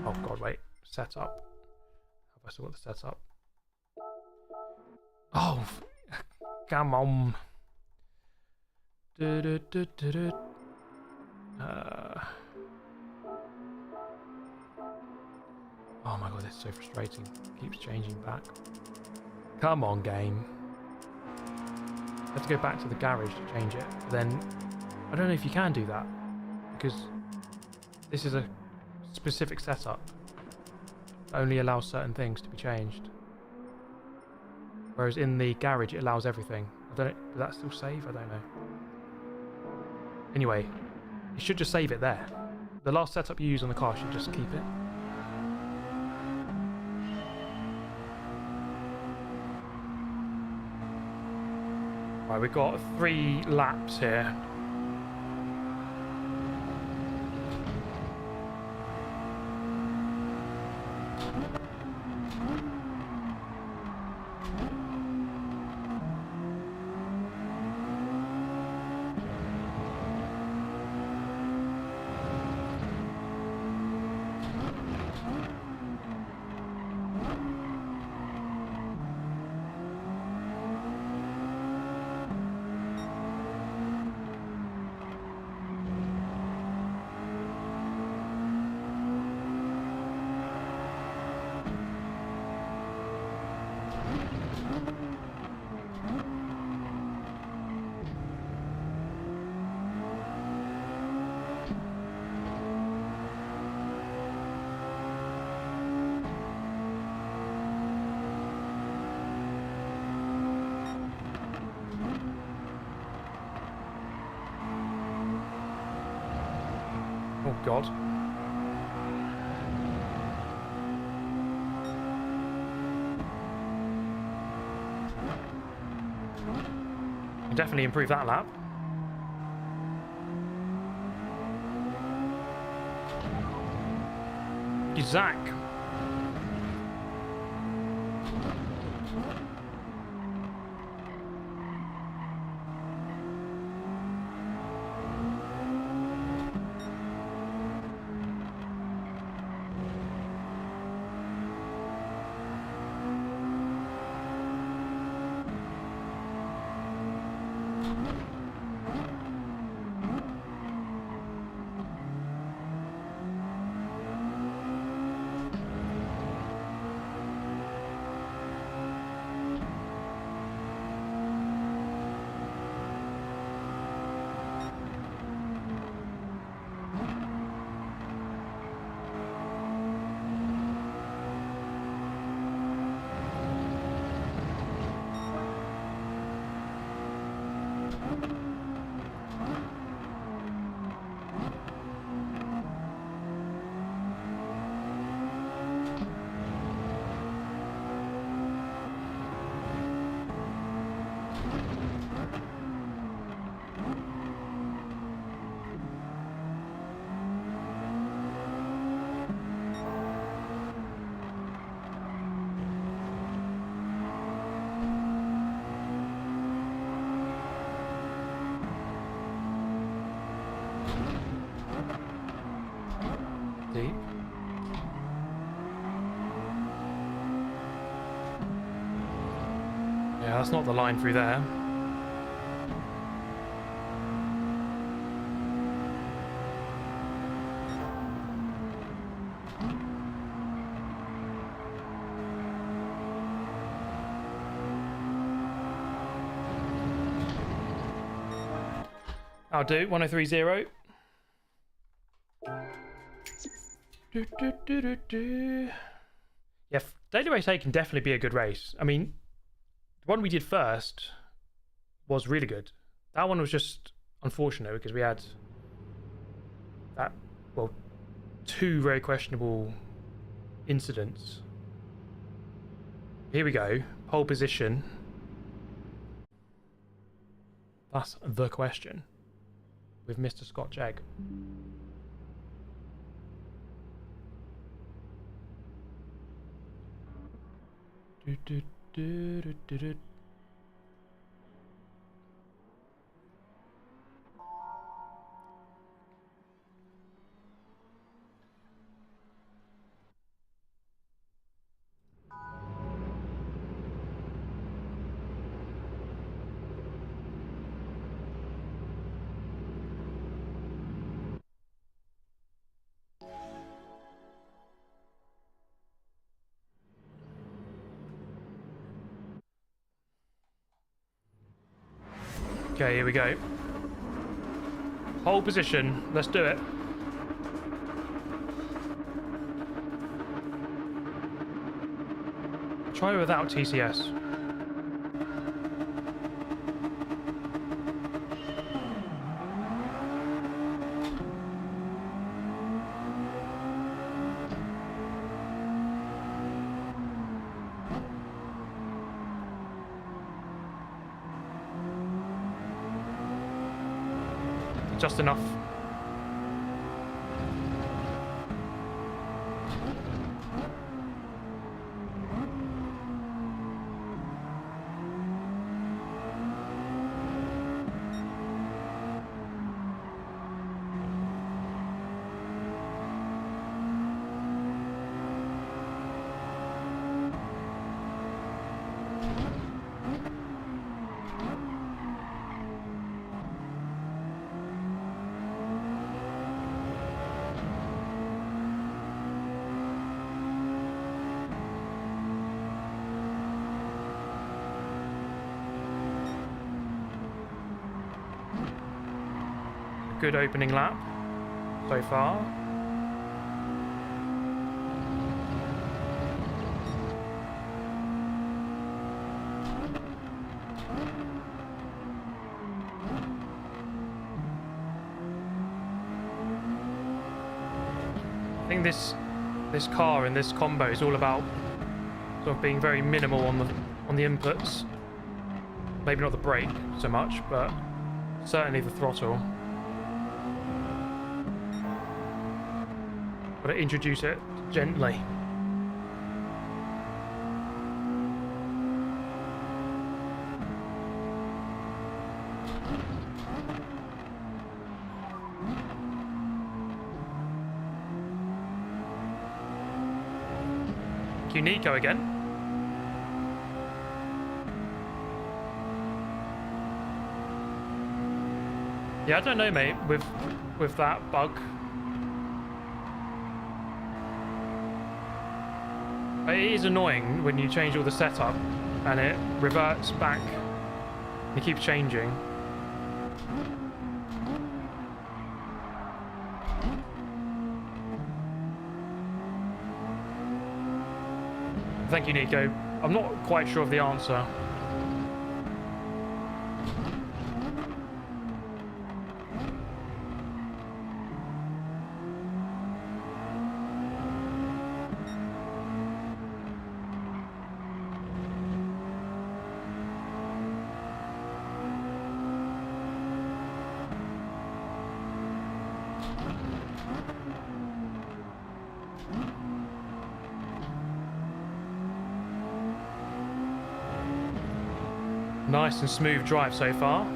Oh god, wait. Setup. Have I still got the setup? Oh, come on. Oh my god, this is so frustrating. Keeps changing back. Come on, game. I have to go back to the garage to change it. But then, I don't know if you can do that. Because this is a specific setup. That only allows certain things to be changed. Whereas in the garage, it allows everything. I don't know, does that still save? I don't know. Anyway, it should just save it there. The last setup you use on the car should just keep it. Right, we've got 3 laps here. Oh god. Can definitely improve that lap. Zach. Deep. Yeah, that's not the line through there. I'll do 1030. Yeah, Daily Race 8 can definitely be a good race. I mean, the one we did first was really good. That one was just unfortunate because we had that, well, 2 very questionable incidents. Here we go, pole position. That's the question with Mr. Scotch Egg. Okay, here we go. Hold position. Let's do it. Try without TCS. Just enough. Good opening lap so far. I think this car and this combo is all about sort of being very minimal on the inputs. Maybe not the brake so much, but certainly the throttle. Got to introduce it gently. Thank you, Nico, again. Yeah, I don't know, mate, with that bug. It is annoying when you change all the setup and it reverts back. It keeps changing. Thank you, Nico. I'm not quite sure of the answer. Nice and smooth drive so far.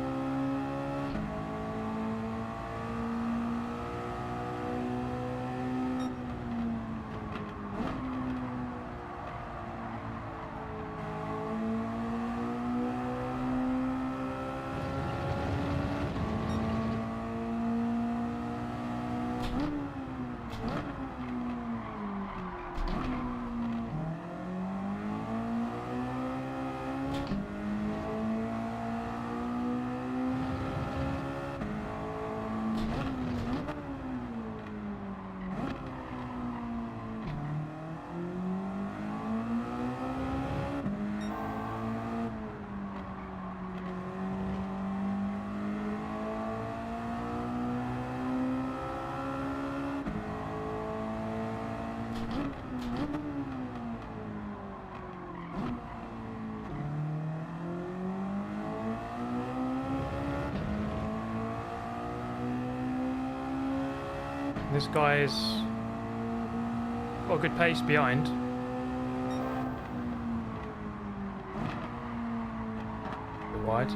This guy's got a good pace behind. A bit wide.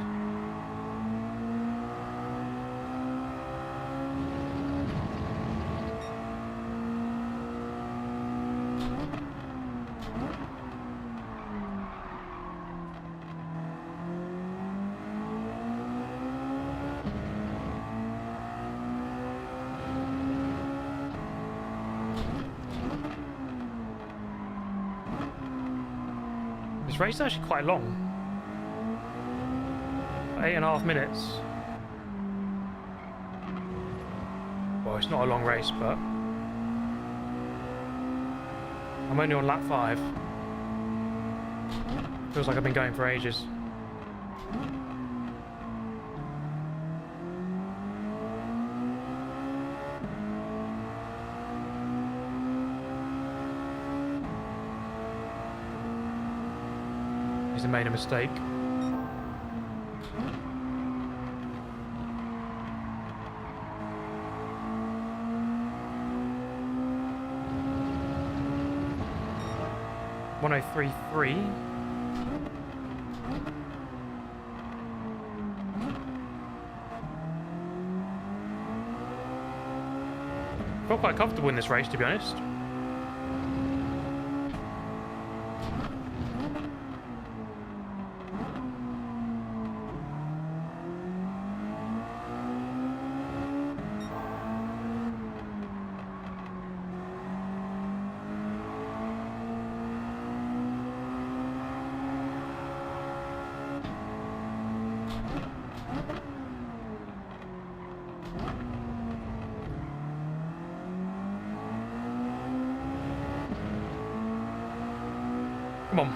This race is actually quite long. 8.5 minutes. Well, it's not a long race, but I'm only on lap 5. Feels like I've been going for ages. He's made a mistake. .1033. Felt quite comfortable in this race, to be honest. Come on.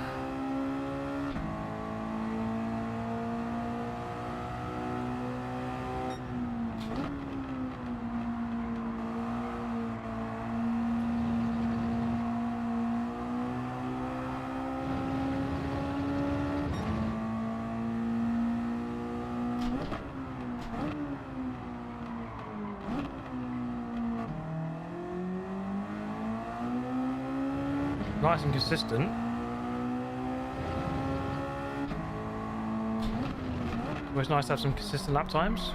Nice and consistent. Always nice to have some consistent lap times.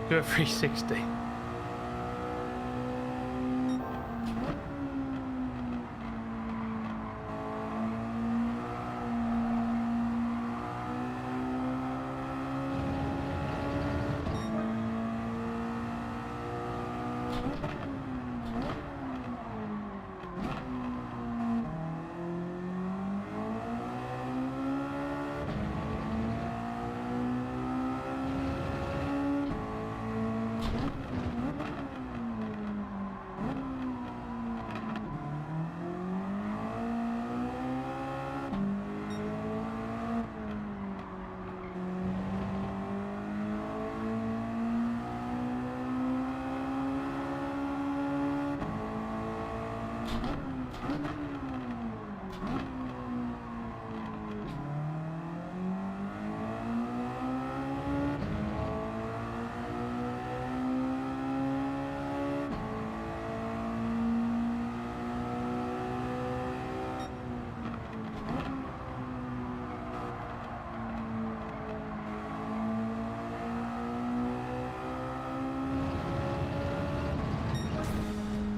Do a 360.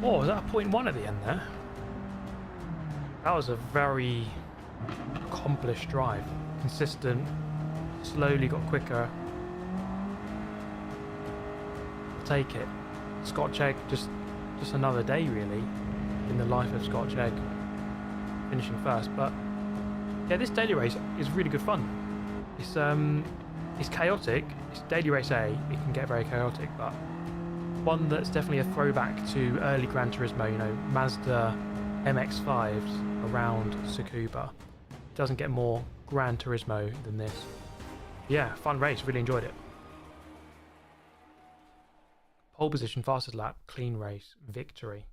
Oh, was that a 0.1 at the end there? That was a very accomplished drive. Consistent, slowly got quicker. Take it. Scotch egg, just another day really in the life of Scotch egg. Finishing first, but yeah, this daily race is really good fun. It's chaotic. It's daily race A. It can get very chaotic, but one that's definitely a throwback to early Gran Turismo, you know, Mazda MX-5s around Tsukuba. Doesn't get more Gran Turismo than this. Yeah, fun race, really enjoyed it. Pole position, fastest lap, clean race, victory.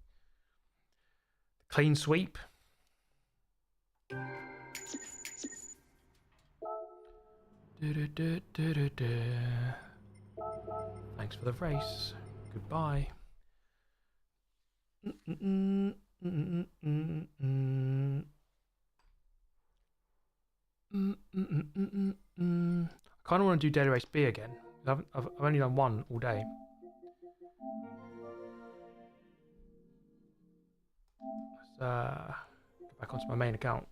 Clean sweep. Thanks for the race. Goodbye. Kind of want to do daily race B again, I've only done one all day. Let's go back onto my main account.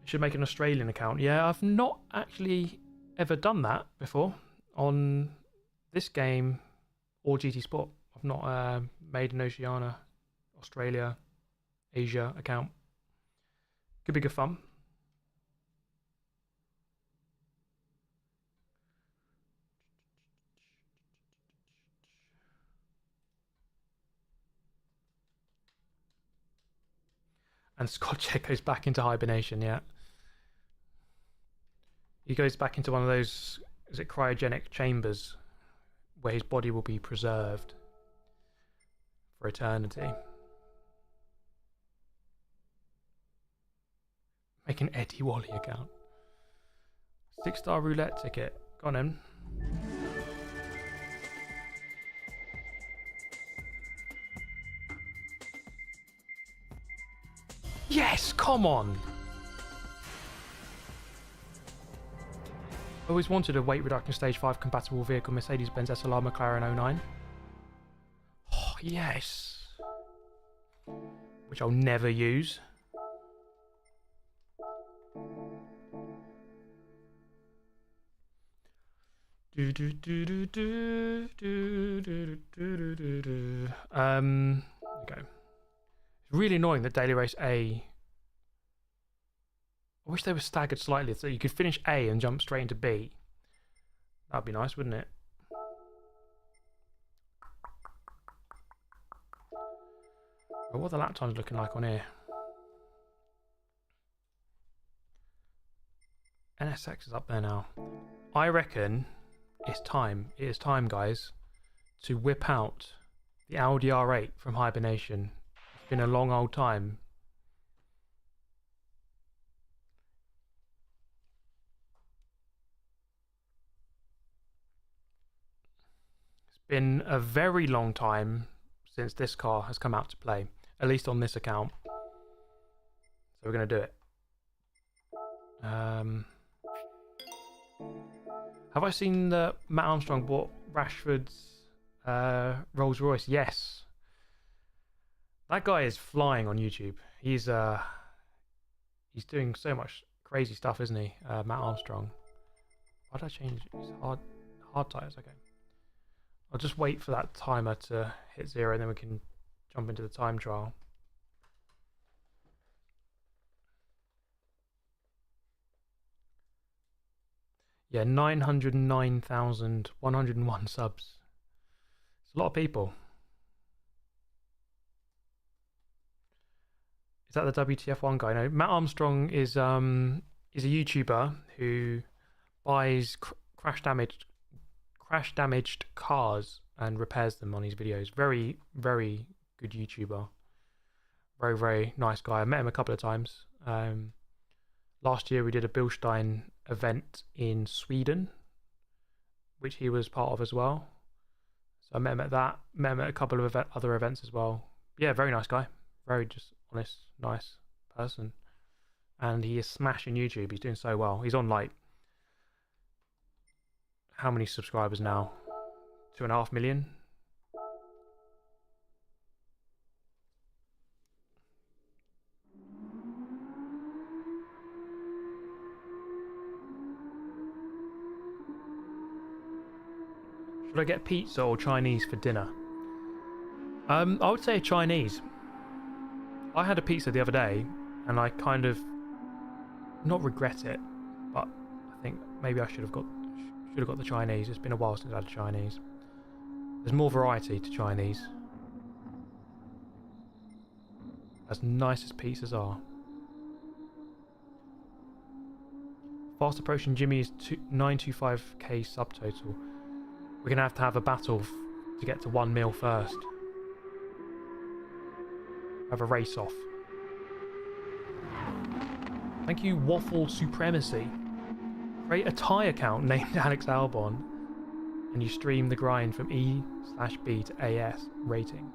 I should make an Australian account. Yeah, I've not actually ever done that before on this game or GT Sport. I've not made an Oceania, Australia, Asia account. Could be good fun. And Scott goes back into hibernation, yeah. He goes back into one of those, is it cryogenic chambers, where his body will be preserved for eternity. Make an Eddie Wally account. 6-star roulette ticket. Go on in. Yes, come on. Always wanted a weight reduction stage 5 compatible vehicle, Mercedes-Benz SLR McLaren 09. Oh, yes. Which I'll never use. Okay. It's really annoying that Daily Race A. I wish they were staggered slightly so you could finish A and jump straight into B. That'd be nice, wouldn't it? Oh, what are the lap times looking like on here? NSX is up there now. I reckon it's time. It is time, guys, to whip out the Audi R8 from hibernation. It's been a long old time. It's been a very long time since this car has come out to play, at least on this account. So we're going to do it. Have I seen that Matt Armstrong bought Rashford's Rolls Royce? Yes. That guy is flying on YouTube. He's doing so much crazy stuff, isn't he? Matt Armstrong. Why did I change? It's hard tires. Okay. I'll just wait for that timer to hit 0, and then we can jump into the time trial. Yeah, 909,101 subs. It's a lot of people. Is that the WTF1 guy? No, Matt Armstrong is a YouTuber who buys crash damaged cars and repairs them on his videos. Very, very good YouTuber. Very, very nice guy. I met him a couple of times. Last year we did a Bilstein event in Sweden, which he was part of as well. So I met him at that. Met him at a couple of other events as well. Yeah, very nice guy. Very just honest, nice person. And he is smashing YouTube. He's doing so well. He's on like, how many subscribers now? 2.5 million? Should I get pizza or Chinese for dinner? I would say Chinese. I had a pizza the other day and I kind of not regret it, but I think maybe I should have got the Chinese. It's been a while since I had a Chinese. There's more variety to Chinese. As nice as pizzas are. Fast approaching Jimmy is 925k subtotal. We're going to have a battle to get to 1 mil first. Have a race off. Thank you, Waffle Supremacy. Create a Thai account named Alex Albon, and you stream the grind from E/B to AS rating.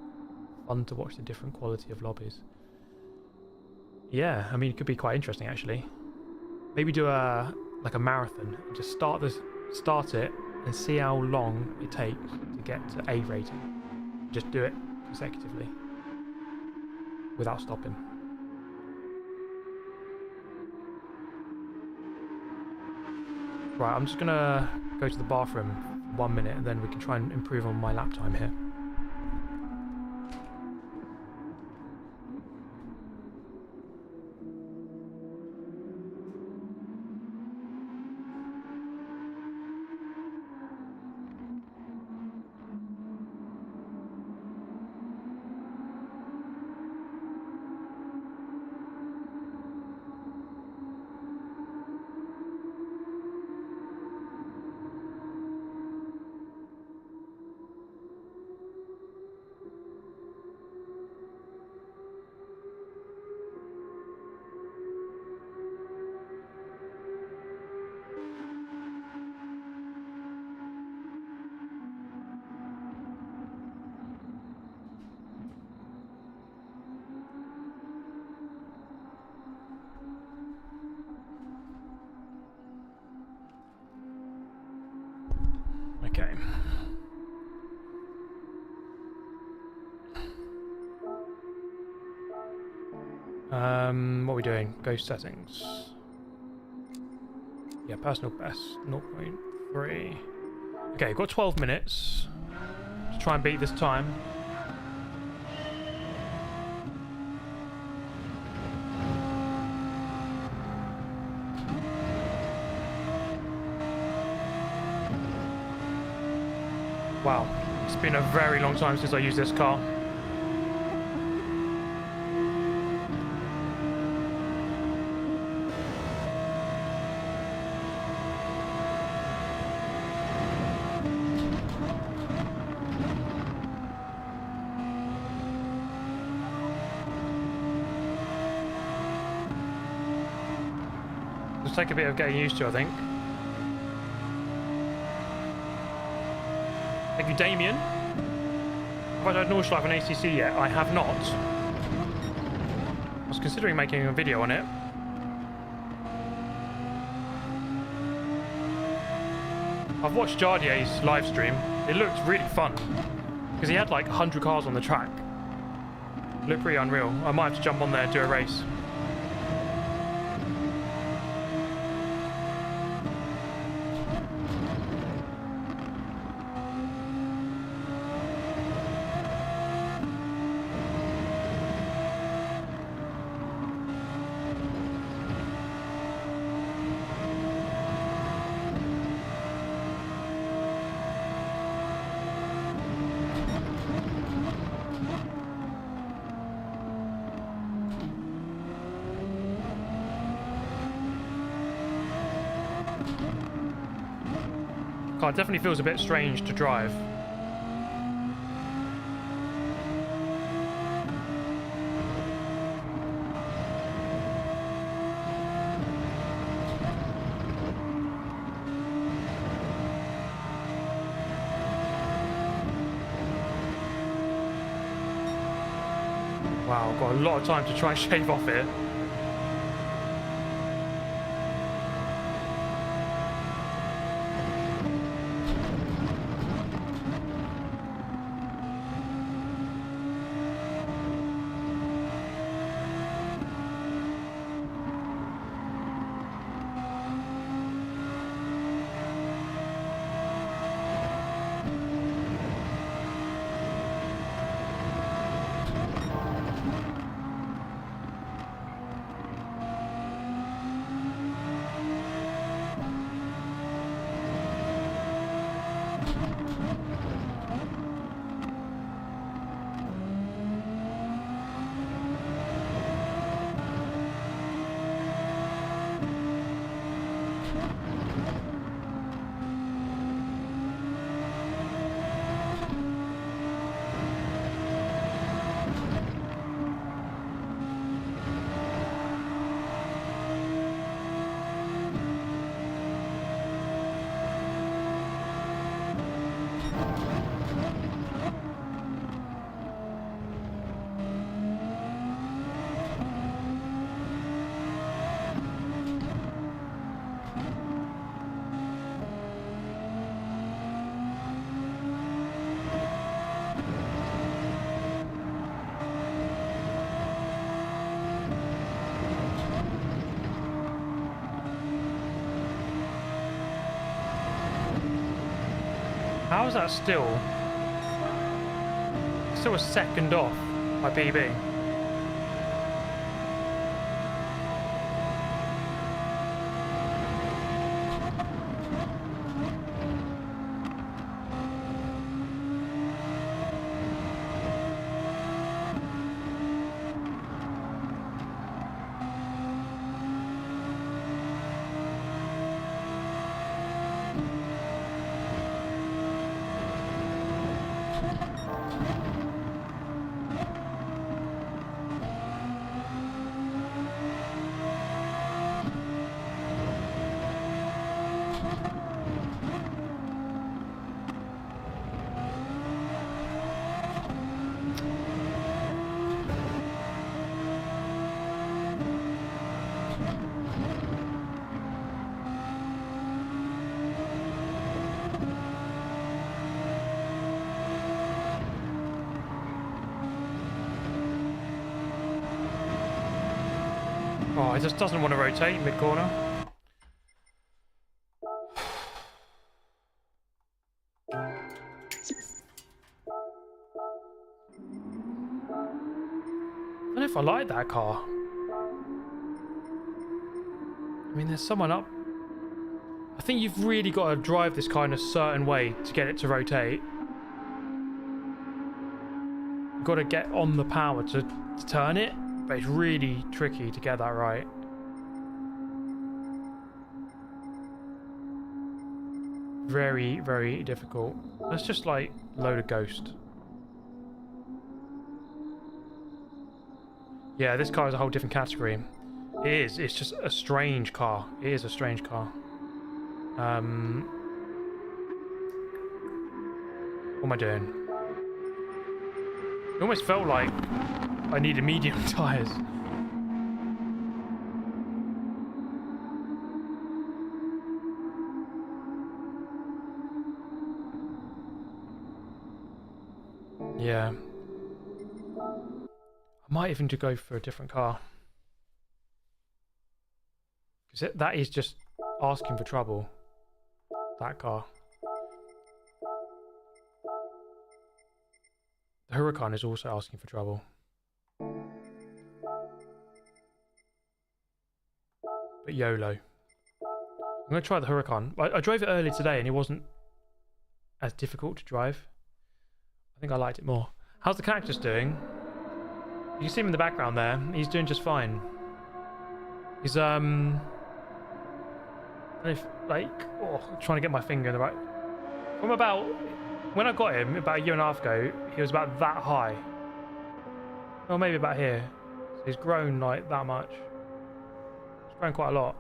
Fun to watch the different quality of lobbies. Yeah, I mean, it could be quite interesting actually. maybe do a like a marathon. Just start it and see how long it takes to get to A rating. Just do it consecutively without stopping. Right, I'm just gonna go to the bathroom for 1 minute and then we can try and improve on my lap time here. Okay. What are we doing? Go settings. Yeah, personal best 0.3. Okay, got 12 minutes to try and beat this time. Wow, it's been a very long time since I used this car. It'll take a bit of getting used to, I think. Thank you, Damien. Have I tried Nordschleife on ACC yet? I have not. I was considering making a video on it. I've watched Jardier's live stream. It looked really fun. Because he had like 100 cars on the track. It looked pretty unreal. I might have to jump on there and do a race. Car definitely feels a bit strange to drive. Wow, I've got a lot of time to try and shave off it. How is that still a second off my PB? Oh, it just doesn't want to rotate mid-corner. I don't know if I like that car. I mean, there's someone up. I think you've really got to drive this car in a certain way to get it to rotate. You've got to get on the power to turn it, but it's really tricky to get that right. Very, very difficult. Let's just like load a ghost. Yeah, this car is a whole different category. It is. It's just a strange car. It is a strange car. What am I doing? It almost felt like I needed medium tyres. Yeah. I might even go for a different car. Because that is just asking for trouble. That car. The Huracan is also asking for trouble. But YOLO. I'm going to try the Huracan. I drove it earlier today and it wasn't as difficult to drive. I think I liked it more. How's the Cactus doing? You can see him in the background there. He's doing just fine. He's trying to get my finger in the right. When I got him about a year and a half ago, he was about that high. Well, maybe about here. So he's grown like that much. He's grown quite a lot.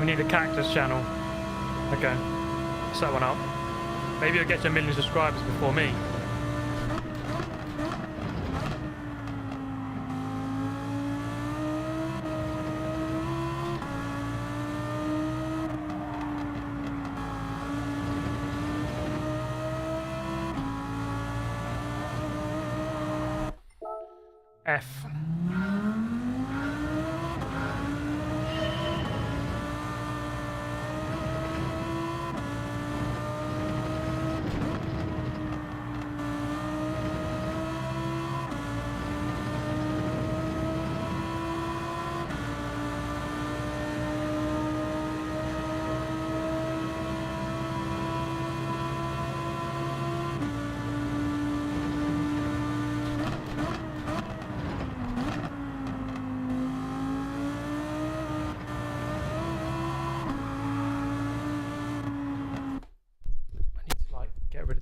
We need a Cactus channel. Okay, set one up. Maybe I'll get to 1 million subscribers before me. F.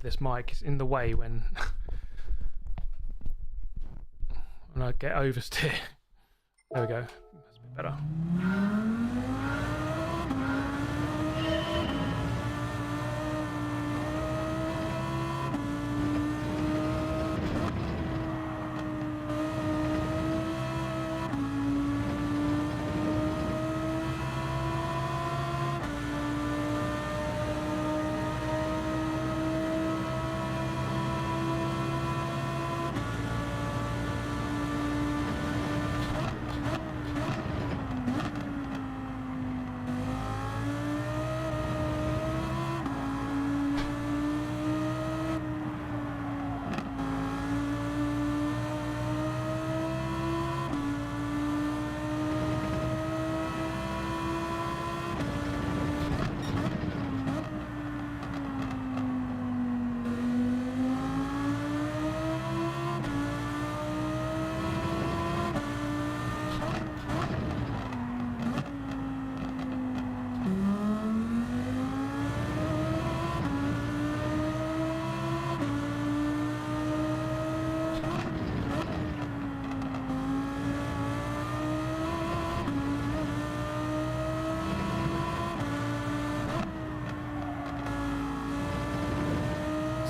This mic is in the way when I get oversteer. There we go. That's a bit better.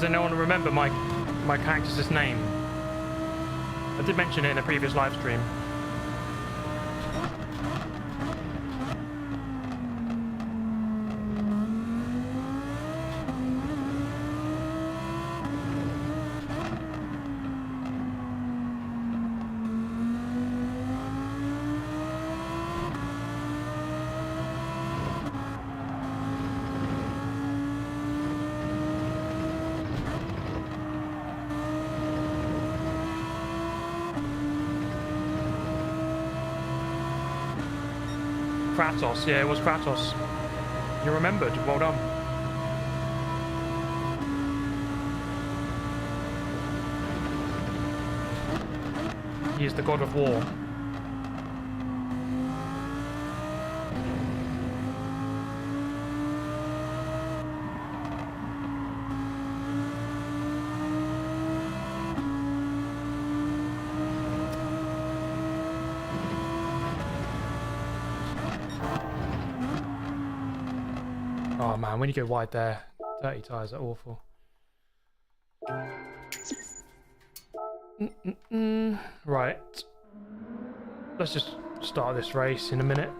Does anyone remember my character's name? I did mention it in a previous live stream. Kratos, yeah, it was Kratos. You remembered, well done. He is the god of war. Oh man, when you go wide there, dirty tyres are awful. Right. Let's just start this race in a minute.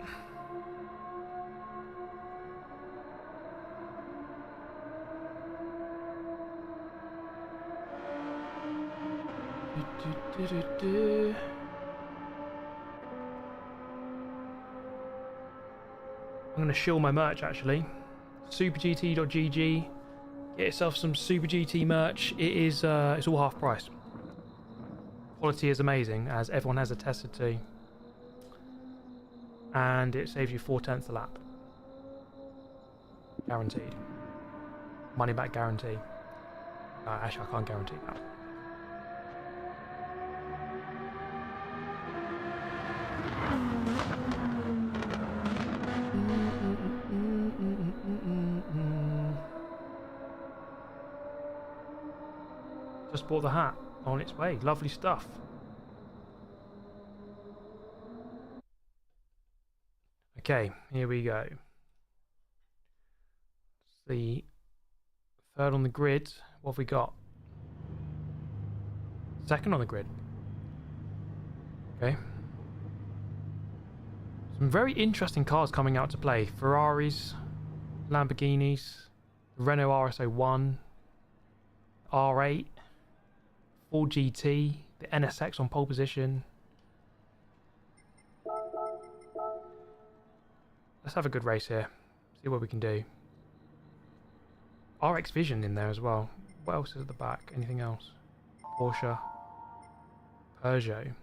I'm going to shill my merch actually. supergt.gg. Get yourself some Super GT merch. It is it's all half price. Quality is amazing, as everyone has attested to, and it saves you 4/10 a lap. Guaranteed. Money back guarantee. Actually, I can't guarantee that. Just bought the hat. On its way. Lovely stuff. Okay, here we go. The third on the grid. What have we got? Second on the grid. Okay. Some very interesting cars coming out to play. Ferraris, Lamborghinis, Renault RS01, R8, Ford GT, the NSX on pole position. Let's have a good race here. See what we can do. RX Vision in there as well. What else is at the back? Anything else? Porsche. Peugeot.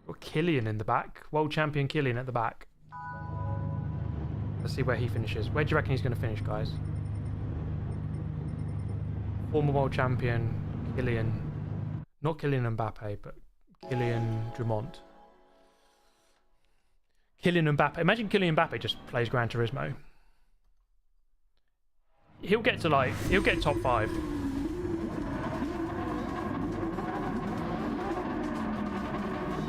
Got Killian in the back. World champion Killian at the back. Let's see where he finishes. Where do you reckon he's going to finish, guys? Former world champion Killian. Not Kylian Mbappe, but Kylian Drummond. Kylian Mbappe. Imagine Kylian Mbappe just plays Gran Turismo. He'll get top 5.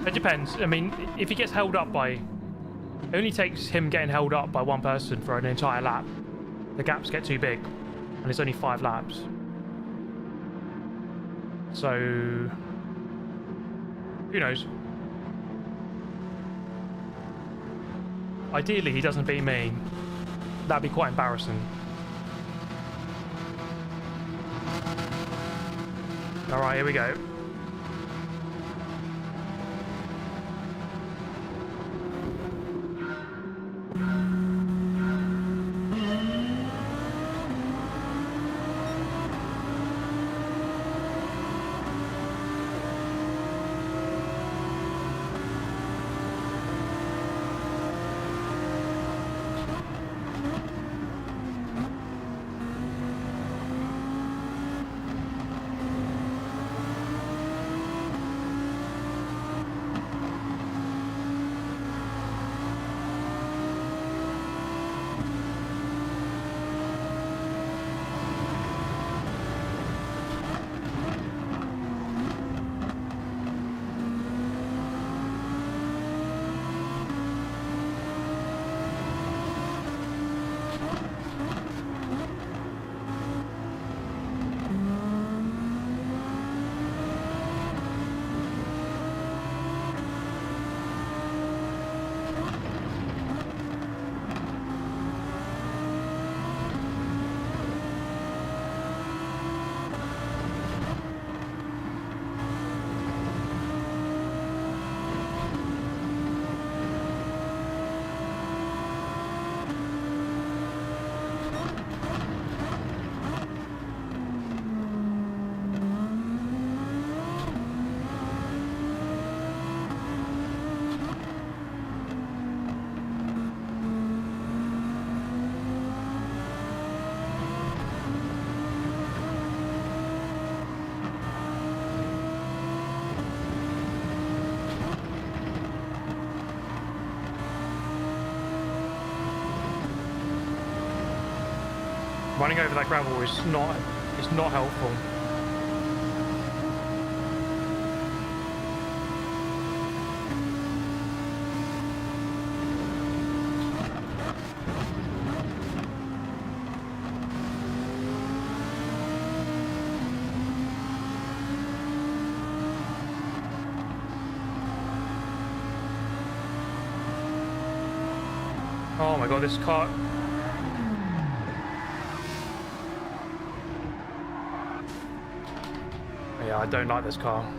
It depends. I mean, if he gets held up by... It only takes him getting held up by one person for an entire lap. The gaps get too big. And it's only 5 laps. So... Who knows? Ideally, he doesn't beat me. That'd be quite embarrassing. Alright, here we go. Running over that gravel is not, it's not helpful. Oh my god, this car. Yeah, I don't like this car.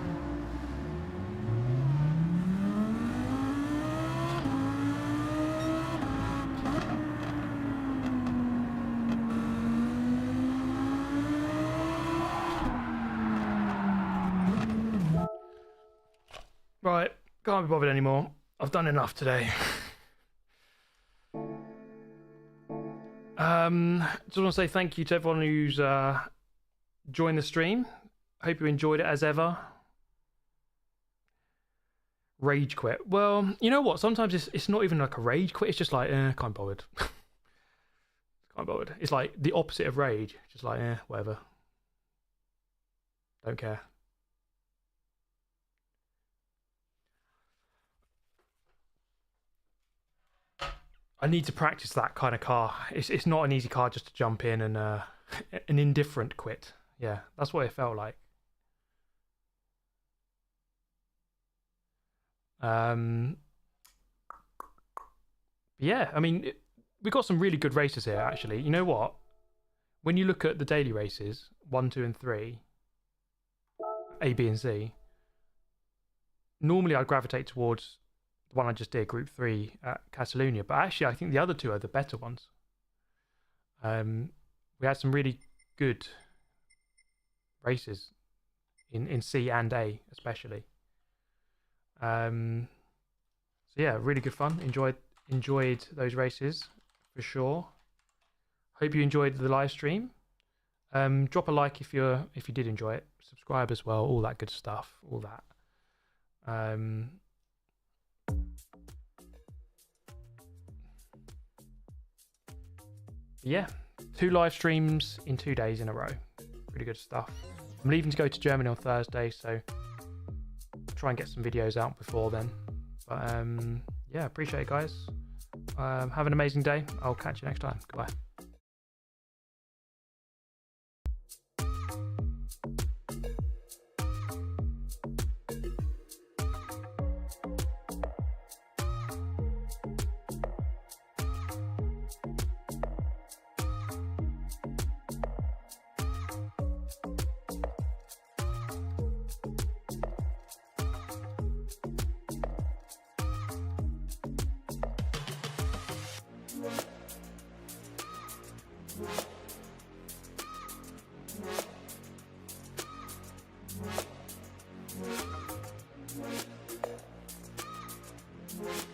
Right, can't be bothered anymore. I've done enough today. Just want to say thank you to everyone who's joined the stream. Hope you enjoyed it as ever. Rage quit. Well, you know what? Sometimes it's not even like a rage quit. It's just like, can't bothered. Can't bothered. It's like the opposite of rage. Just like, whatever. Don't care. I need to practice that kind of car. It's not an easy car just to jump in and an indifferent quit. Yeah, that's what it felt like. Yeah, I mean, we got some really good races here, actually. You know what? When you look at the daily races, 1, 2, and 3, A, B, and C, normally I'd gravitate towards the one I just did, Group 3 at Catalunya, but actually I think the other two are the better ones. We had some really good races in C and A, especially. So yeah, really good fun. Enjoyed those races for sure. Hope you enjoyed the live stream. Drop a like if you did enjoy it. Subscribe as well. All that good stuff. All that. Yeah, 2 live streams in 2 days in a row. Pretty good stuff. I'm leaving to go to Germany on Thursday, so I'll try and get some videos out before then. But yeah, appreciate it, guys. Have an amazing day. I'll catch you next time. Goodbye. Yeah.